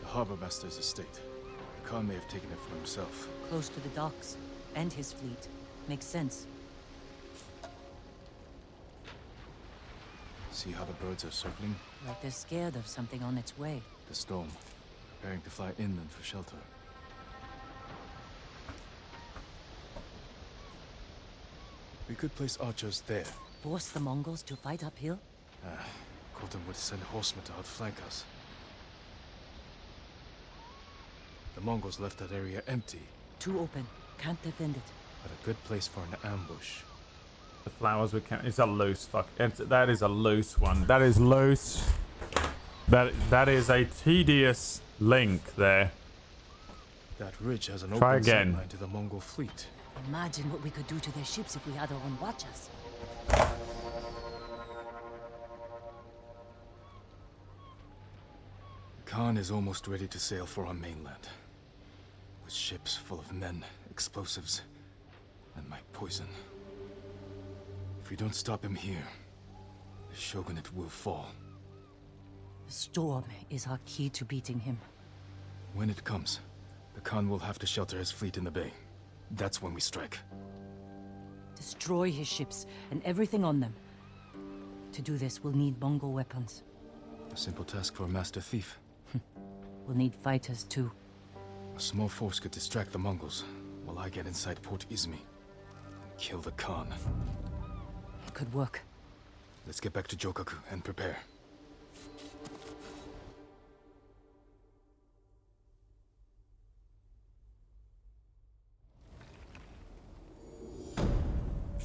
The harbor master's estate. The Khan may have taken it for himself. Close to the docks. And his fleet. Makes sense. See how the birds are circling? Like they're scared of something on its way. The storm. Preparing to fly inland for shelter. We could place archers there. Force the Mongols to fight uphill? Colton would send horsemen to outflank us. The Mongols left that area empty. Too open. Can't defend it. But a good place for an ambush. The flowers we can't. It's a loose fuck. That is a loose one. That is loose. That is a tedious link there. That ridge has an Try open again. line to the Mongol fleet. Imagine what we could do to their ships if we had our own watchers. Khan is almost ready to sail for our mainland. With ships full of men, explosives, and my poison. If we don't stop him here, the shogunate will fall. The storm is our key to beating him. When it comes, the Khan will have to shelter his fleet in the bay. That's when we strike. Destroy his ships and everything on them. To do this, we'll need Mongol weapons. A simple task for a master thief. We'll need fighters too. A small force could distract the Mongols, while I get inside Port Izmi and kill the Khan. It could work. Let's get back to Jokaku and prepare.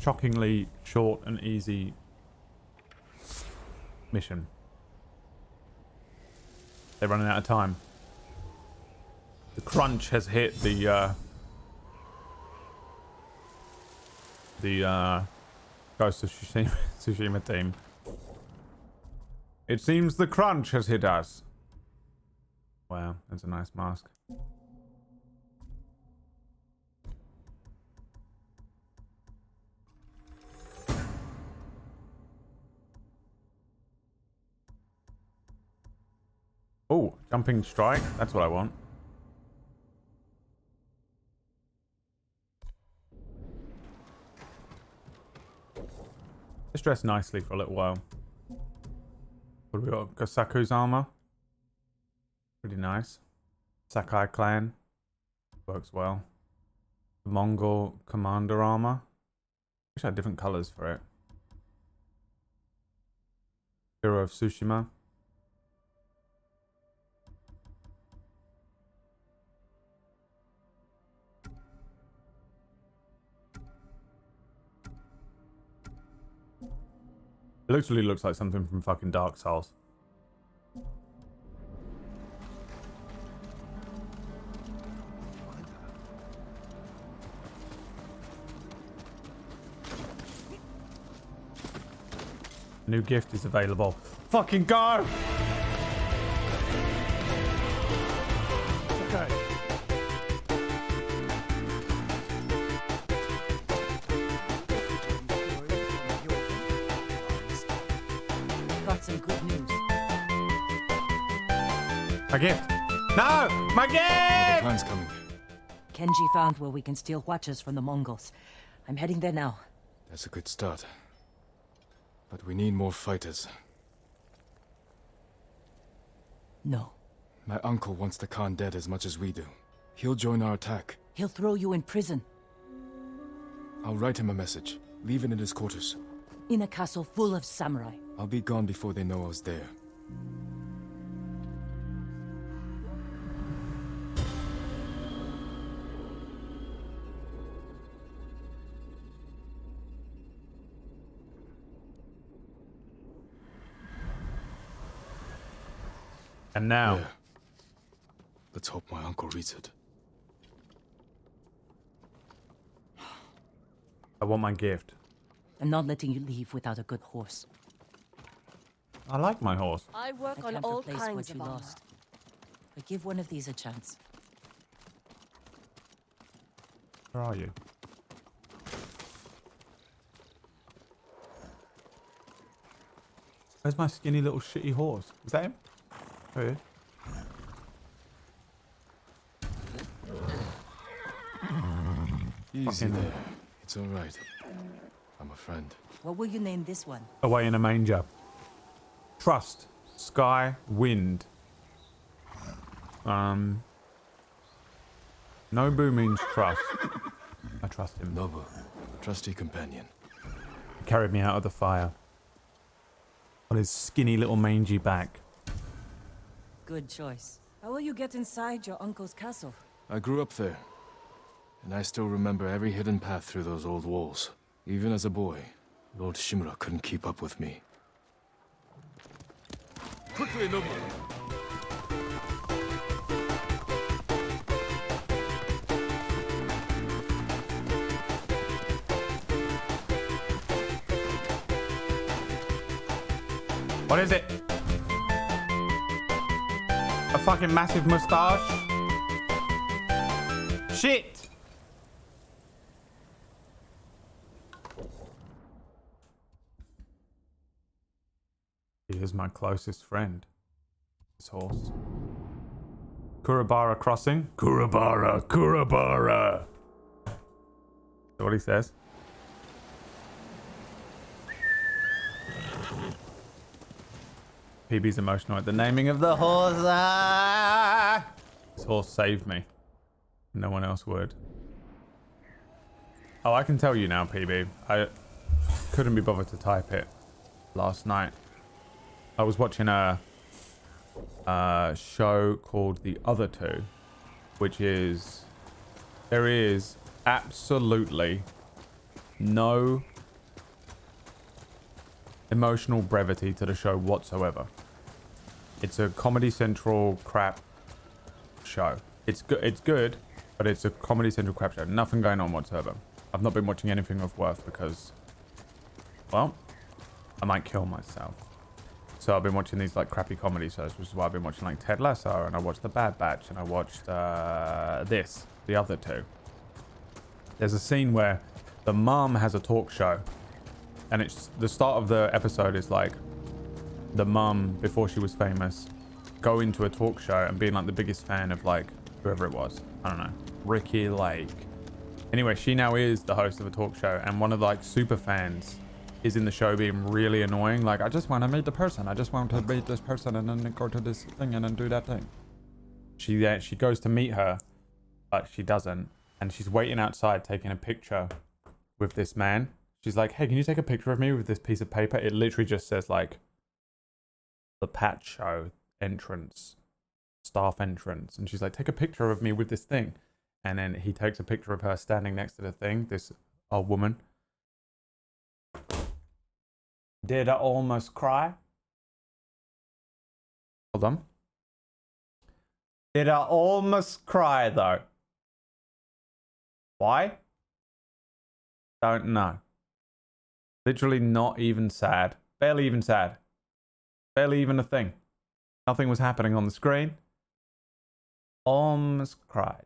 Shockingly short and easy mission. They're running out of time. The crunch has hit the Ghost of Tsushima team. It seems the crunch has hit us. Wow, that's a nice mask. Oh, jumping strike. That's what I want. Let's dress nicely for a little while. What do we got? Gosaku's armor. Pretty nice. Sakai clan. Works well. The Mongol commander armor. Wish I had different colors for it. Hero of Tsushima. It literally looks like something from fucking Dark Souls. New gift is available. Fucking go! Okay. Got some good news. My gift! No! My The gift! Khan's coming. Kenji found where we can steal watchers from the Mongols. I'm heading there now. That's a good start. But we need more fighters. No. My uncle wants the Khan dead as much as we do. He'll join our attack. He'll throw you in prison. I'll write him a message. Leave it in his quarters. In a castle full of samurai. I'll be gone before they know I was there. And now. Yeah. Let's hope my uncle reads it. I want my gift. I'm not letting you leave without a good horse. I like my horse. I work I on can't all replace kinds what of you armor. lost. But give one of these a chance. Where are you? Where's my skinny little shitty horse? Is that him? Oh, yeah. Easy there. It's all right. I'm a friend. What will you name this one? Away in a manger. Trust. Sky. Wind. Nobu means trust. I trust him. Nobu. Trusty companion. He carried me out of the fire. On his skinny little mangy back. Good choice. How will you get inside your uncle's castle? I grew up there. And I still remember every hidden path through those old walls. Even as a boy, Lord Shimura couldn't keep up with me. Quickly, Nobu! What is it? A fucking massive moustache? Shit! He is my closest friend. This horse. Kurabara crossing? Kurabara, Kurabara! That's what he says. PB's emotional at the naming of the horse. Ah! This horse saved me. No one else would. Oh, I can tell you now, PB. I couldn't be bothered to type it last night. I was watching a show called The Other Two, which is... There is absolutely no emotional brevity to the show whatsoever. It's a Comedy Central crap show. It's good, but it's a Comedy Central crap show. Nothing going on whatsoever. I've not been watching anything of worth because, well, I might kill myself. So I've been watching these like crappy comedy shows, which is why I've been watching like Ted Lasso, and I watched The Bad Batch, and I watched The Other Two. There's a scene where the mum has a talk show, and it's the start of the episode is like the mum, before she was famous, going to a talk show and being like the biggest fan of like whoever it was. I don't know, Ricky Lake. Anyway, she now is the host of a talk show, and one of the like super fans is in the show being really annoying. Like, I just want to meet the person. I just want to meet this person and then go to this thing and then do that thing. She goes to meet her, but she doesn't. And she's waiting outside taking a picture with this man. She's like, hey, can you take a picture of me with this piece of paper? It literally just says like the Pat Show entrance, staff entrance. And she's like, take a picture of me with this thing. And then he takes a picture of her standing next to the thing, this old woman. Did I almost cry? Hold on. Did I almost cry though? Why? Don't know. Literally not even sad. Barely even sad. Barely even a thing. Nothing was happening on the screen. Almost cried.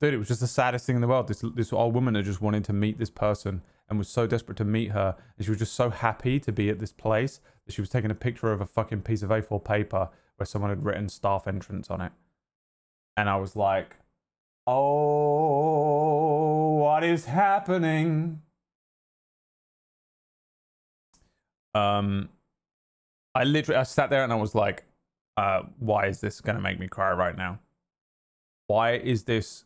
Dude, it was just the saddest thing in the world. This old woman had just wanted to meet this person and was so desperate to meet her. And she was just so happy to be at this place that she was taking a picture of a fucking piece of A4 paper where someone had written staff entrance on it. And I was like, oh, what is happening? I sat there and I was like, why is this going to make me cry right now? Why is this?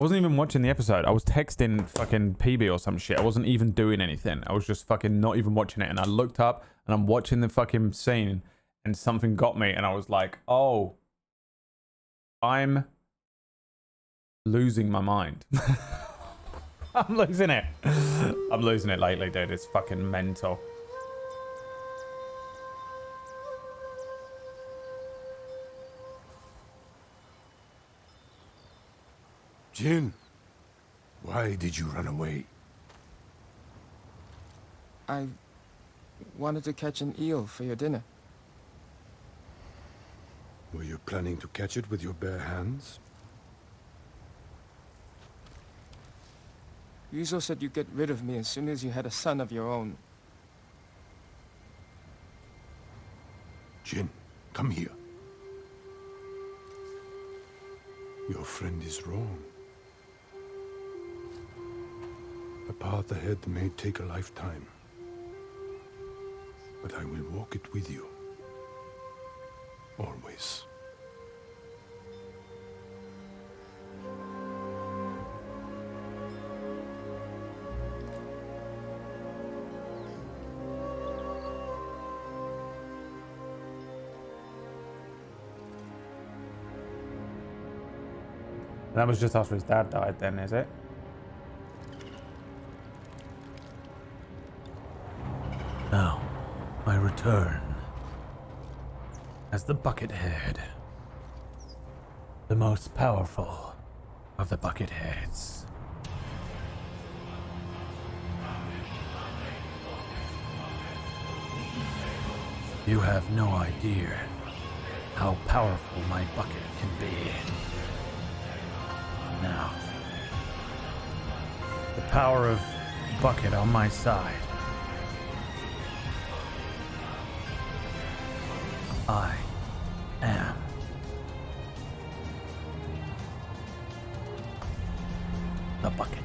I wasn't even watching the episode. I was texting fucking PB or some shit. I wasn't even doing anything. I was just fucking not even watching it. And I looked up and I'm watching the fucking scene and something got me. And I was like, oh, I'm losing my mind. I'm losing it. I'm losing it lately, dude. It's fucking mental. Jin, why did you run away? I wanted to catch an eel for your dinner. Were you planning to catch it with your bare hands? Ryuzo said you'd get rid of me as soon as you had a son of your own. Jin, come here. Your friend is wrong. The path ahead may take a lifetime, but I will walk it with you. Always. That was just after his dad died then, is it? Now, I return as the Buckethead. The most powerful of the Bucketheads. You have no idea how powerful my bucket can be. Now, the power of Bucket on my side. I am the Bucket.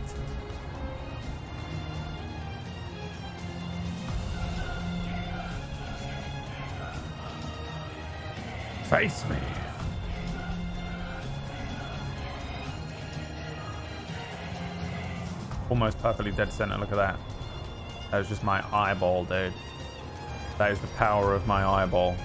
Face me. Almost perfectly dead center, look at that. That was just my eyeball, dude. That is the power of my eyeball.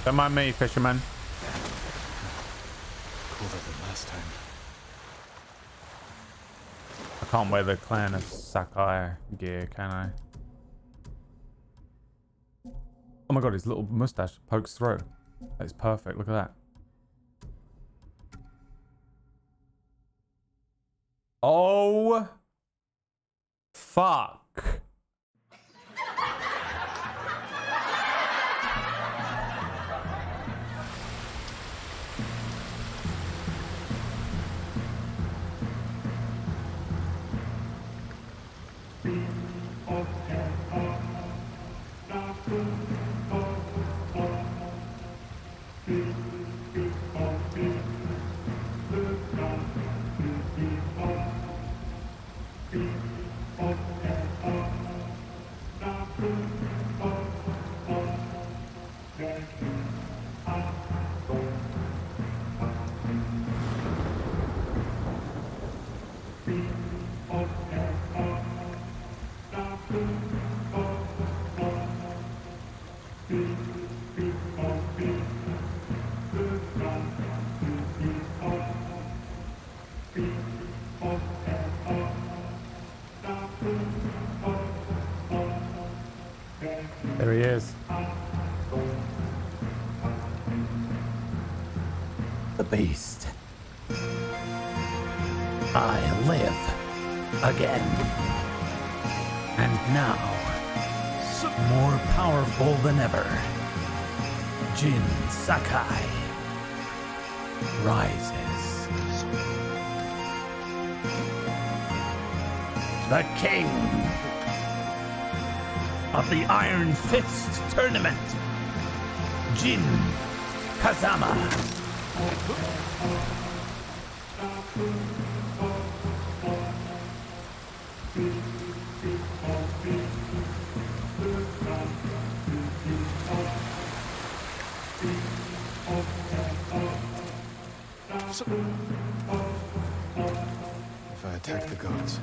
Don't mind me, fisherman. Colder than last time. I can't wear the Clan of Sakai gear, can I? Oh my god, his little mustache pokes through. That's perfect, look at that. Oh! Fuck. There he is. The beast. I live again. And now, more powerful than ever, Jin Sakai rises. The king of the Iron Fist Tournament, Jin Kazama. If I attack the gods,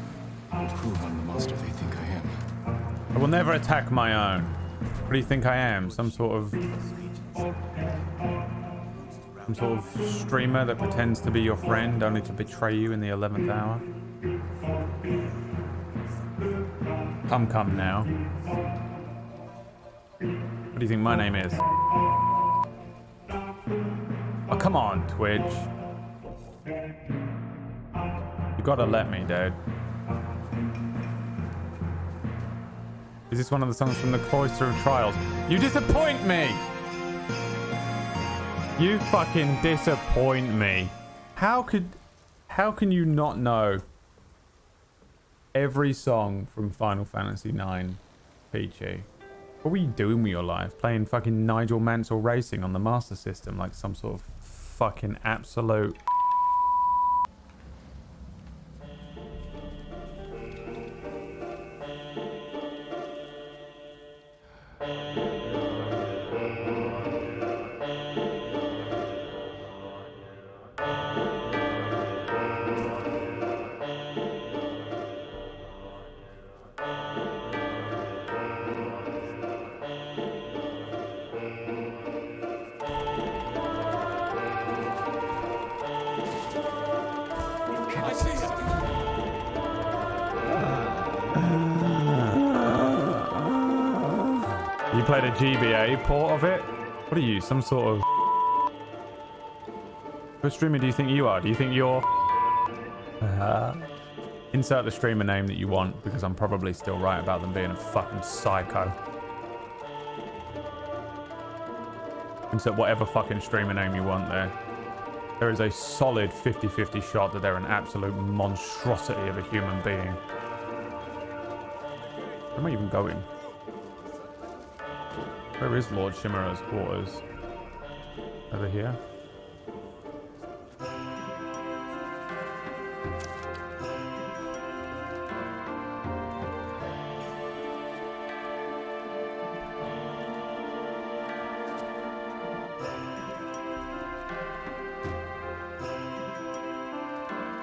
I'll prove I'm the monster they think I am. I will never attack my own. What do you think I am? Some sort of streamer that pretends to be your friend only to betray you in the 11th hour? Come now. What do you think my name is? Oh, come on, Twitch. You gotta let me, dude. Is this one of the songs from the Cloister of Trials? You disappoint me! You fucking disappoint me. How can you not know every song from Final Fantasy IX, Peachy? What were you doing with your life? Playing fucking Nigel Mansell Racing on the Master System like some sort of fucking absolute... You played a GBA port of it? What are you, some sort of... What streamer do you think you are? Do you think you're... Insert the streamer name that you want, because I'm probably still right about them being a fucking psycho. Insert whatever fucking streamer name you want there. There is a solid 50-50 shot that they're an absolute monstrosity of a human being. Where am I even going? Where is Lord Shimura's quarters? Over here?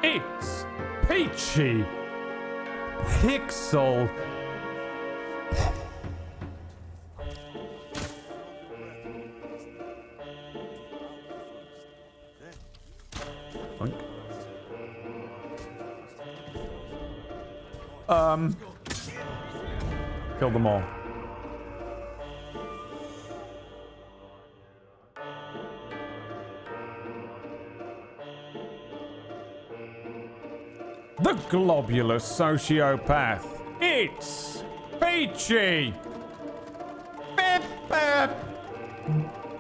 It's Peachy Pixel. Kill them all. The globular sociopath. It's Peachy. Beep, beep.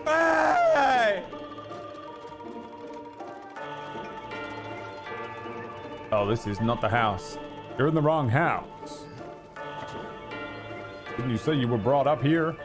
Hey. Oh, this is not the house. You're in the wrong house. Didn't you say you were brought up here?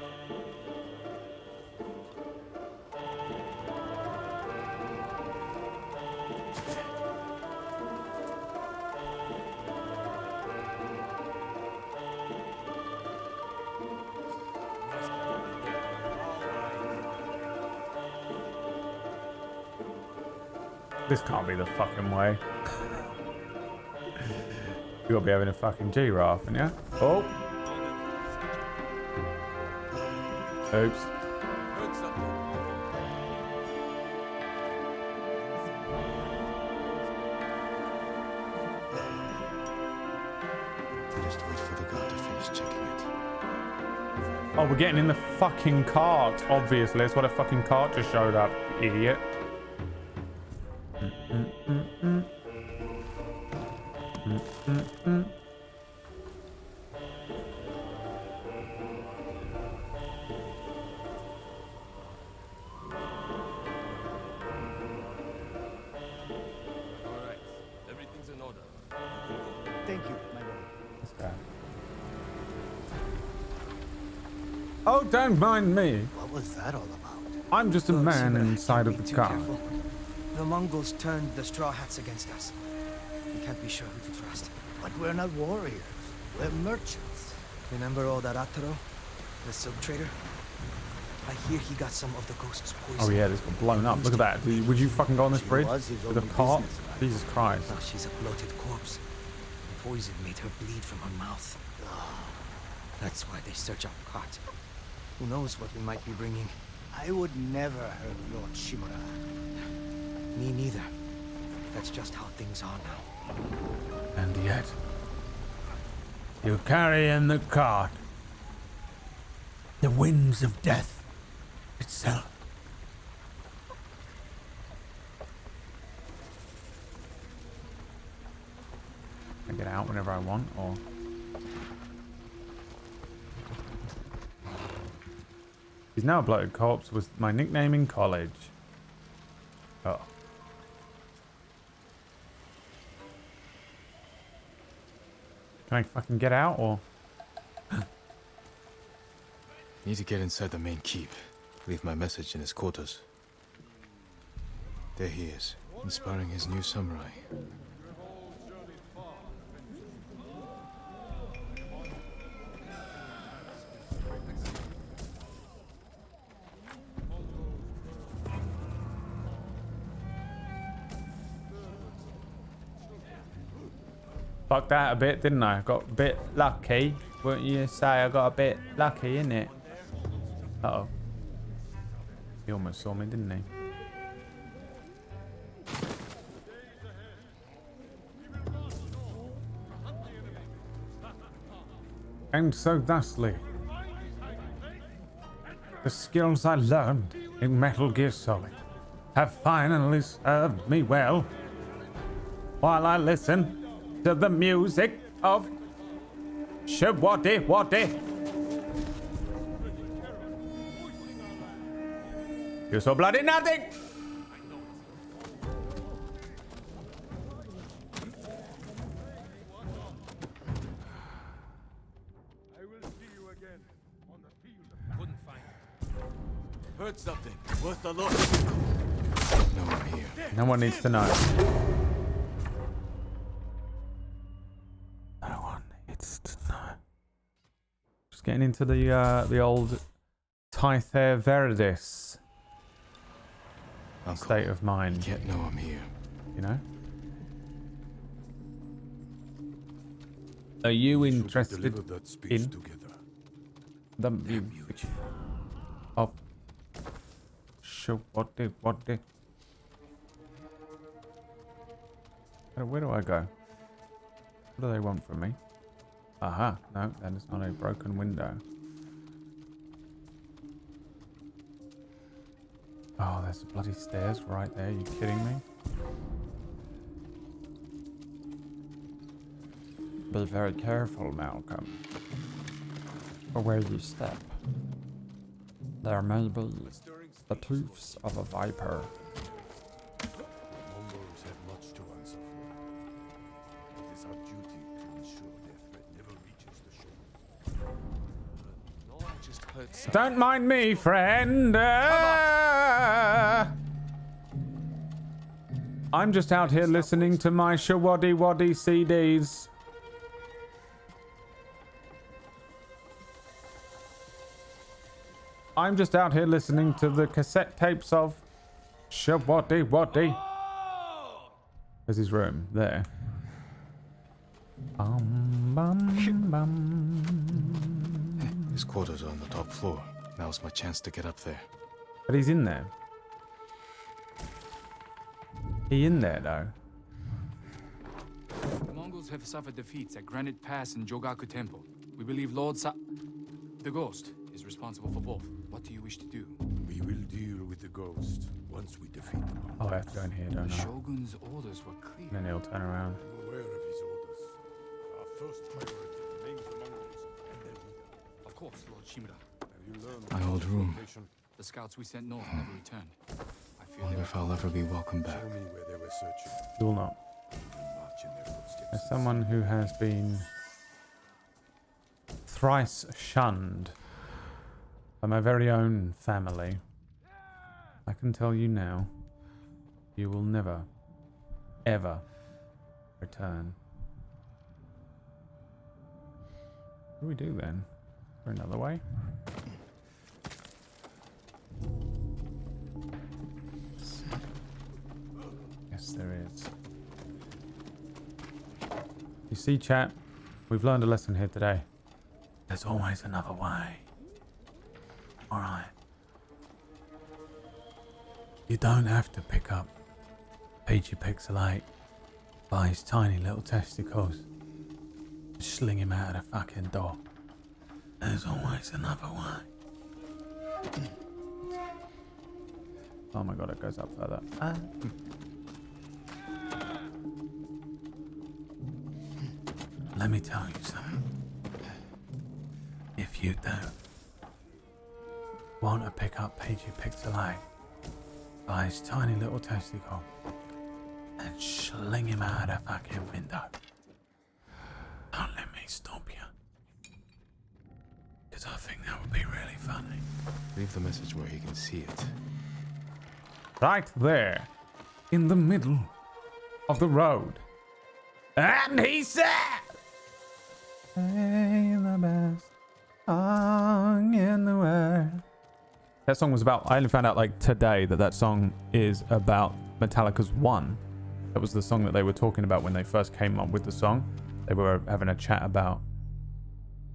This can't be the fucking way. You gotta be having a fucking G-Raff, haven't you? Oh! Oops. Just wait for the guard to finish checking it. Oh, we're getting in the fucking cart, obviously. That's what a fucking cart just showed up, idiot. Oh, don't mind me. What was that all about? I'm just a man inside of the car. Careful. The Mongols turned the Straw Hats against us. We can't be sure who to trust. But we're not warriors. We're merchants. Remember old Arataro, the silk trader? I hear he got some of the ghost's poison. Oh yeah, this got blown up. Look at that. Would you fucking go on this bridge with a cart? Jesus Christ. Now she's a bloated corpse. The poison made her bleed from her mouth. That's why they search our cart. Who knows what we might be bringing? I would never hurt Lord Shimura. Me neither. That's just how things are now. And yet, you carry in the cart the winds of death itself. I get out whenever I want, or... He's now a bloated corpse was my nickname in college. Oh. Can I fucking get out, or...? Need to get inside the main keep. Leave my message in his quarters. There he is, inspiring his new samurai. Fucked that a bit, didn't I? Got a bit lucky. Wouldn't you say I got a bit lucky, innit? Uh-oh. He almost saw me, didn't he? And so thusly, the skills I learned in Metal Gear Solid have finally served me well while I listen to the music of Shawadi Wadi. You saw bloody nothing! Heard something. Worth the look. No one here. No one needs to know. No one needs to know. Just getting into the old Tyther Veridis state of mind. You can't know I'm here. You know? Are you interested in the music of Shawadi Wadi? Where do I go? What do they want from me? Aha, no, that is not a broken window. Oh, there's the bloody stairs right there. Are you kidding me? Be very careful, Malcolm. For where you step. There may be the tooths of a viper. Mongols have much to answer for. It is our duty to ensure their threat never reaches the shore. No, I just heard something. Don't mind me, friend. I'm just out here listening to my Shawadi Wadi CDs. I'm just out here listening to the cassette tapes of Shawadi Wadi. There's his room, there. His quarters are on the top floor. Now's my chance to get up there. But he's in there. He in there, though. The Mongols have suffered defeats at Granite Pass and Jogaku Temple. We believe the Ghost, is responsible for both. What do you wish to do? We will deal with the ghost once we defeat them. Oh, I have to go in here, don't The I? Shogun's orders were clear. And then he'll turn around. I'm aware of his orders. Our first priority remains the Mongols and their leader. Of course, Lord Shimura. Have you learned My old room. The scouts we sent north never returned. I fear Wonder if I'll ever be welcome back. Show me where they were searching. You will not. March in their footsteps. As someone who has been thrice shunned by my very own family, I can tell you now, you will never, ever return. What do we do then? Is there another way? Yes, there is. You see, chat, we've learned a lesson here today. There's always another way. Alright. You don't have to pick up Peachy Pixel 8 by his tiny little testicles and sling him out of the fucking door. There's always another way. Oh my god, it goes up further. let me tell you something. If you don't want to pick up Peachy Pixelate by his tiny little testicle and sling him out a fucking window, don't let me stop you. Because I think that would be really funny. Leave the message where he can see it. Right there, in the middle of the road. And he said, "Hey, the best song in the world." That song was about, I only found out like today that song is about Metallica's One. That was the song that they were talking about when they first came up with the song. They were having a chat about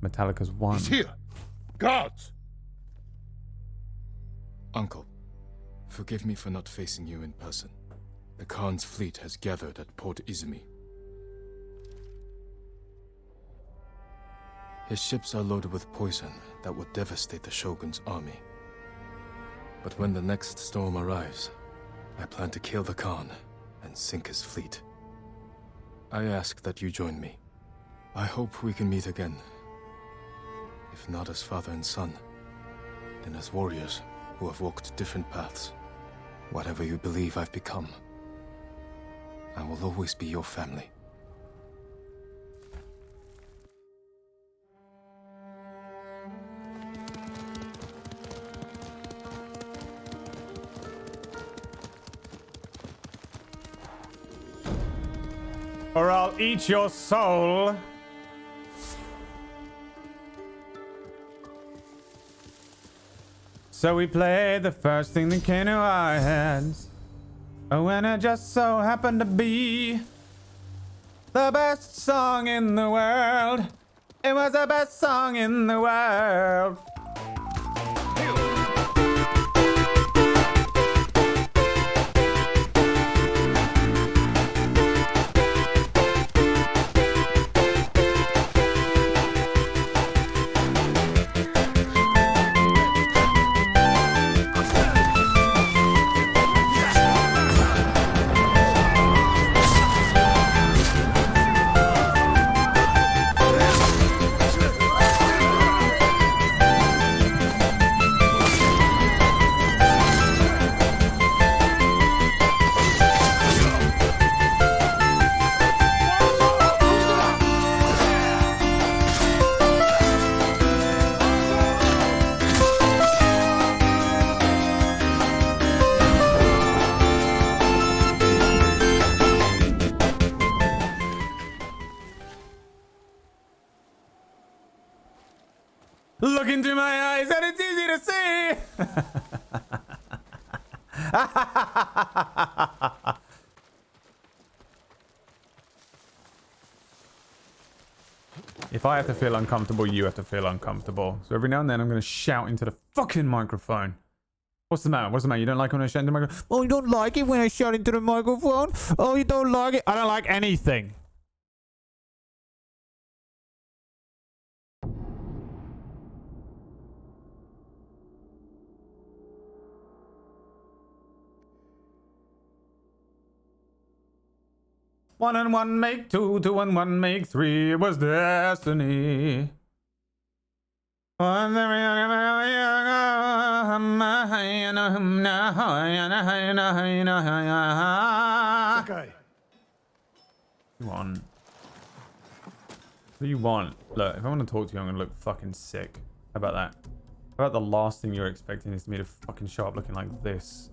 Metallica's One. He's here. Guards! Uncle, forgive me for not facing you in person. The Khan's fleet has gathered at Port Izumi. His ships are loaded with poison that would devastate the Shogun's army. But when the next storm arrives, I plan to kill the Khan and sink his fleet. I ask that you join me. I hope we can meet again. If not as father and son, then as warriors who have walked different paths. Whatever you believe I've become, I will always be your family. Or I'll eat your soul. So we played the first thing that came to our heads. When it just so happened to be the best song in the world. It was the best song in the world. Look into my eyes and it's easy to see. If I have to feel uncomfortable, you have to feel uncomfortable. So every now and then I'm going to shout into the fucking microphone. What's the matter? What's the matter? You don't like when I shout into the microphone? Oh, you don't like it when I shout into the microphone? Oh, you don't like it? I don't like anything. One and one make two, two and one make three. It was destiny. One What do you want? Look, if I want to talk to you, I'm gonna look fucking sick. How about that? How about the last thing you're expecting is me to fucking show up looking like this?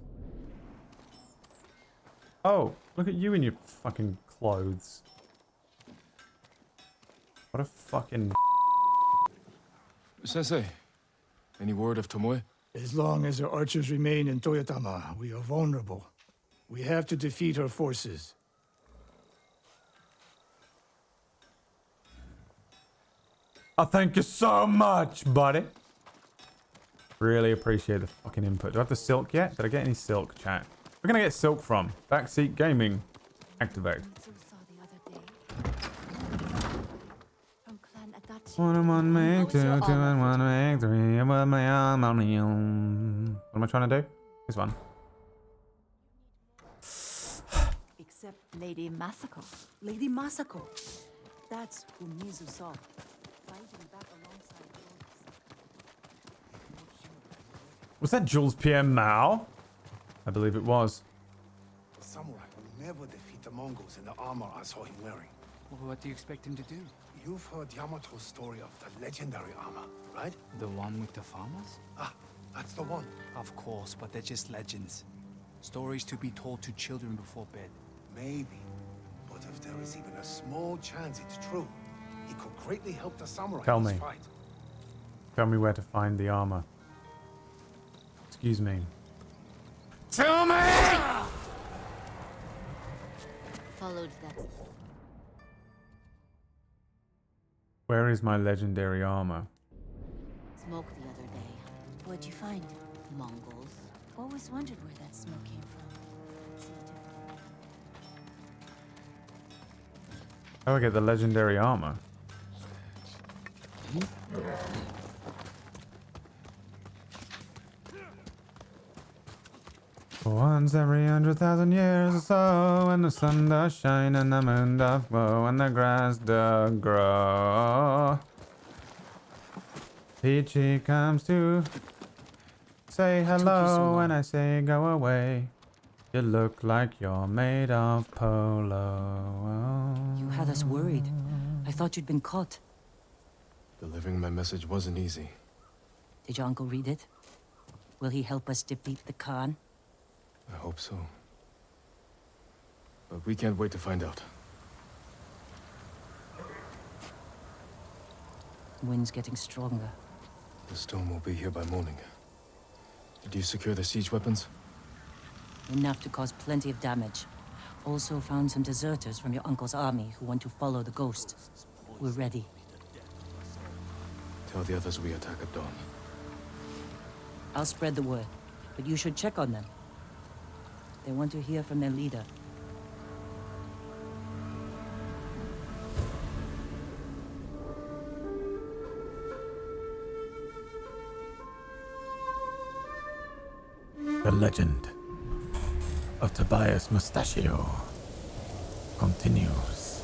Oh, look at you in your fucking clothes. What a fucking... Sensei, any word of Tomoe? As long as her archers remain in Toyotama, we are vulnerable. We have to defeat her forces. I thank you so much, buddy. Really appreciate the fucking input. Do I have the silk yet? Did I get any silk, chat? Where can I get silk from? Backseat gaming. Activate. One and one make two, two and one make three. What am I trying to do? This one. Except Lady Masako. Lady Masako. That's who Mizu saw, fighting back alongside Was that Jules Pierre Mao? I believe it was. The samurai will never defeat the Mongols in the armor I saw him wearing. Well, what do you expect him to do? You've heard Yamato's story of the legendary armor, right? The one with the farmers? Ah, that's the one. Of course, but they're just legends. Stories to be told to children before bed. Maybe. But if there is even a small chance it's true, it could greatly help the samurai Tell in this me. fight. Tell me where to find the armor. Excuse me. Tell me! Followed that. Where is my legendary armor? Smoke the other day. What'd you find? Mongols. Always wondered where that smoke came from. How do I get the legendary armor? Once every 100,000 years or so, when the sun does shine and the moon doth glow and the grass doth grow, Peachy comes to say hello, and I say go away. You look like you're made of polo. You had us worried. I thought you'd been caught. Delivering my message wasn't easy. Did your uncle read it? Will he help us defeat the Khan? I hope so. But we can't wait to find out. Wind's getting stronger. The storm will be here by morning. Did you secure the siege weapons? Enough to cause plenty of damage. Also found some deserters from your uncle's army who want to follow the ghost. We're ready. Tell the others we attack at dawn. I'll spread the word, but you should check on them. They want to hear from their leader. The legend of Tobias Mustachio continues.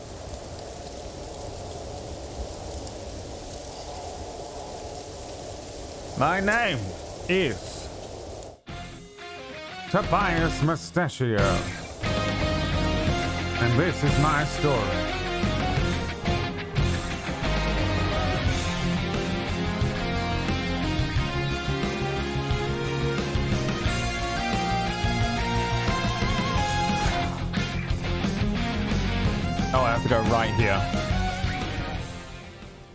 My name is Tobias Mustachio, and this is my story. Oh, I have to go right here.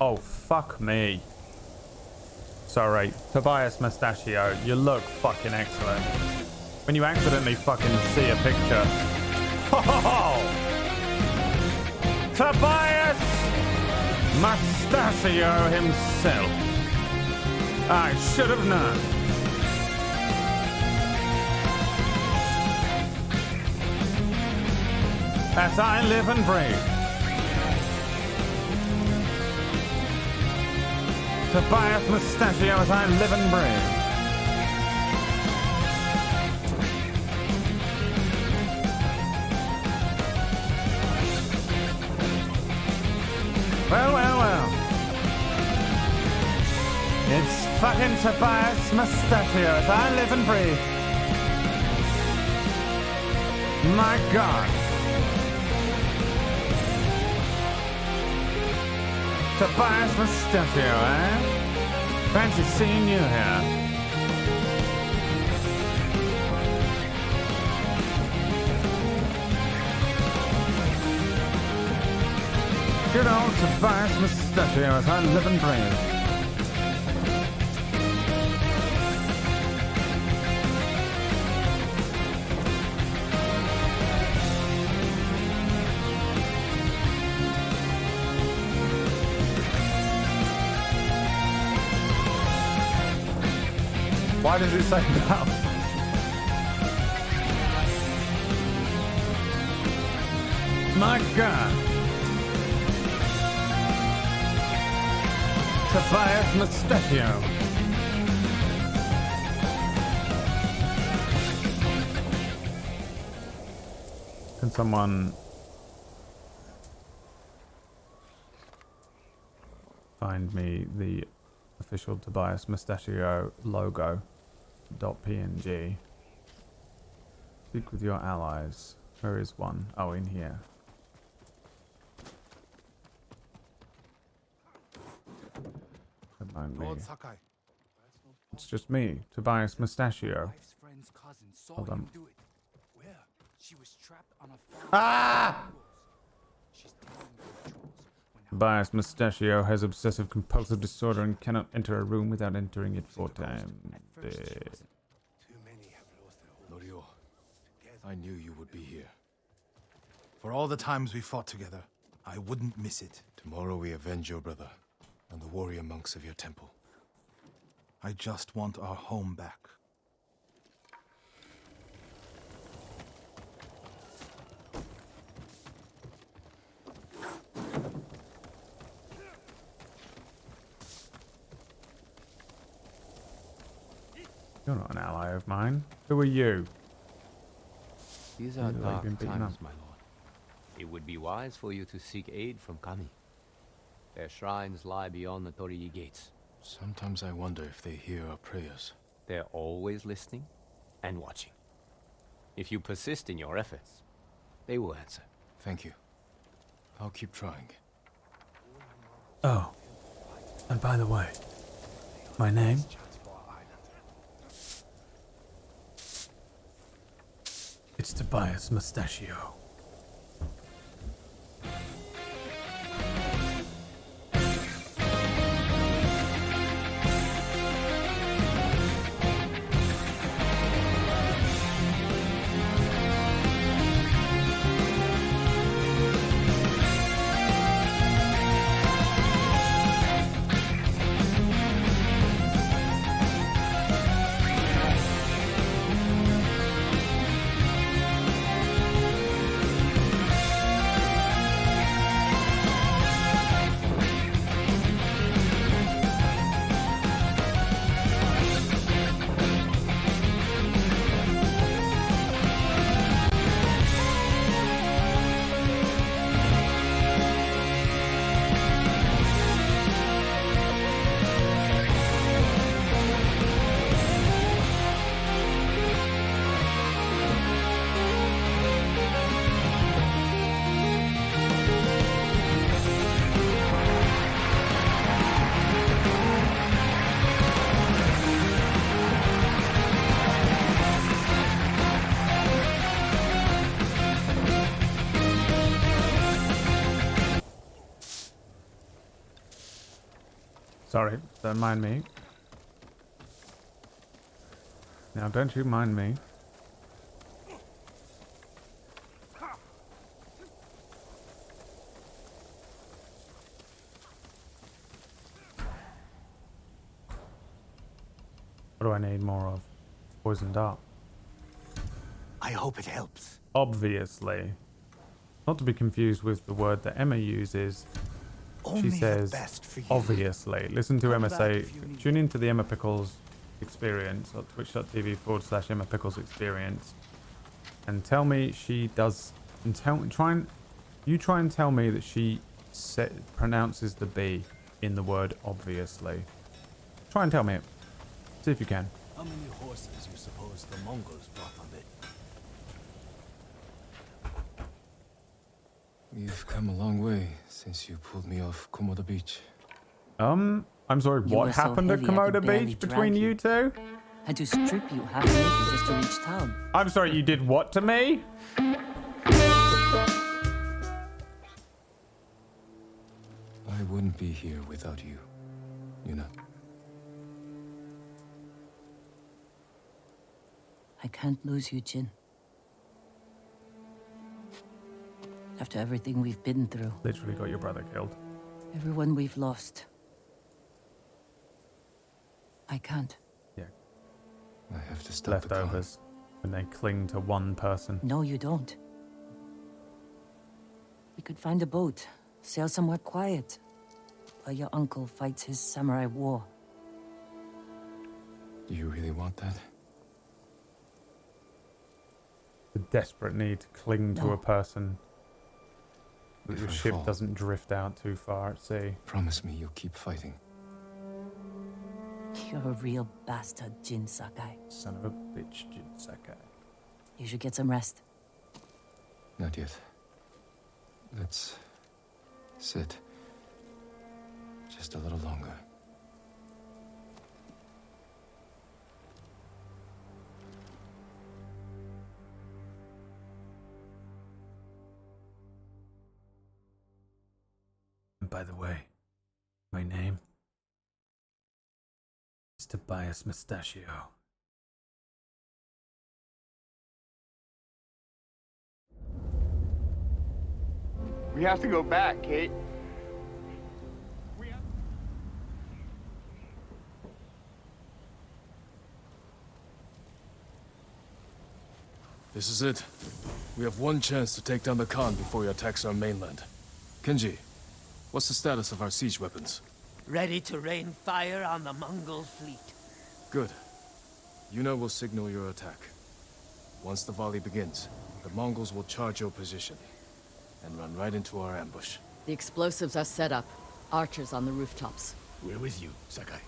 Oh, fuck me. Sorry, Tobias Mustachio, you look fucking excellent. When you accidentally fucking see a picture. Oh! Tobias Mustachio himself. I should have known. As I live and breathe. Tobias Mustachio as I live and breathe. Well, well, well. It's fucking Tobias Mustachio as I live and breathe. My God. Tobias Mustachio, eh? Fancy seeing you here. Good old Tobias Mustachio as I live and breathe. Why does it say that? My God. Tobias Mustachio. Can someone find me the official Tobias Mustachio logo .png. Speak with your allies. Where is one? Oh, in here. Don't mind me. It's just me, Tobias Mustachio. Hold on. Ah! Tobias Mustachio has obsessive compulsive disorder and cannot enter a room without entering it 4 times. Norio, I knew you would be here. For all the times we fought together, I wouldn't miss it. Tomorrow we avenge your brother and the warrior monks of your temple. I just want our home back. You're not an ally of mine. Who are you? These are Like dark being beaten times, up. my lord. It would be wise for you to seek aid from Kami. Their shrines lie beyond the Torii gates. Sometimes I wonder if they hear our prayers. They're always listening and watching. If you persist in your efforts, they will answer. Thank you. I'll keep trying. Oh. And by the way, my name? It's Tobias Mustachio. Sorry, don't mind me. Now don't you mind me. What do I need more of? Poison dart. I hope it helps. Obviously. Not to be confused with the word that Emma uses. Only She the says, best for you. obviously. Listen to Emma Come say, back if you need tune into the Emma Pickles experience or twitch.tv/Emma Pickles experience and tell me she does, and try and tell me that she pronounces the B in the word obviously. Try and tell me it. See if you can. How many horses you suppose the Mongols brought on it? We've come a long way since you pulled me off Komodo Beach. I'm sorry, You what were so happened at heavy I could Komodo barely Beach drag between you two? Had to strip you half naked just to reach town. I'm sorry, you did what to me? I wouldn't be here without you, Yuna. I can't lose you, Jin. After everything we've been through. Literally got your brother killed. Everyone we've lost. I can't. Yeah. I have to stop Leftovers. When they cling to one person. No, you don't. We could find a boat, sail somewhere quiet, while your uncle fights his samurai war. Do you really want that? The desperate need to cling to No. a person. That your ship doesn't drift out too far at sea. Promise me you'll keep fighting. You're a real bastard, Jin Sakai. Son of a bitch, Jin Sakai. You should get some rest. Not yet. Let's sit just a little longer. And by the way, my name is Tobias Mustachio. We have to go back, Kate. This is it. We have one chance to take down the Khan before he attacks our mainland. Kenji, what's the status of our siege weapons? Ready to rain fire on the Mongol fleet. Good. Yuna will signal your attack. Once the volley begins, the Mongols will charge your position and run right into our ambush. The explosives are set up. Archers on the rooftops. We're with you, Sakai.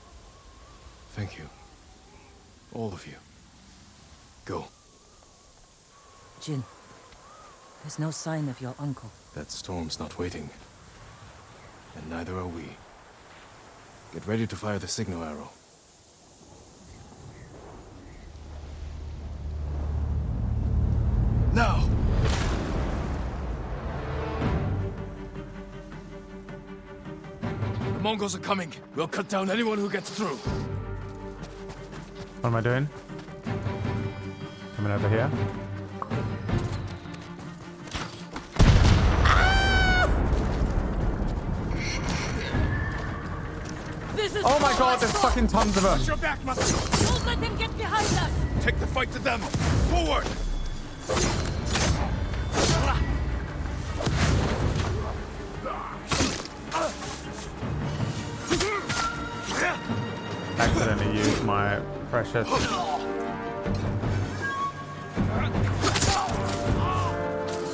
Thank you. All of you. Go. Jin, there's no sign of your uncle. That storm's not waiting. And neither are we. Get ready to fire the signal arrow. Now! The Mongols are coming. We'll cut down anyone who gets through. What am I doing? Coming over here. Oh my god, there's fucking tons of them. Watch your back, Master. Don't let them get behind us. Take the fight to them. Forward. Accidentally used my precious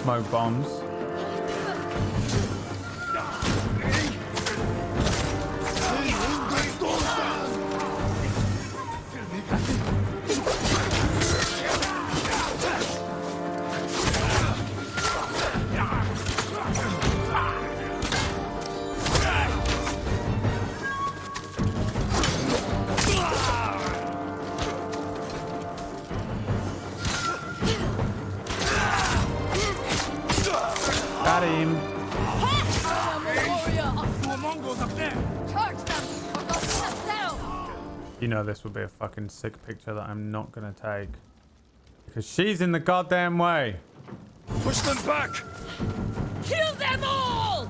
smoke bombs. Got him. You know this would be a fucking sick picture that I'm not gonna take. Because she's in the goddamn way. Push them back. Kill them all!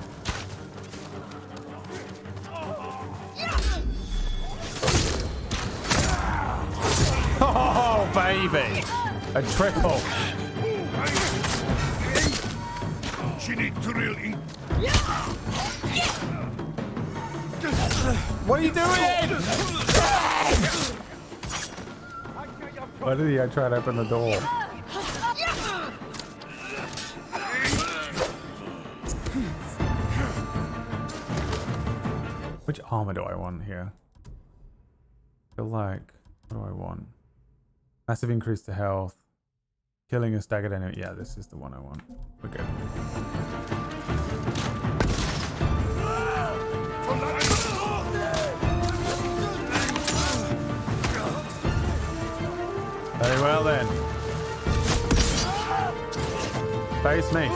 Oh, baby. A triple. She needs to reel in. What are you doing? Why did he try to open the door? Which armor do I want here? I feel like, what do I want? Massive increase to health. Killing a staggered enemy. Yeah, this is the one I want. We're good. Very well then. Face me.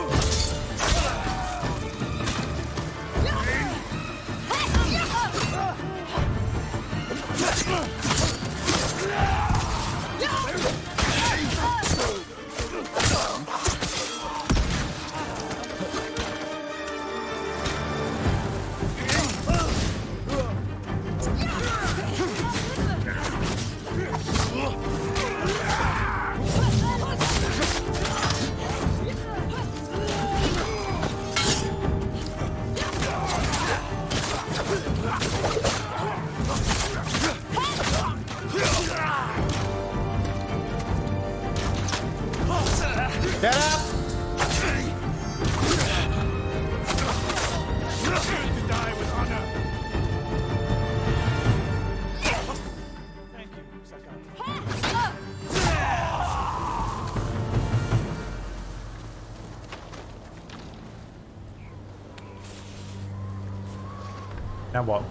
Now what?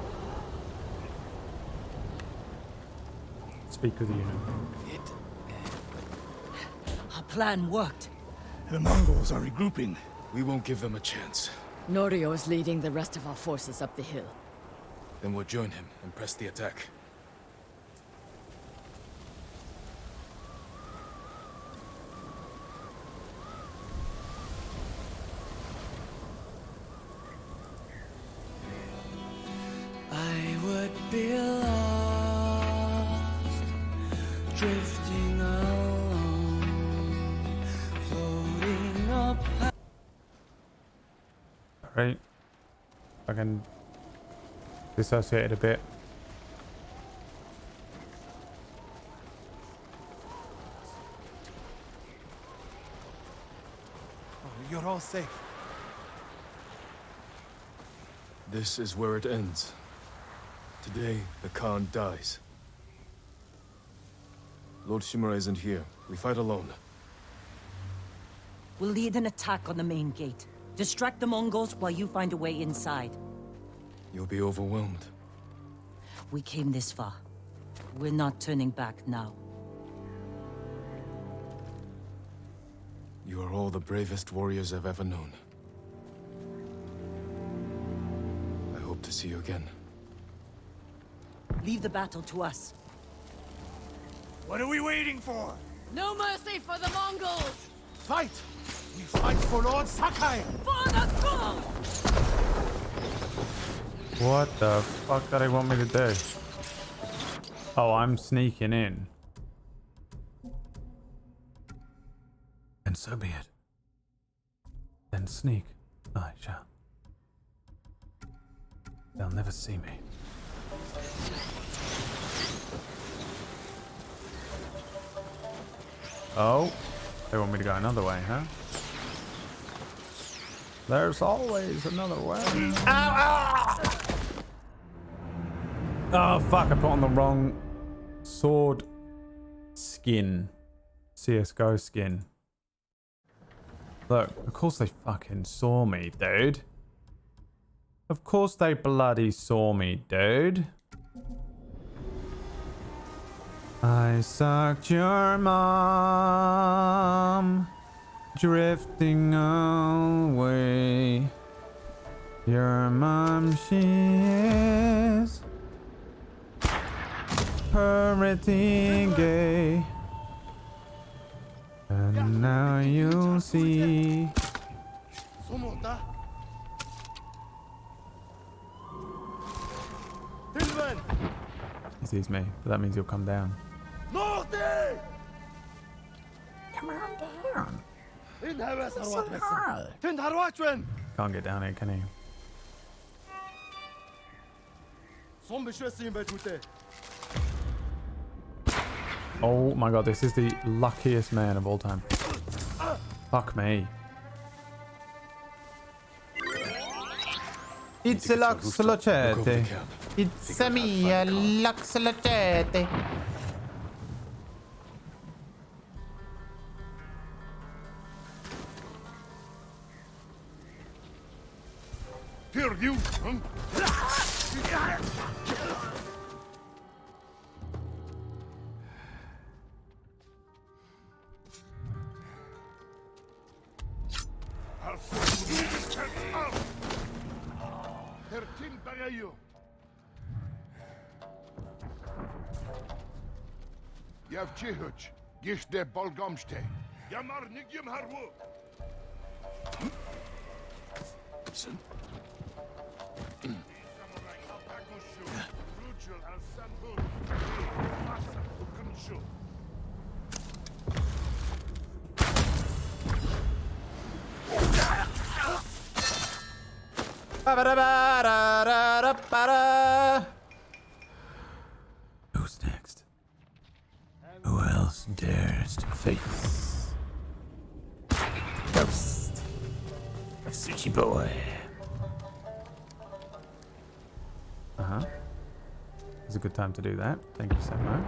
Speak with you. Our plan worked. The Mongols are regrouping. We won't give them a chance. Norio is leading the rest of our forces up the hill. Then we'll join him and press the attack. I would be lost, drifting alone, floating up. Alright. I can dissociate a bit. You're all safe. This is where it ends. Today, the Khan dies. Lord Shimura isn't here. We fight alone. We'll lead an attack on the main gate. Distract the Mongols while you find a way inside. You'll be overwhelmed. We came this far. We're not turning back now. You are all the bravest warriors I've ever known. I hope to see you again. Leave the battle to us. What are we waiting for? No mercy for the Mongols! Fight! We fight for Lord Sakai! For the cause! What the fuck do they want me to do? Oh, I'm sneaking in. And so be it. Then sneak, I shall. They'll never see me. Oh, they want me to go another way, huh? There's always another way. Ow! Oh, fuck, I put on the wrong sword skin. CSGO skin. Look, of course they fucking saw me, dude. Of course they bloody saw me, dude. I sucked your mom, drifting away. Your mom, she is pretty gay. And now you'll see. He sees me, but that means he'll come down. Come on down. Can't get down here, can he? Oh my god, this is the luckiest man of all time. Fuck me. It's a Luxolocete. It's a me, a Luxolocete. Here, you! Yav Jihuch, Gishde Bolgomste. Yamar Nigyam Harwo. Listen. Who's next? Who else dares to face Ghost of Sushi Boy? It's a good time to do that. Thank you so much.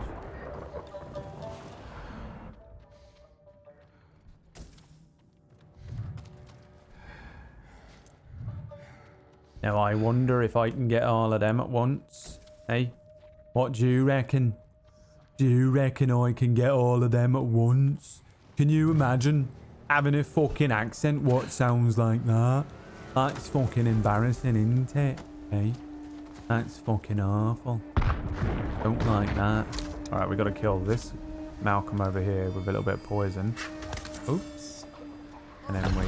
Now I wonder if I can get all of them at once. Hey, what do you reckon? Do you reckon I can get all of them at once? Can you imagine having a fucking accent what sounds like that? That's fucking embarrassing, isn't it? Hey, that's fucking awful. Don't like that. Alright, we gotta kill this Malcolm over here with a little bit of poison. Oops. And then we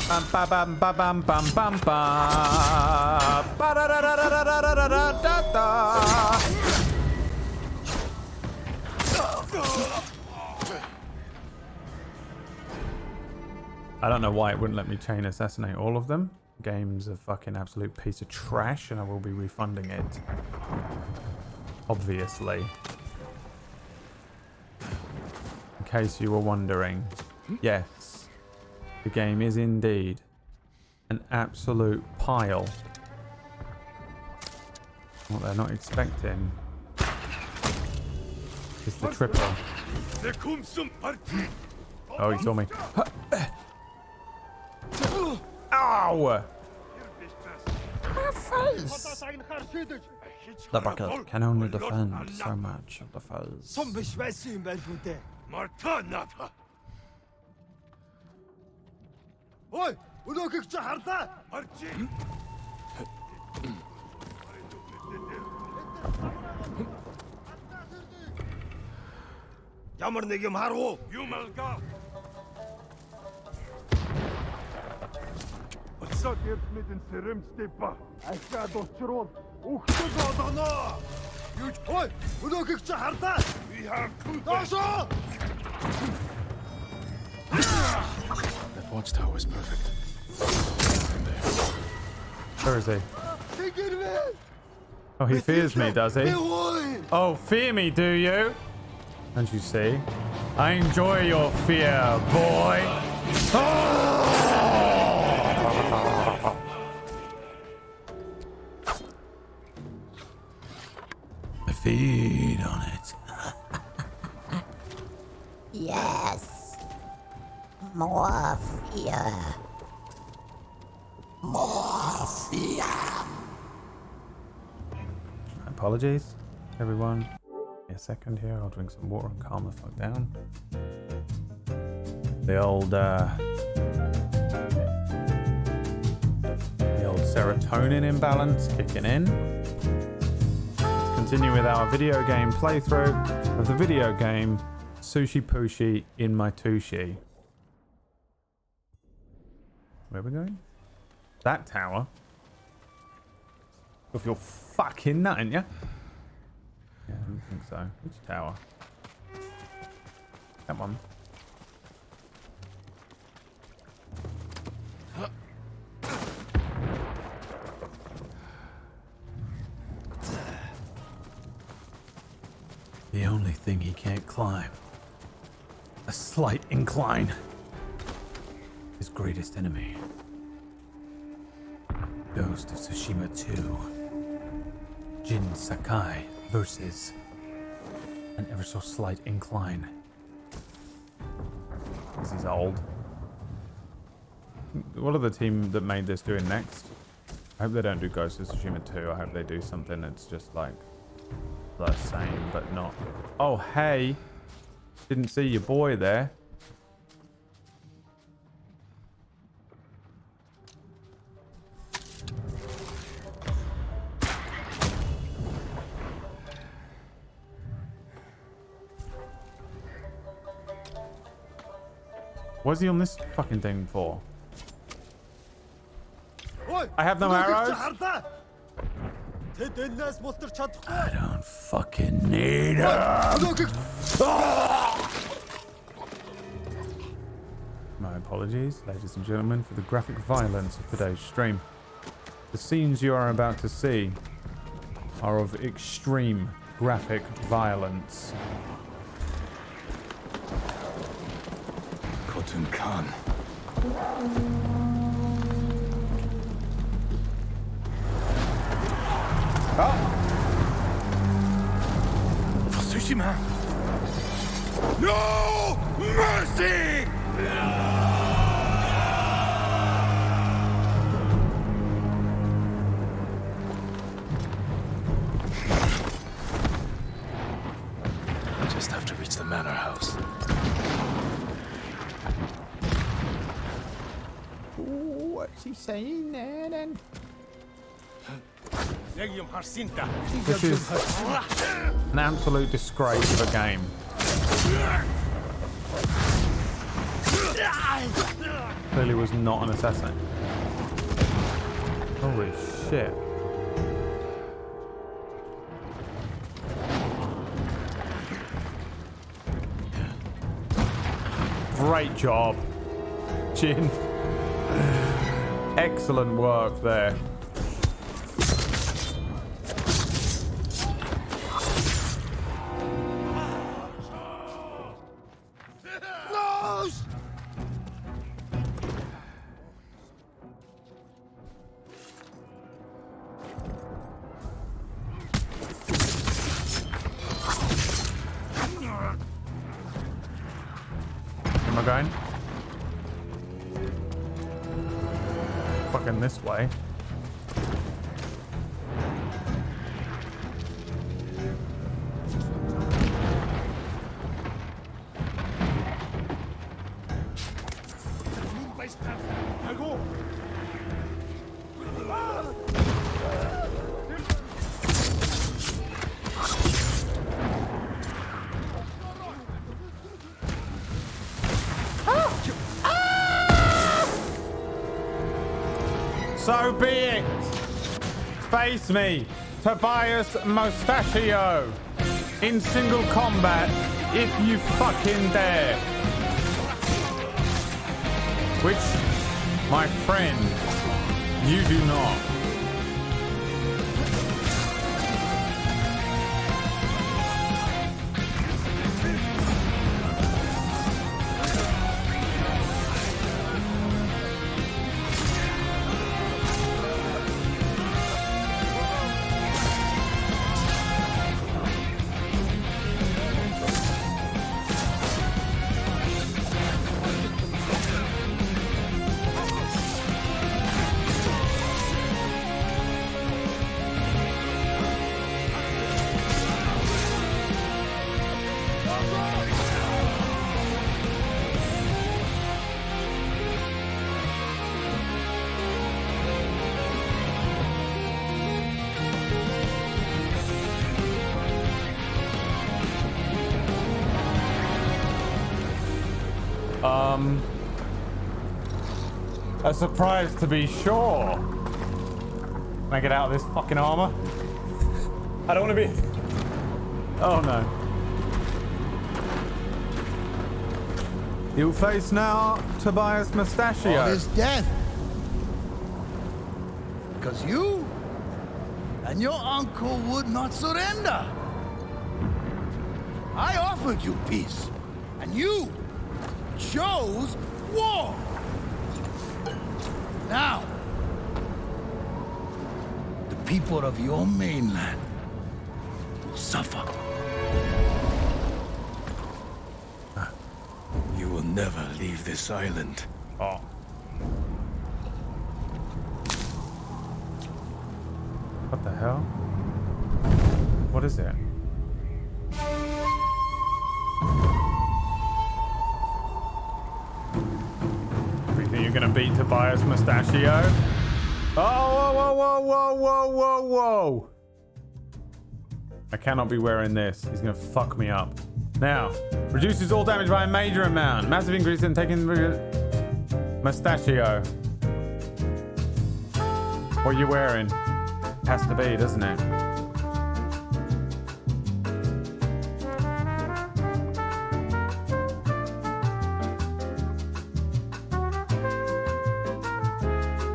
bam bam bam bam bam bam bam ba da da da da da da da da da da. I don't know why it wouldn't let me chain assassinate all of them. Game's a fucking absolute piece of trash and I will be refunding it. Obviously. In case you were wondering. Yes. The game is indeed an absolute pile. What they're not expecting is the triple. Oh, he saw me. Ow! My face! The bucket can only defend so much of the foes. Ямар нэг юм харав? Юм алгаа. Өсөд эрдмэдэн сэрэмжтэй ба. Ахаад учруул өгтөг болгоно. Юуч хой, өнөөгч чи хардаа. Би хаагүй. Доошо. That watchtower is perfect. Where is he? Oh, he fears me, does he? Oh, fear me, do you? Don't you see? I enjoy your fear, boy. Feed on it. Yes. More fear. More fear. Apologies, everyone. Give me a second here. I'll drink some water and calm the fuck down. The old serotonin imbalance kicking in. Let's continue with our video game playthrough of the video game Sushi Pushi in My Tushi. Where are we going? That tower. If you're fucking nutting, yeah? Yeah, I don't think so. Which tower? That one. The only thing he can't climb. A slight incline. His greatest enemy. Ghost of Tsushima 2. Jin Sakai versus an ever so slight incline. This is old. What are the team that made this doing next? I hope they don't do Ghost of Tsushima 2. I hope they do something that's just like the same but not. Oh, hey. Didn't see your boy there. What's he on this fucking thing for? I have no arrows. I don't fucking need them. My apologies, ladies and gentlemen, for the graphic violence of today's stream. The scenes you are about to see are of extreme graphic violence. Khotun Khan. For Tsushima. No mercy! he saying there then? This is an absolute disgrace of a game. Clearly was not an assassin. Holy shit. Great job, Jin. Excellent work there. Am I going? Fucking this way. So be it. Face me, Tobias Mustachio, in single combat if you fucking dare. Which, my friend, you do not. A surprise to be sure. Can I get out of this fucking armor? I don't want to be... Oh no. You'll face now Tobias Mustachio. All is death. Because you and your uncle would not surrender. I offered you peace, and you chose war. Now, the people of your mainland will suffer. You will never leave this island. Oh. What the hell? What is it? You think you're gonna beat Tobias Mustachio? Oh, whoa, whoa, whoa, whoa, whoa, whoa, whoa! I cannot be wearing this. He's gonna fuck me up. Now, reduces all damage by a major amount. Massive increase in taking Mustachio. What are you wearing? Has to be, doesn't it?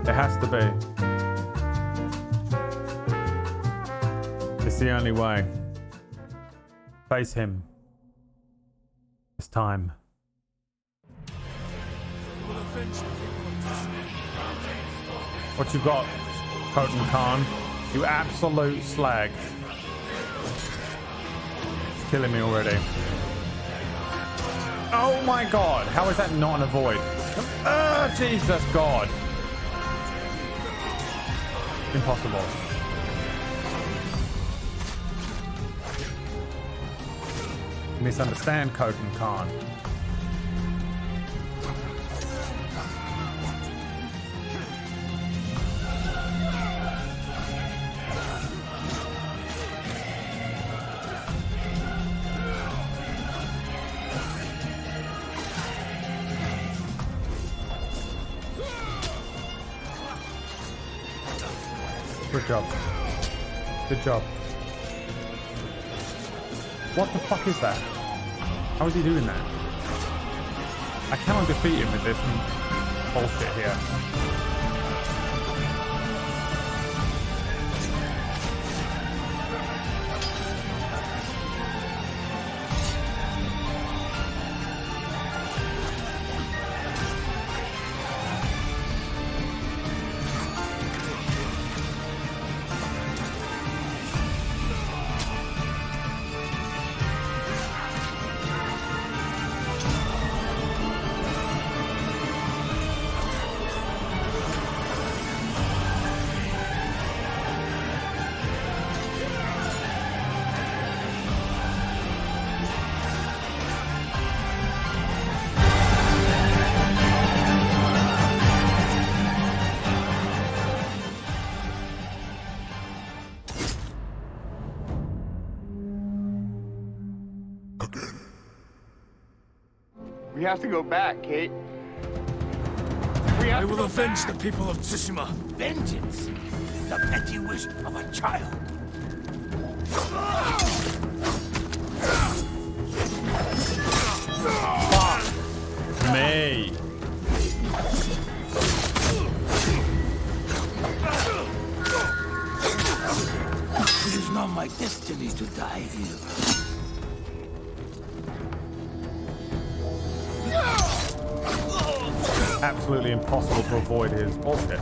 It has to be. It's the only way. Face him. It's time. What you got, Khotan Khan? You absolute slag. It's killing me already. Oh my god, how is that not an avoid? Oh, Jesus God. Impossible. You misunderstand, Khotan Khan. Good job. Good job. What the fuck is that? How is he doing that? I cannot defeat him with this bullshit here. We have to go back, Kate. I will avenge the people of Tsushima. Vengeance? The petty wish of a child. Me. It is not my destiny to die here. Absolutely impossible to avoid his bullshit.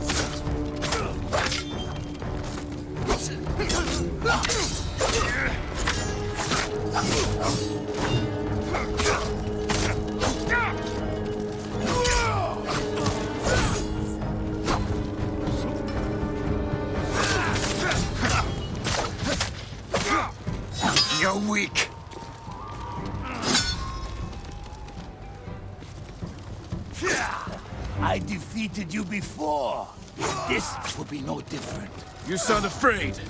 You're weak. I defeated you before. This will be no different. You sound afraid.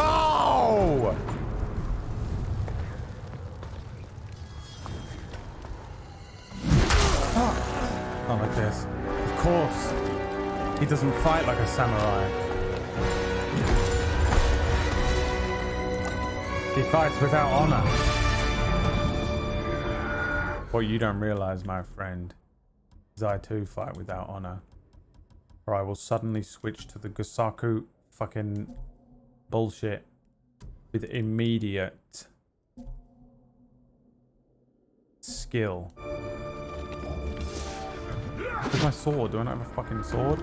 Oh! Not like this. Of course. He doesn't fight like a samurai. He fights without honor. What you don't realize, my friend, is I too fight without honor. Or I will suddenly switch to the Gosaku fucking bullshit with immediate skill. Where's my sword? Do I not have a fucking sword?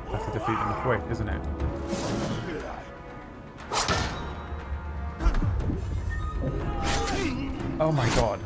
I have to defeat them quick, isn't it? Oh my god.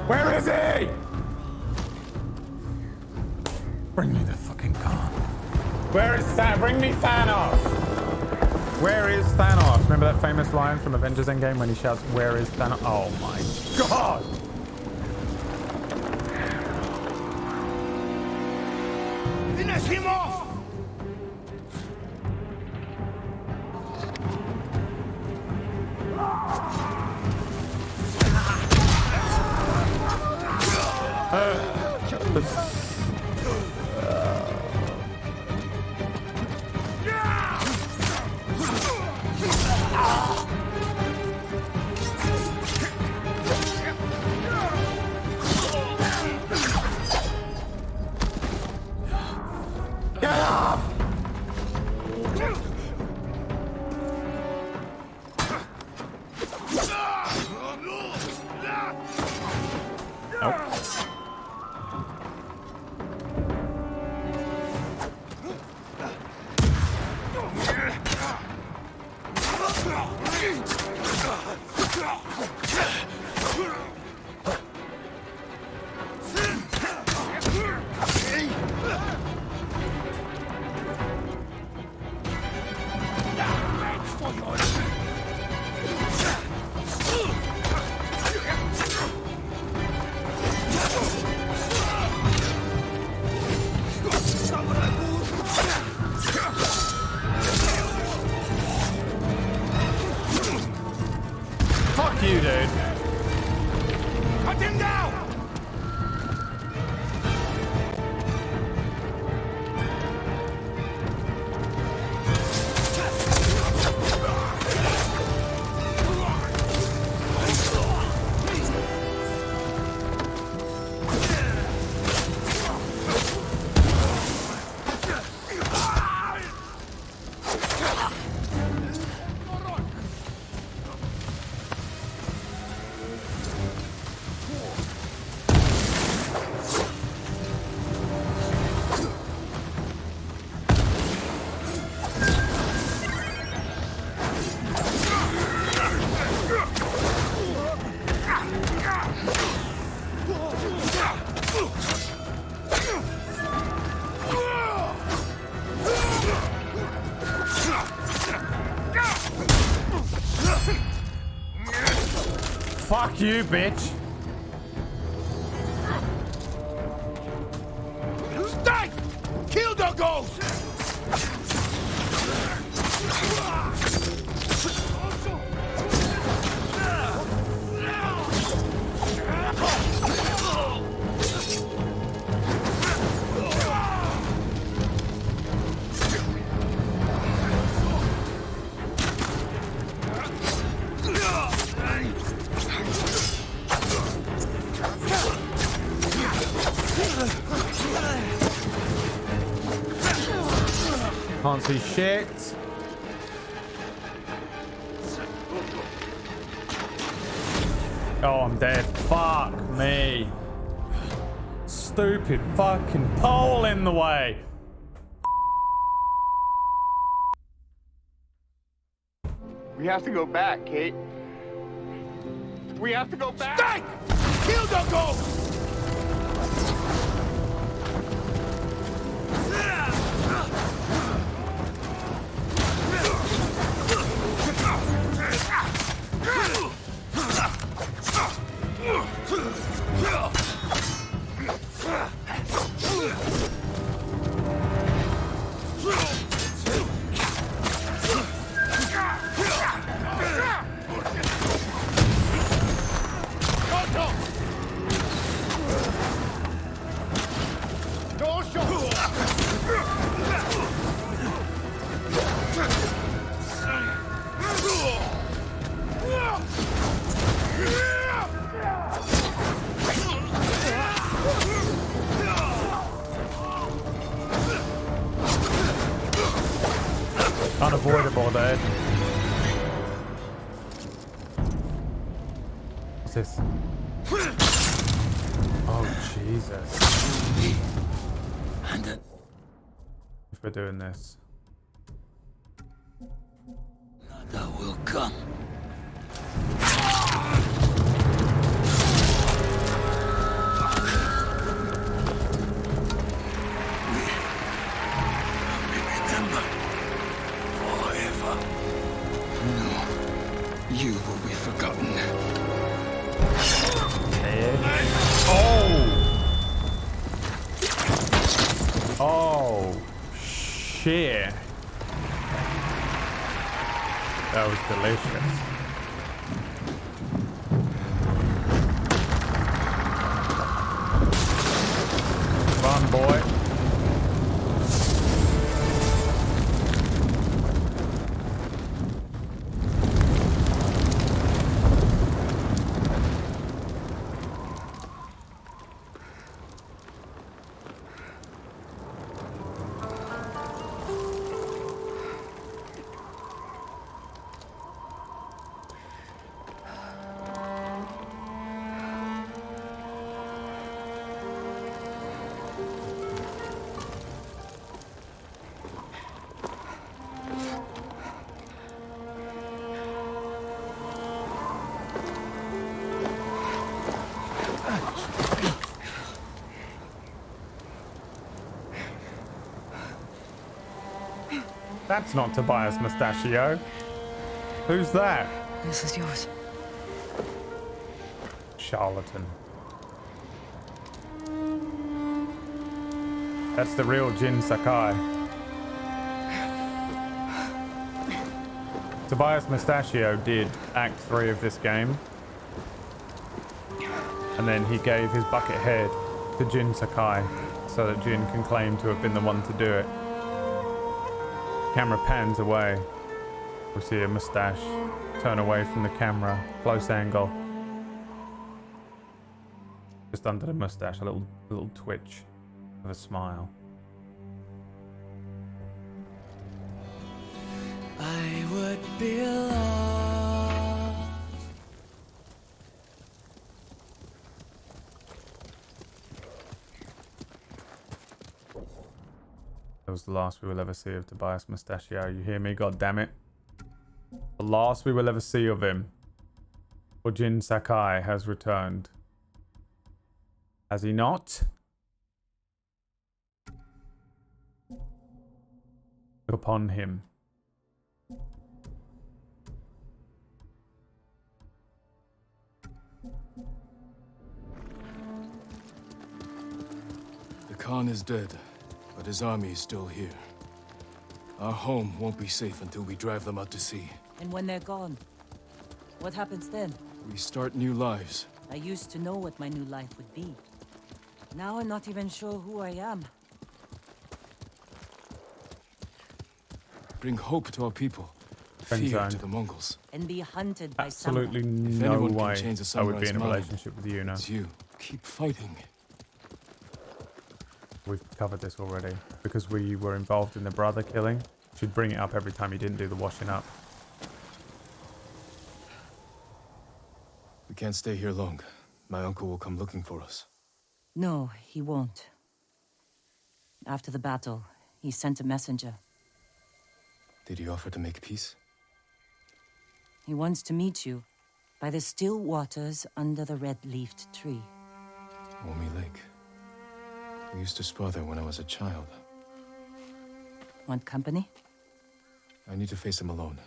Where is he? Bring me the fucking car. Where is Thanos? Bring me Thanos. Where is Thanos? Remember that famous line from Avengers Endgame when he shouts, "Where is Thanos?" Oh my god! Finish him off! Fuck you, dude. Cut him down! Fuck you, bitch. Stay! Kill the ghost! Can't see shit. Oh, I'm dead. Fuck me. Stupid fucking pole in the way. We have to go back, Kate. We have to go back. Stay! Kill the ghost! Unavoidable, dude. What's this? Oh, Jesus. If we're doing this. Nada will come. You will be forgotten. Oh! Oh, shit. That was delicious. That's not Tobias Mustachio. Who's that? This is yours. Charlatan. That's the real Jin Sakai. Tobias Mustachio did Act 3 of this game. And then he gave his bucket head to Jin Sakai so that Jin can claim to have been the one to do it. Camera pans away. We see a mustache turn away from the camera, close angle. Just under the mustache, a little twitch of a smile. I would be lost. That was the last we will ever see of Tobias Mustachio. You hear me? God damn it. The last we will ever see of him. For Jin Sakai has returned. Has he not? Look upon him. The Khan is dead, but his army is still here. Our home won't be safe until we drive them out to sea. And when they're gone, what happens then? We start new lives. I used to know what my new life would be. Now I'm not even sure who I am. Bring hope to our people. Fear to the Mongols. And be hunted by Absolutely someone. no anyone can way change a I would be samurai's in a mind, relationship with Yuna. it's you. Keep fighting. We've covered this already. Because we were involved in the brother killing, she'd bring it up every time he didn't do the washing up. We can't stay here long. My uncle will come looking for us. No, he won't. After the battle, he sent a messenger. Did he offer to make peace? He wants to meet you by the still waters under the red-leafed tree. Omi Lake. We used to spar there when I was a child. Want company? I need to face him alone.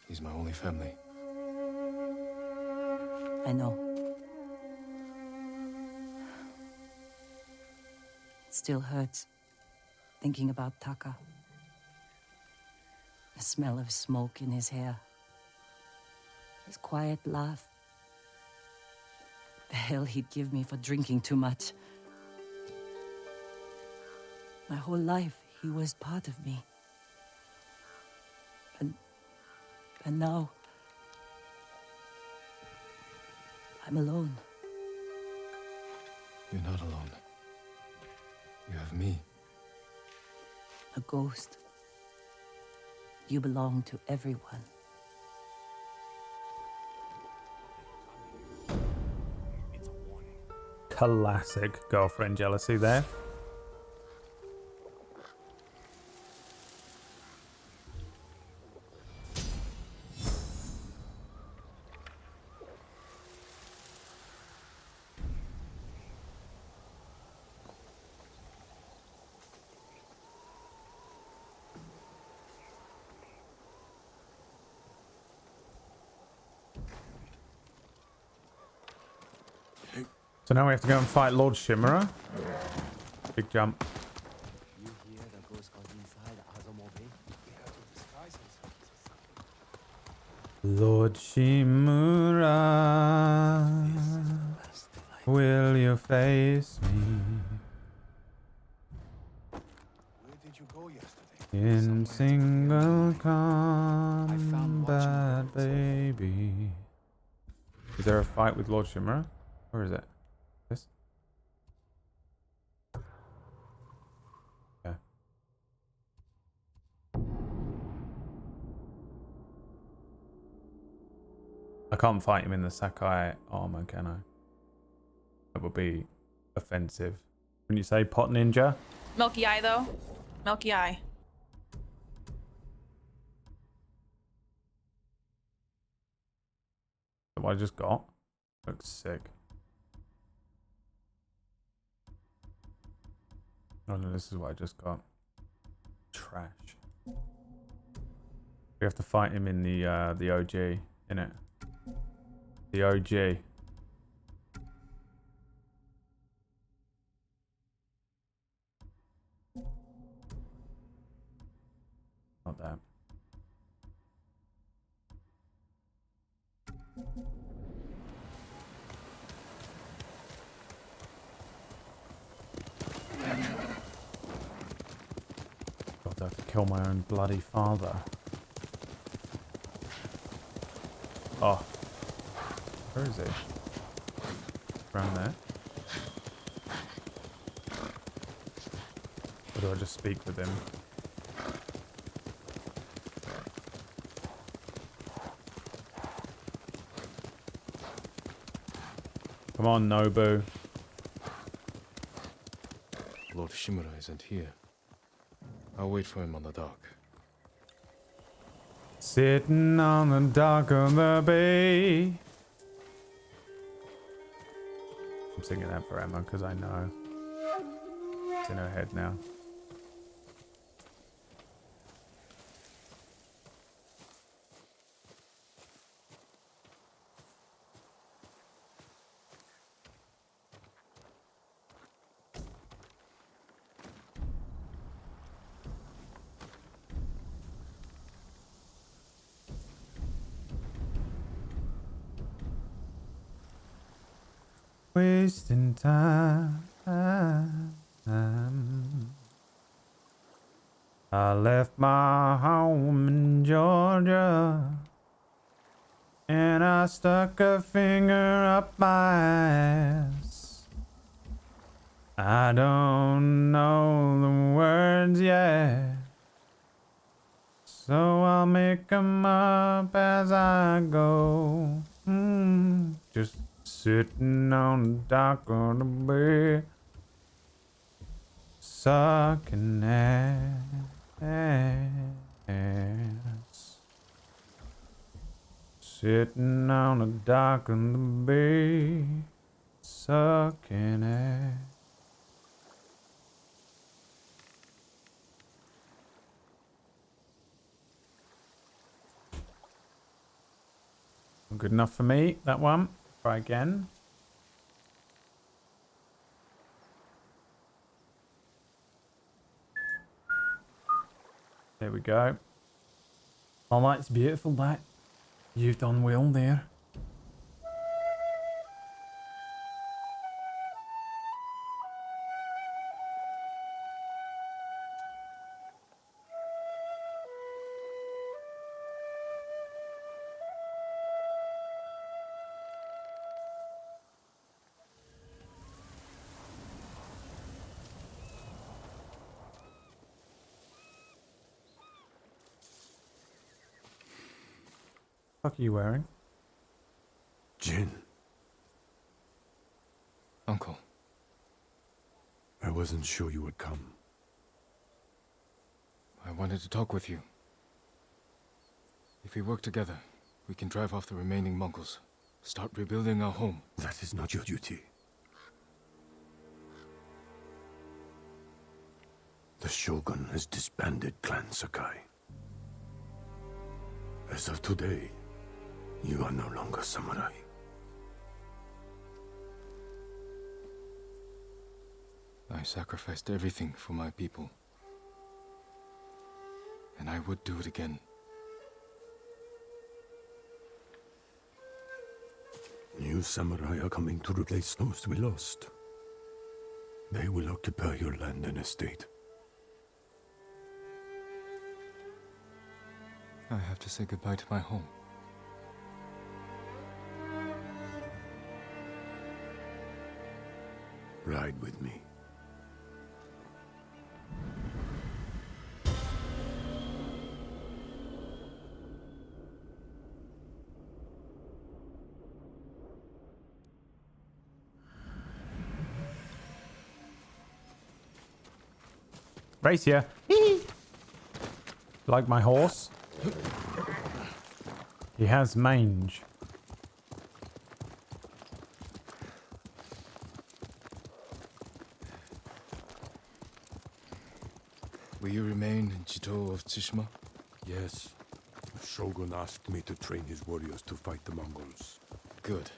He's my only family. I know. It still hurts, thinking about Taka. The smell of smoke in his hair. His quiet laugh. The hell he'd give me for drinking too much. My whole life, he was part of me. And now, I'm alone. You're not alone. You have me. A ghost. You belong to everyone. Classic girlfriend jealousy there. So now we have to go and fight Lord Shimura. Big jump. Lord Shimura, will you face me? Where did you go yesterday? In single combat, baby. Is there a fight with Lord Shimura? Or is it? This? Yeah. I can't fight him in the Sakai armor, can I? That would be offensive. When you say pot ninja? Milky Eye, though. Milky Eye. What I just got? Looks sick. Oh no, this is what I just got. Trash. We have to fight him in the OG, innit? The OG. Not that. God, I have to kill my own bloody father. Oh. Where is he? Around there? Or do I just speak with him? Come on, Nobu. Lord Shimura isn't here. I'll wait for him on the dock. Sitting on the dock of the bay. I'm singing that for Emma because I know. It's in her head now. Wasting time. I left my home in Georgia and I stuck a finger up my ass. I don't know the words yet, so I'll make 'em up as I go. Just sitting on the dock of the bay, sucking ass. Sitting on the dock of the bay, sucking ass. Good enough for me, that one. Try again. There we go. Oh, that's beautiful, that. You've done well there. What are you wearing? Jin. Uncle. I wasn't sure you would come. I wanted to talk with you. If we work together, we can drive off the remaining Mongols. Start rebuilding our home. That is not your duty. The Shogun has disbanded Clan Sakai. As of today, you are no longer samurai. I sacrificed everything for my people. And I would do it again. New samurai are coming to replace those we lost. They will occupy your land and estate. I have to say goodbye to my home. Ride with me. Race here. Like my horse? He has mange. Will you remain in Chito of Tsushima? Yes. The Shogun asked me to train his warriors to fight the Mongols. Good.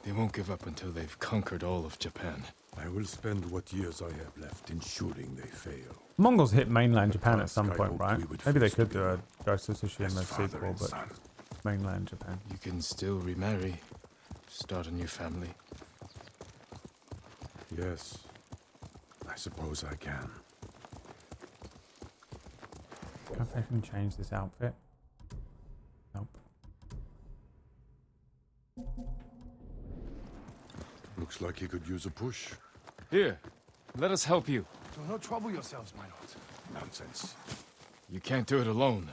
They won't give up until they've conquered all of Japan. I will spend what years I have left ensuring they fail. Mongols hit mainland Japan at some point, right? Maybe they could do a Ghost of Tsushima sequel, but mainland Japan. You can still remarry, start a new family. Yes, I suppose I can. I don't know if I can change this outfit. Nope. Looks like he could use a push. Here, let us help you. Do not trouble yourselves, my lord. Nonsense. You can't do it alone.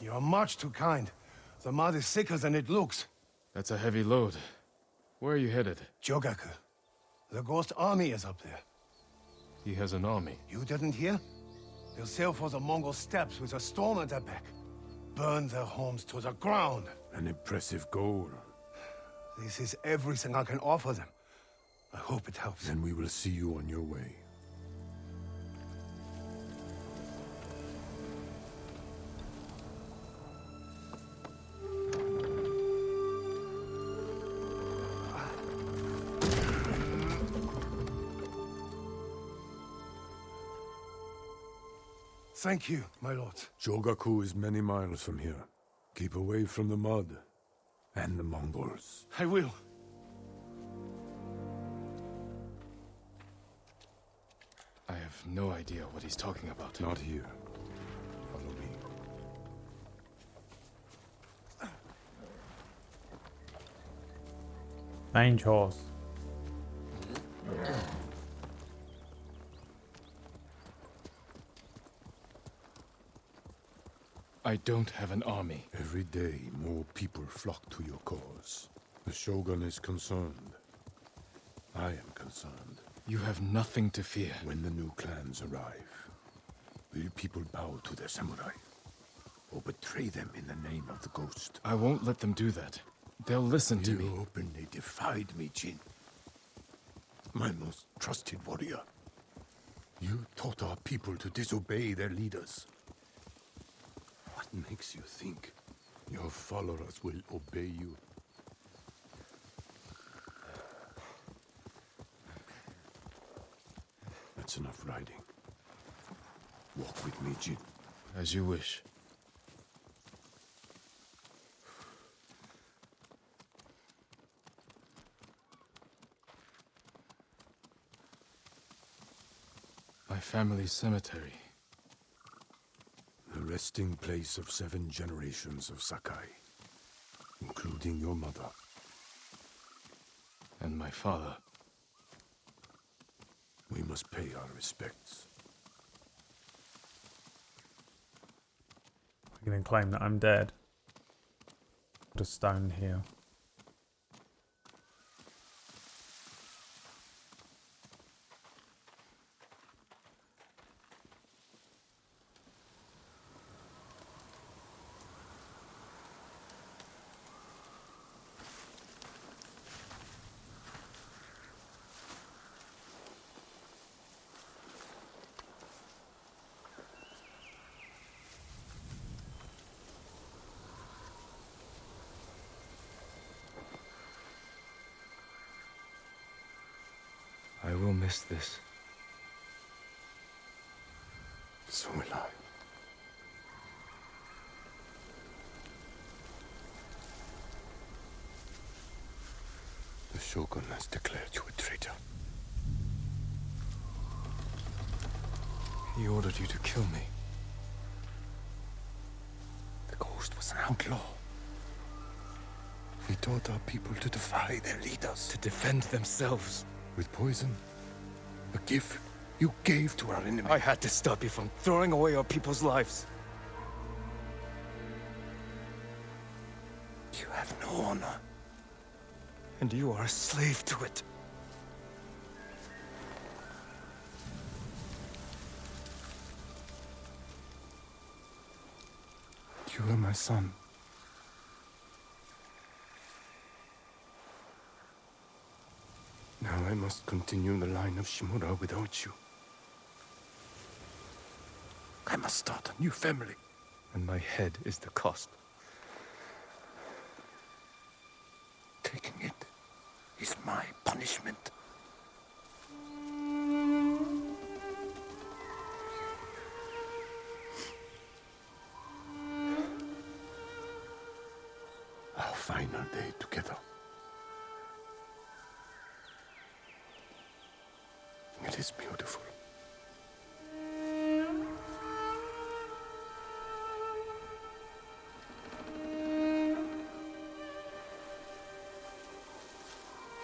You are much too kind. The mud is thicker than it looks. That's a heavy load. Where are you headed? Jogaku. The Ghost Army is up there. He has an army. You didn't hear? They'll sail for the Mongol steppes with a storm at their back. Burn their homes to the ground. An impressive goal. This is everything I can offer them. I hope it helps. Then we will see you on your way. Thank you, my lord. Jogaku is many miles from here. Keep away from the mud and the Mongols. I will. I have no idea what he's talking about. Not here. Follow me. Mange horse. I don't have an army. Every day, more people flock to your cause. The Shogun is concerned. I am concerned. You have nothing to fear. When the new clans arrive, will people bow to their samurai? Or betray them in the name of the ghost? I won't let them do that. They'll listen to me. You openly defied me, Jin. My most trusted warrior. You taught our people to disobey their leaders. What makes you think your followers will obey you? That's enough riding. Walk with me, Jin. As you wish. My family's cemetery. The resting place of 7 generations of Sakai, including your mother. And my father. We must pay our respects. I can claim that I'm dead. Put a stone here. I will miss this. So will I. The Shogun has declared you a traitor. He ordered you to kill me. The ghost was an outlaw. He taught our people to defy their leaders. To defend themselves. With poison. A gift you gave to our enemy. I had to stop you from throwing away our people's lives. You have no honor. And you are a slave to it. You are my son. Now I must continue the line of Shimura without you. I must start a new family. And my head is the cost. Taking it is my punishment. Our final day together. It is beautiful.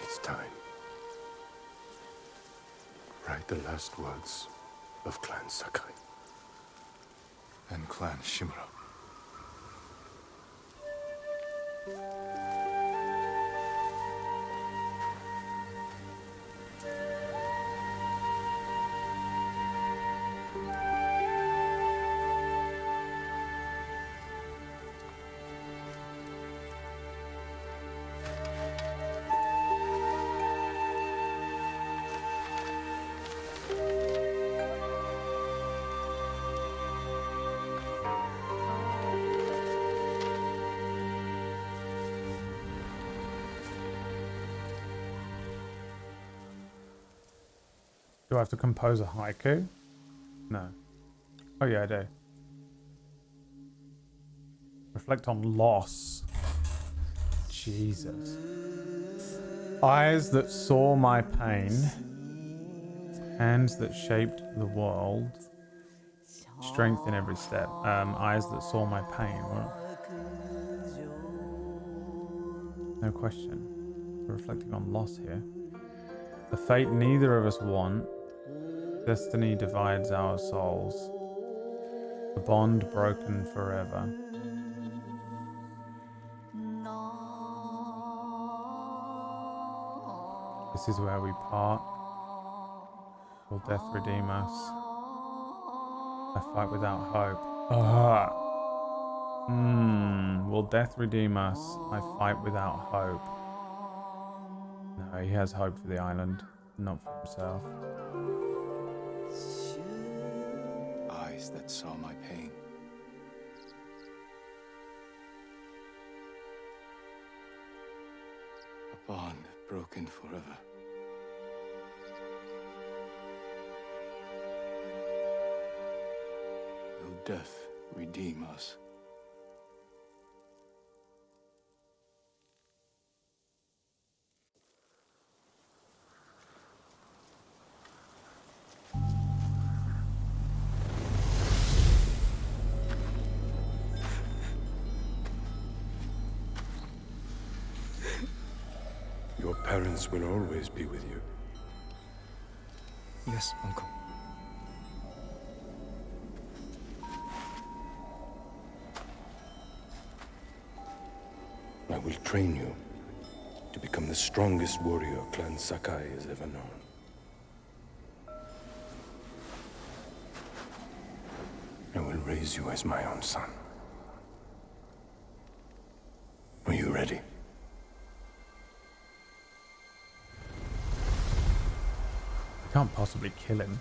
It's time. Write the last words of Clan Sakai. And Clan Shimura. Do I have to compose a haiku? No. Oh yeah, I do. Reflect on loss. Jesus. Eyes that saw my pain. Hands that shaped the world. Strength in every step. Eyes that saw my pain. What? No question. We're reflecting on loss here. The fate neither of us want. Destiny divides our souls. The bond broken forever. This is where we part. Will death redeem us? I fight without hope. Will death redeem us? I fight without hope. No, he has hope for the island, not for himself. Eyes that saw my pain. A bond broken forever. Will death redeem us? Your parents will always be with you. Yes, Uncle. I will train you to become the strongest warrior Clan Sakai has ever known. I will raise you as my own son. Are you ready? You can't possibly kill him.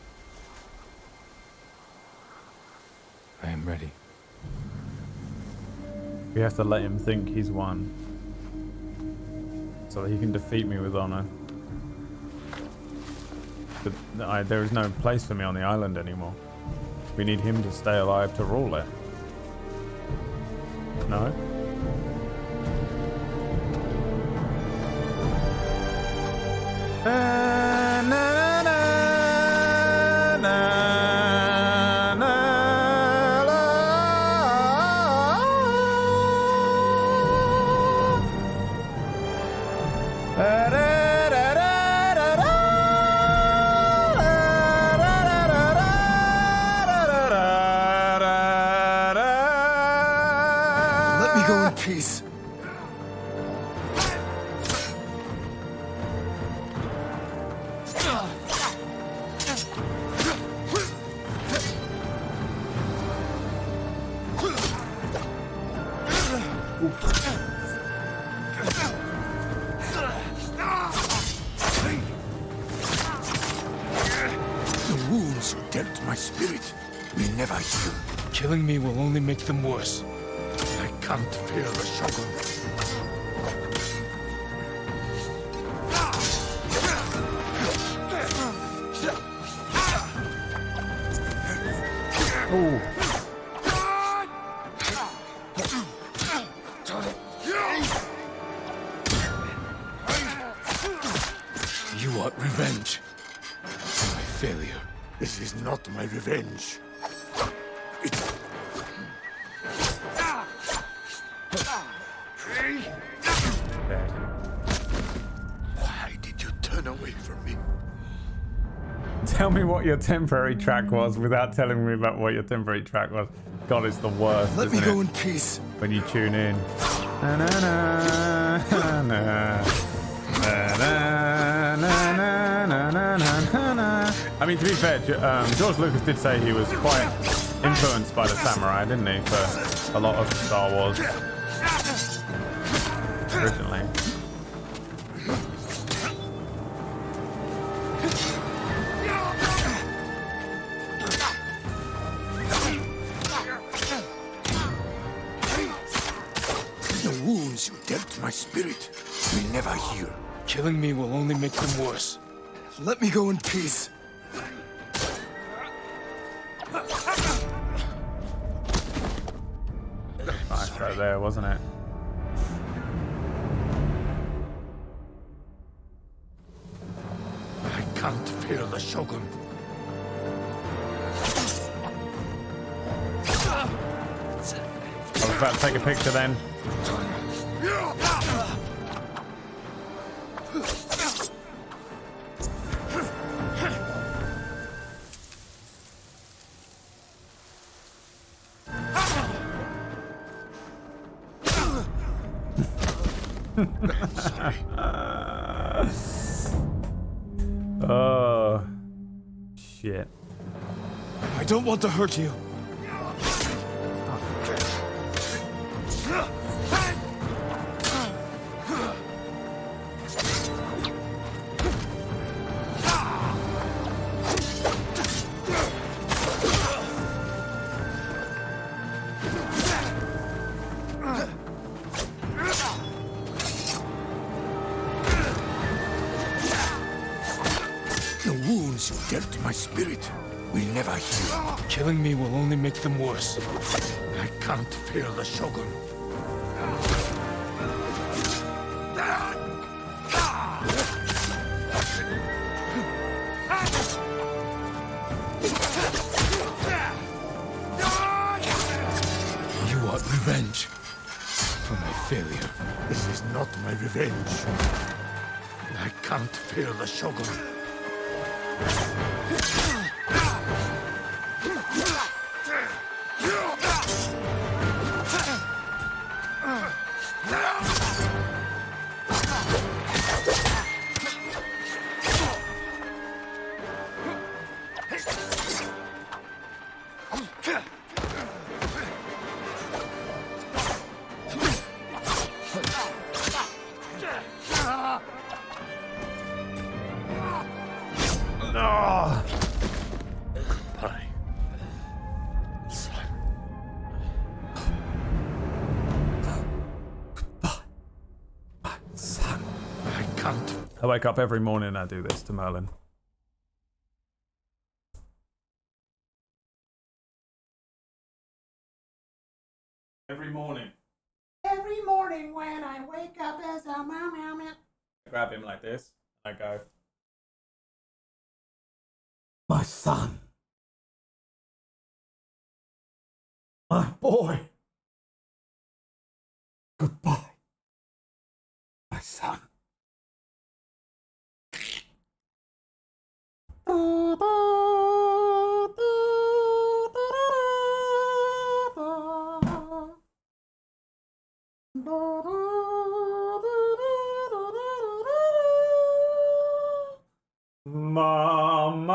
I am ready. We have to let him think he's won. So that he can defeat me with honor. But there is no place for me on the island anymore. We need him to stay alive to rule it. No? Let me go in peace. will never heal. Killing me will only make them worse. I can't fear the Shogun. Oh. You want revenge for my failure. This is not my revenge. It's... Why did you turn away from me? Tell me what your temporary track was without telling me about what your temporary track was. God, it's the worst. Let me isn't go it? in peace. When you tune in. Na, na, na, na, na. Na, na, na, na, na, na, na, na. I mean, to be fair, George Lucas did say he was quite influenced by the samurai, didn't he, for a lot of Star Wars originally. The wounds you dealt my spirit will never heal. Killing me will only make them worse. Let me go in peace. Nice right there, wasn't it? I can't fear the Shogun. I was about to take a picture then. Oh, shit. I don't want to hurt you. The wounds you dealt my spirit will never heal. Killing me will only make them worse. I can't fear the Shogun. You want revenge for my failure. This is not my revenge. I can't fear the Shogun. Oh. Goodbye, son. Son. I can't. I wake up every morning and I do this to Merlin. Every morning. Every morning when I wake up as a mom, I grab him like this. I go, my son, my boy, goodbye, my son. Mama,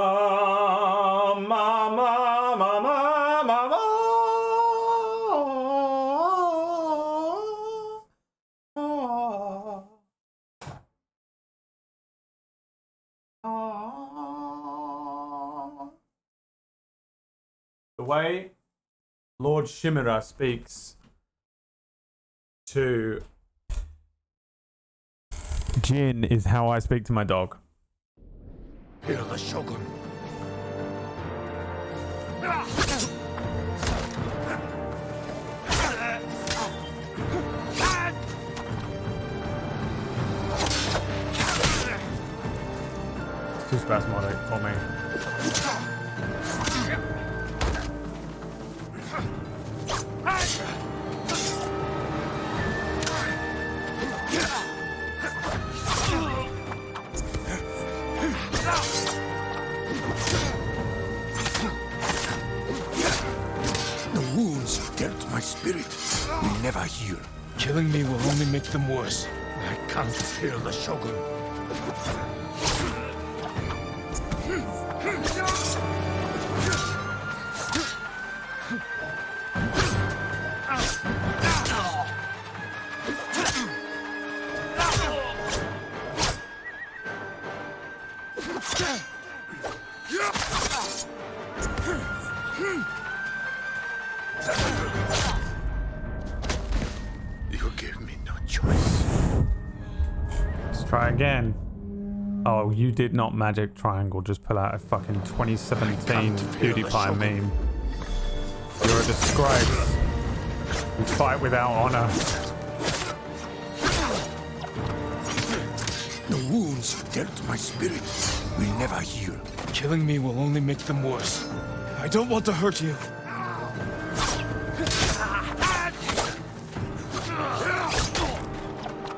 mama, mama, mama. The way Lord Shimura speaks to Jin is how I speak to my dog. Hear the Shogun. It's too spasmodic for me. The wounds you dealt my spirit will never heal. Killing me will only make them worse. I can't fear the Shogun. You gave me no choice. Let's try again. Oh, you did not magic triangle. Just pull out a fucking 2017 PewDiePie meme. You're a disgrace. You fight without honor. The wounds you dealt my spirit will never heal. Killing me will only make them worse. I don't want to hurt you.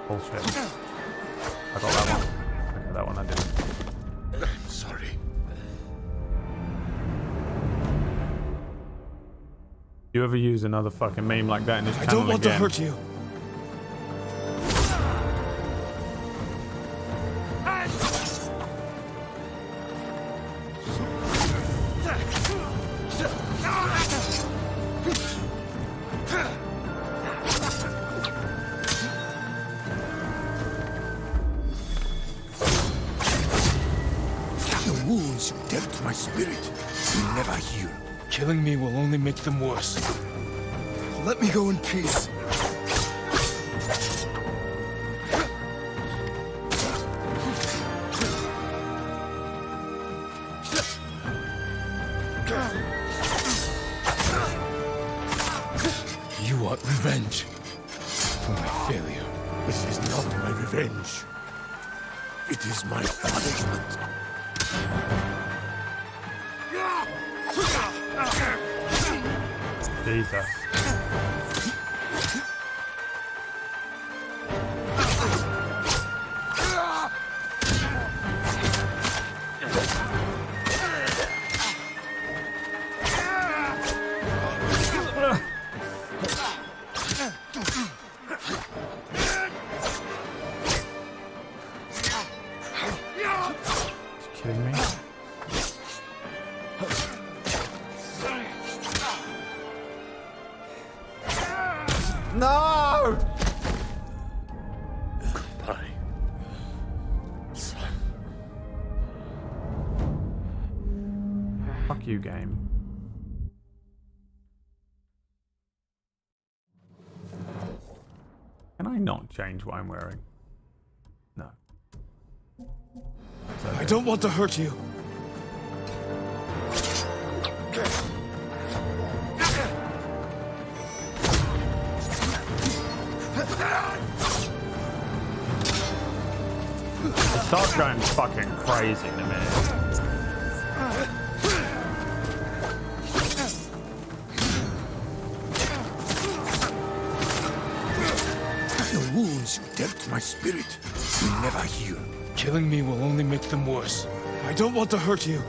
Bullshit. I got that one. Okay, that one I didn't. I'm sorry. You ever use another fucking meme like that in this I channel don't want again? to hurt you. The wounds you dealt my spirit will never heal. Killing me will only make them worse. Let me go in peace. You want revenge for my failure. This is not my revenge. It is my punishment. Jesus. Kidding me? No! Goodbye, son. Fuck you, game. Can I not change what I'm wearing? No. I don't want to hurt you. It starts going fucking crazy in a minute. The wounds you dealt my spirit will never heal. Killing me will only make them worse. I don't want to hurt you.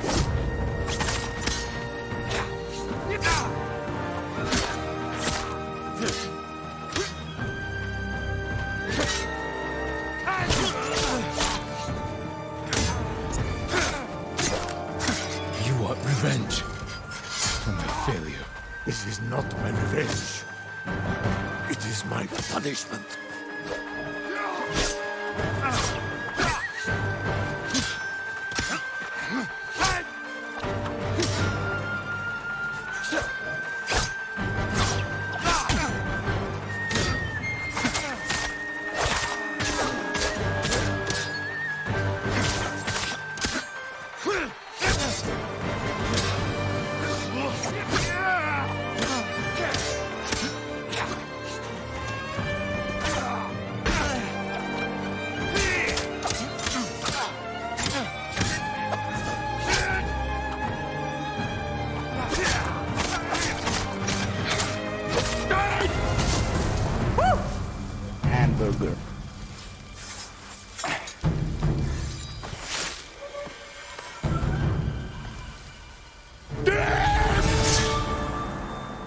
You want revenge for my failure. This is not my revenge. It is my punishment.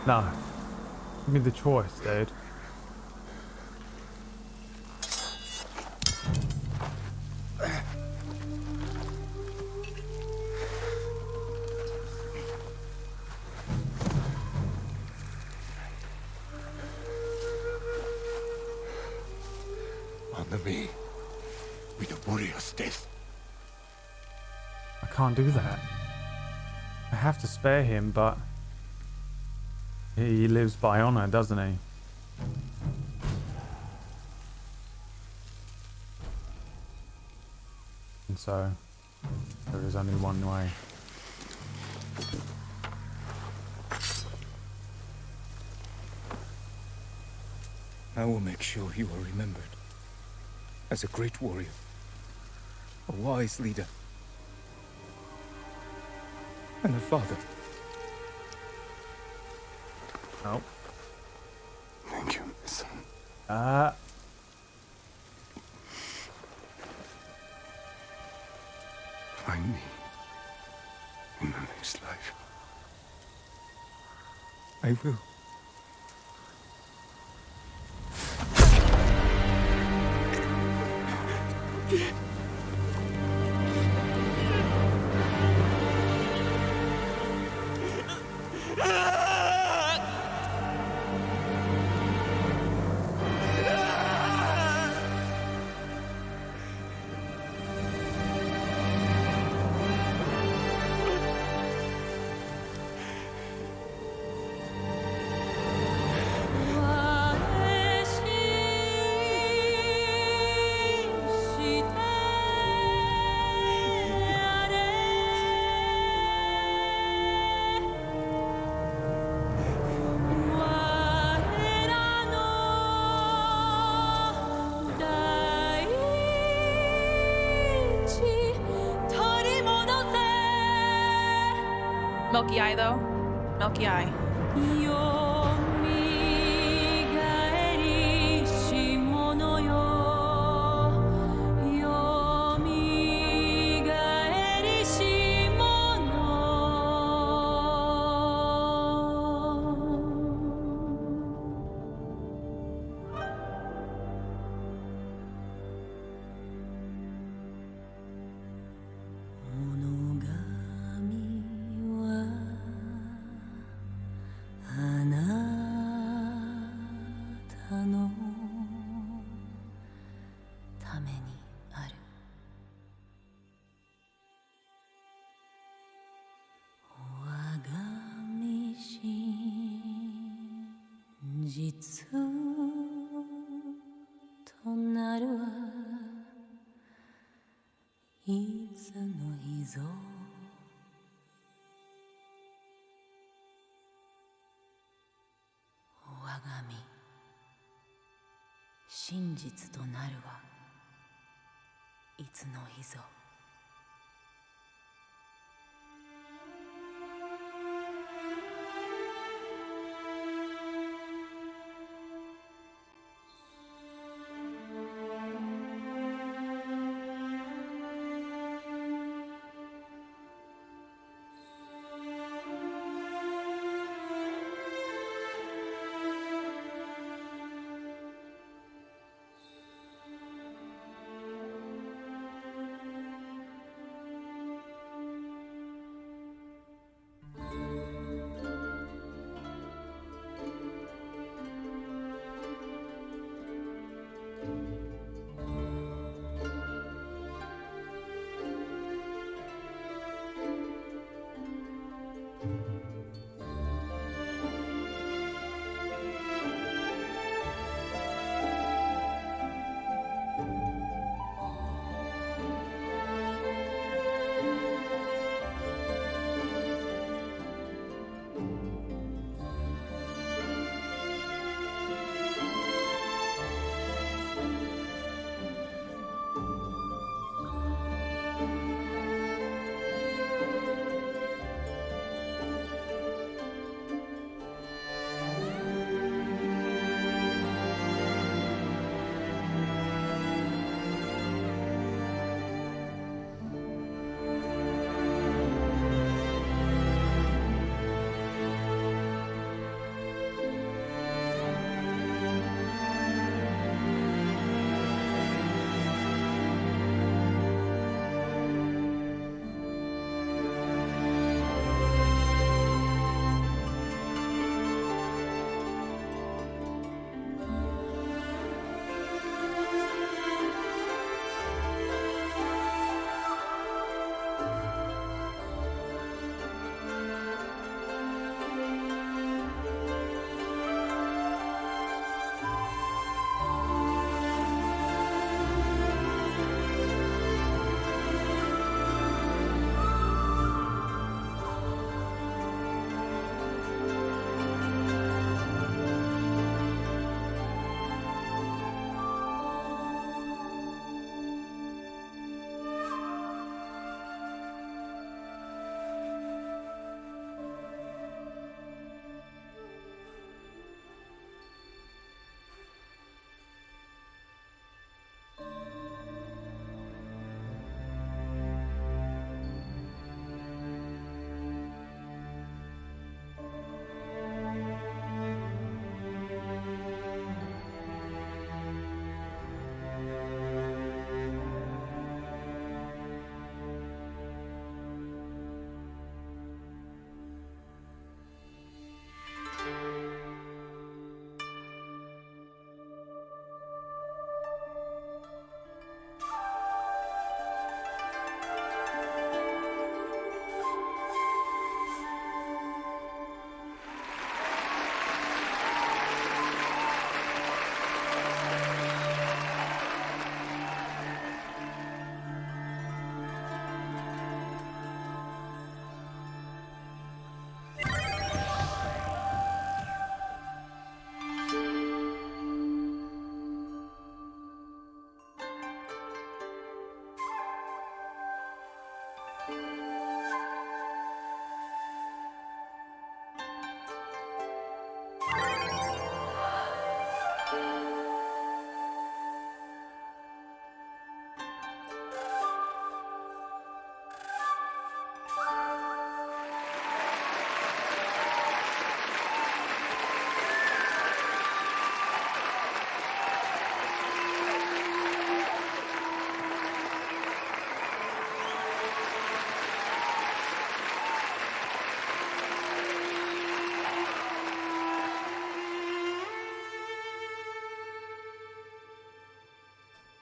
No. Give me the choice, dude. Honor me with a warrior's death. I can't do that. I have to spare him, but he lives by honor, doesn't he? And so there is only one way. I will make sure you are remembered as a great warrior, a wise leader, and a father. Oh. Thank you, my son. Find me in the next life. I will. Milky eye, though. Milky eye.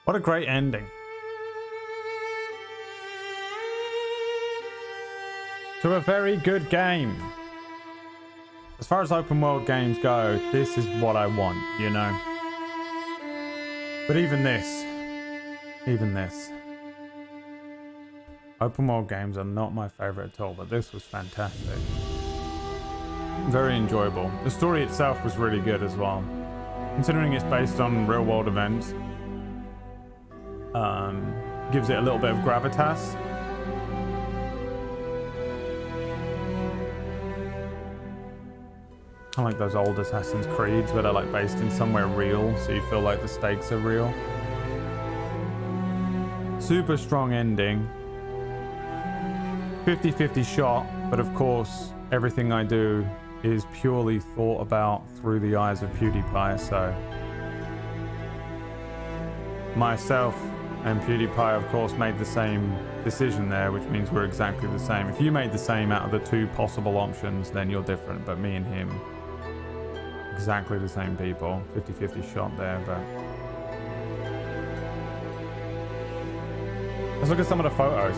What a great ending. To a very good game. As far as open world games go, this is what I want, you know? But even this. Open world games are not my favorite at all, but this was fantastic. Very enjoyable. The story itself was really good as well. Considering it's based on real world events, gives it a little bit of gravitas. Kind of like those old Assassin's Creeds where they're like based in somewhere real, so you feel like the stakes are real. Super strong ending. 50-50 shot, but of course everything I do is purely thought about through the eyes of PewDiePie, so myself and PewDiePie of course made the same decision there, which means we're exactly the same. If you made the same out of the two possible options, then you're different, but me and him, exactly the same people. 50-50 shot there, but let's look at some of the photos.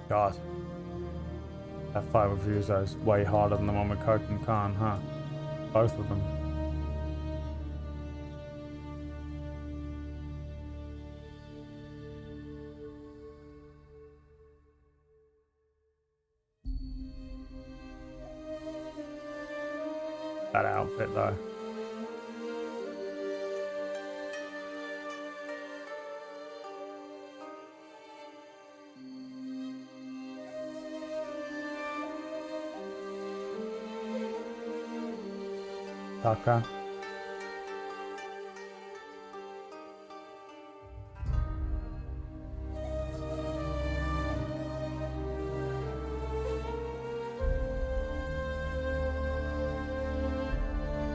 God. That fight with Ryuzo is way harder than the one with Koken Khan, huh? Both of them. That outfit though. Taka.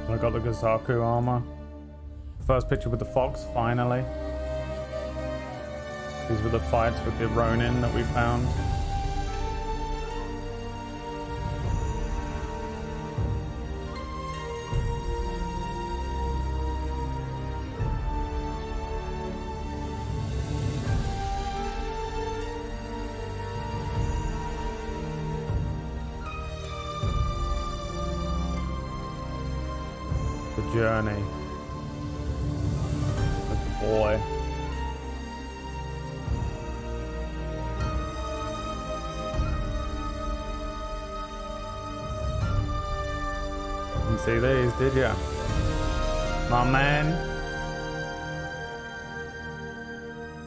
I got the Gazaku armor. First picture with the fox, finally. These were the fights with the Ronin that we found. Journey with the boy. Didn't see these, did ya? My man.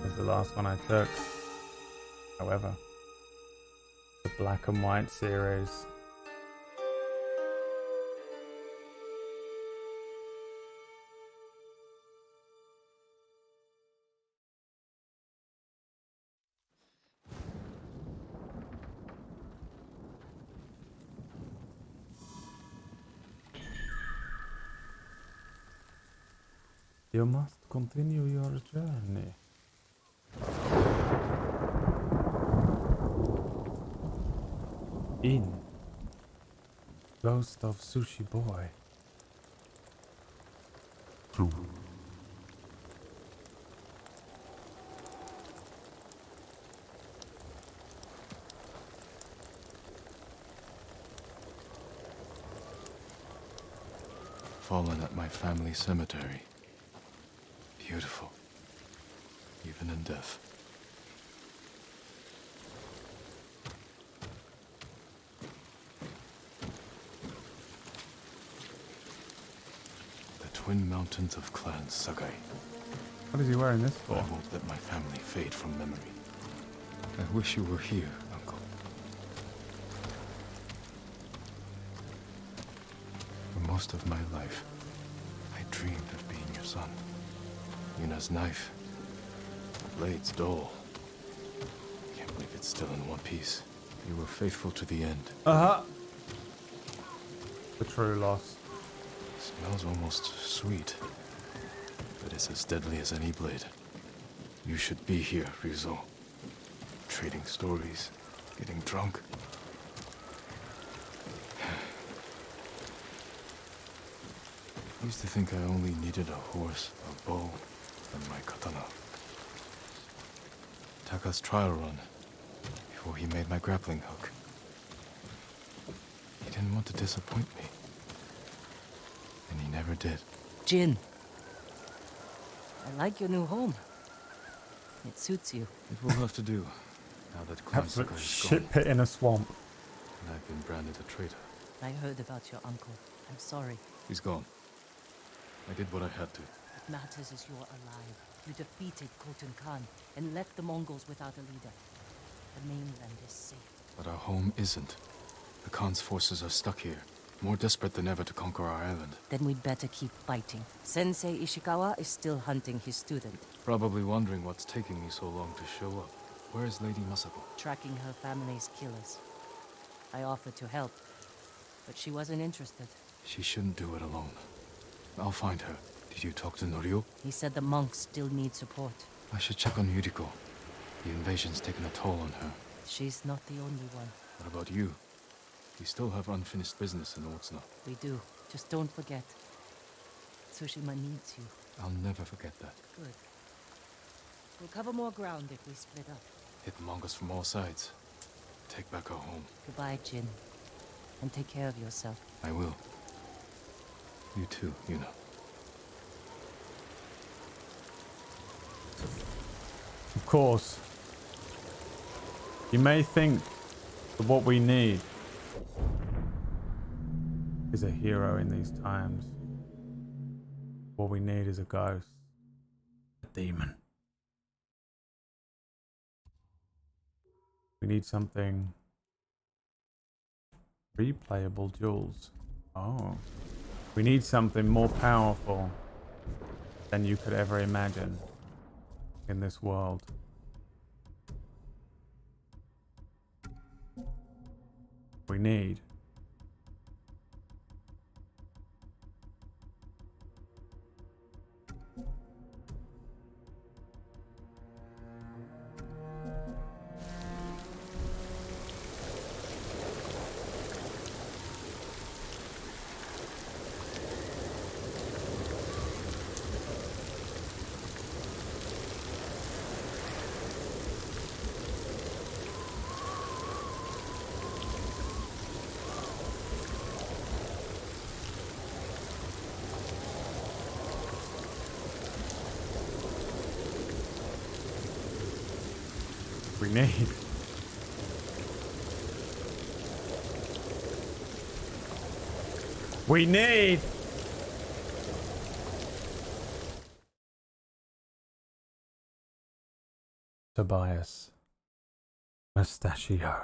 That was the last one I took. However, the black and white series. You must continue your journey. In Ghost of Sushi Boy. True. fallen at my family cemetery. Beautiful. Even in death. The twin mountains of Clan Sagai. What is he wearing this for? I won't let my family fade from memory. I wish you were here, Uncle. For most of my life, I dreamed of being your son. Yuna's knife. The blade's dull. Can't believe it's still in one piece. You were faithful to the end. Uh-huh. The true loss. Smells almost sweet. But it's as deadly as any blade. You should be here, Ryuzo. Trading stories, getting drunk. I used to think I only needed a horse, a bow, and my katana. Taka's trial run, before he made my grappling hook. He didn't want to disappoint me. And he never did. Jin. I like your new home. It suits you. It will have to do, now that Clan Absolute Sakai is shit gone, pit in a swamp. and I've been branded a traitor. I heard about your uncle. I'm sorry. He's gone. I did what I had to. What matters is you're alive. You defeated Khotun Khan and left the Mongols without a leader. The mainland is safe. But our home isn't. The Khan's forces are stuck here, more desperate than ever to conquer our island. Then we'd better keep fighting. Sensei Ishikawa is still hunting his student. Probably wondering what's taking me so long to show up. Where is Lady Masako? Tracking her family's killers. I offered to help, but she wasn't interested. She shouldn't do it alone. I'll find her. Did you talk to Norio? He said the monks still need support. I should check on Yuriko. The invasion's taken a toll on her. She's not the only one. What about you? We still have unfinished business in Otsuna. We do. Just don't forget. Tsushima needs you. I'll never forget that. Good. We'll cover more ground if we split up. Hit the Mongols from all sides. Take back our home. Goodbye, Jin. And take care of yourself. I will. You too, Yuna. Of course. You may think that what we need is a hero in these times. What we need is a ghost. A demon. We need something replayable duels. Oh. We need something more powerful than you could ever imagine in this world. We need we need. We need. Tobias Mustachio.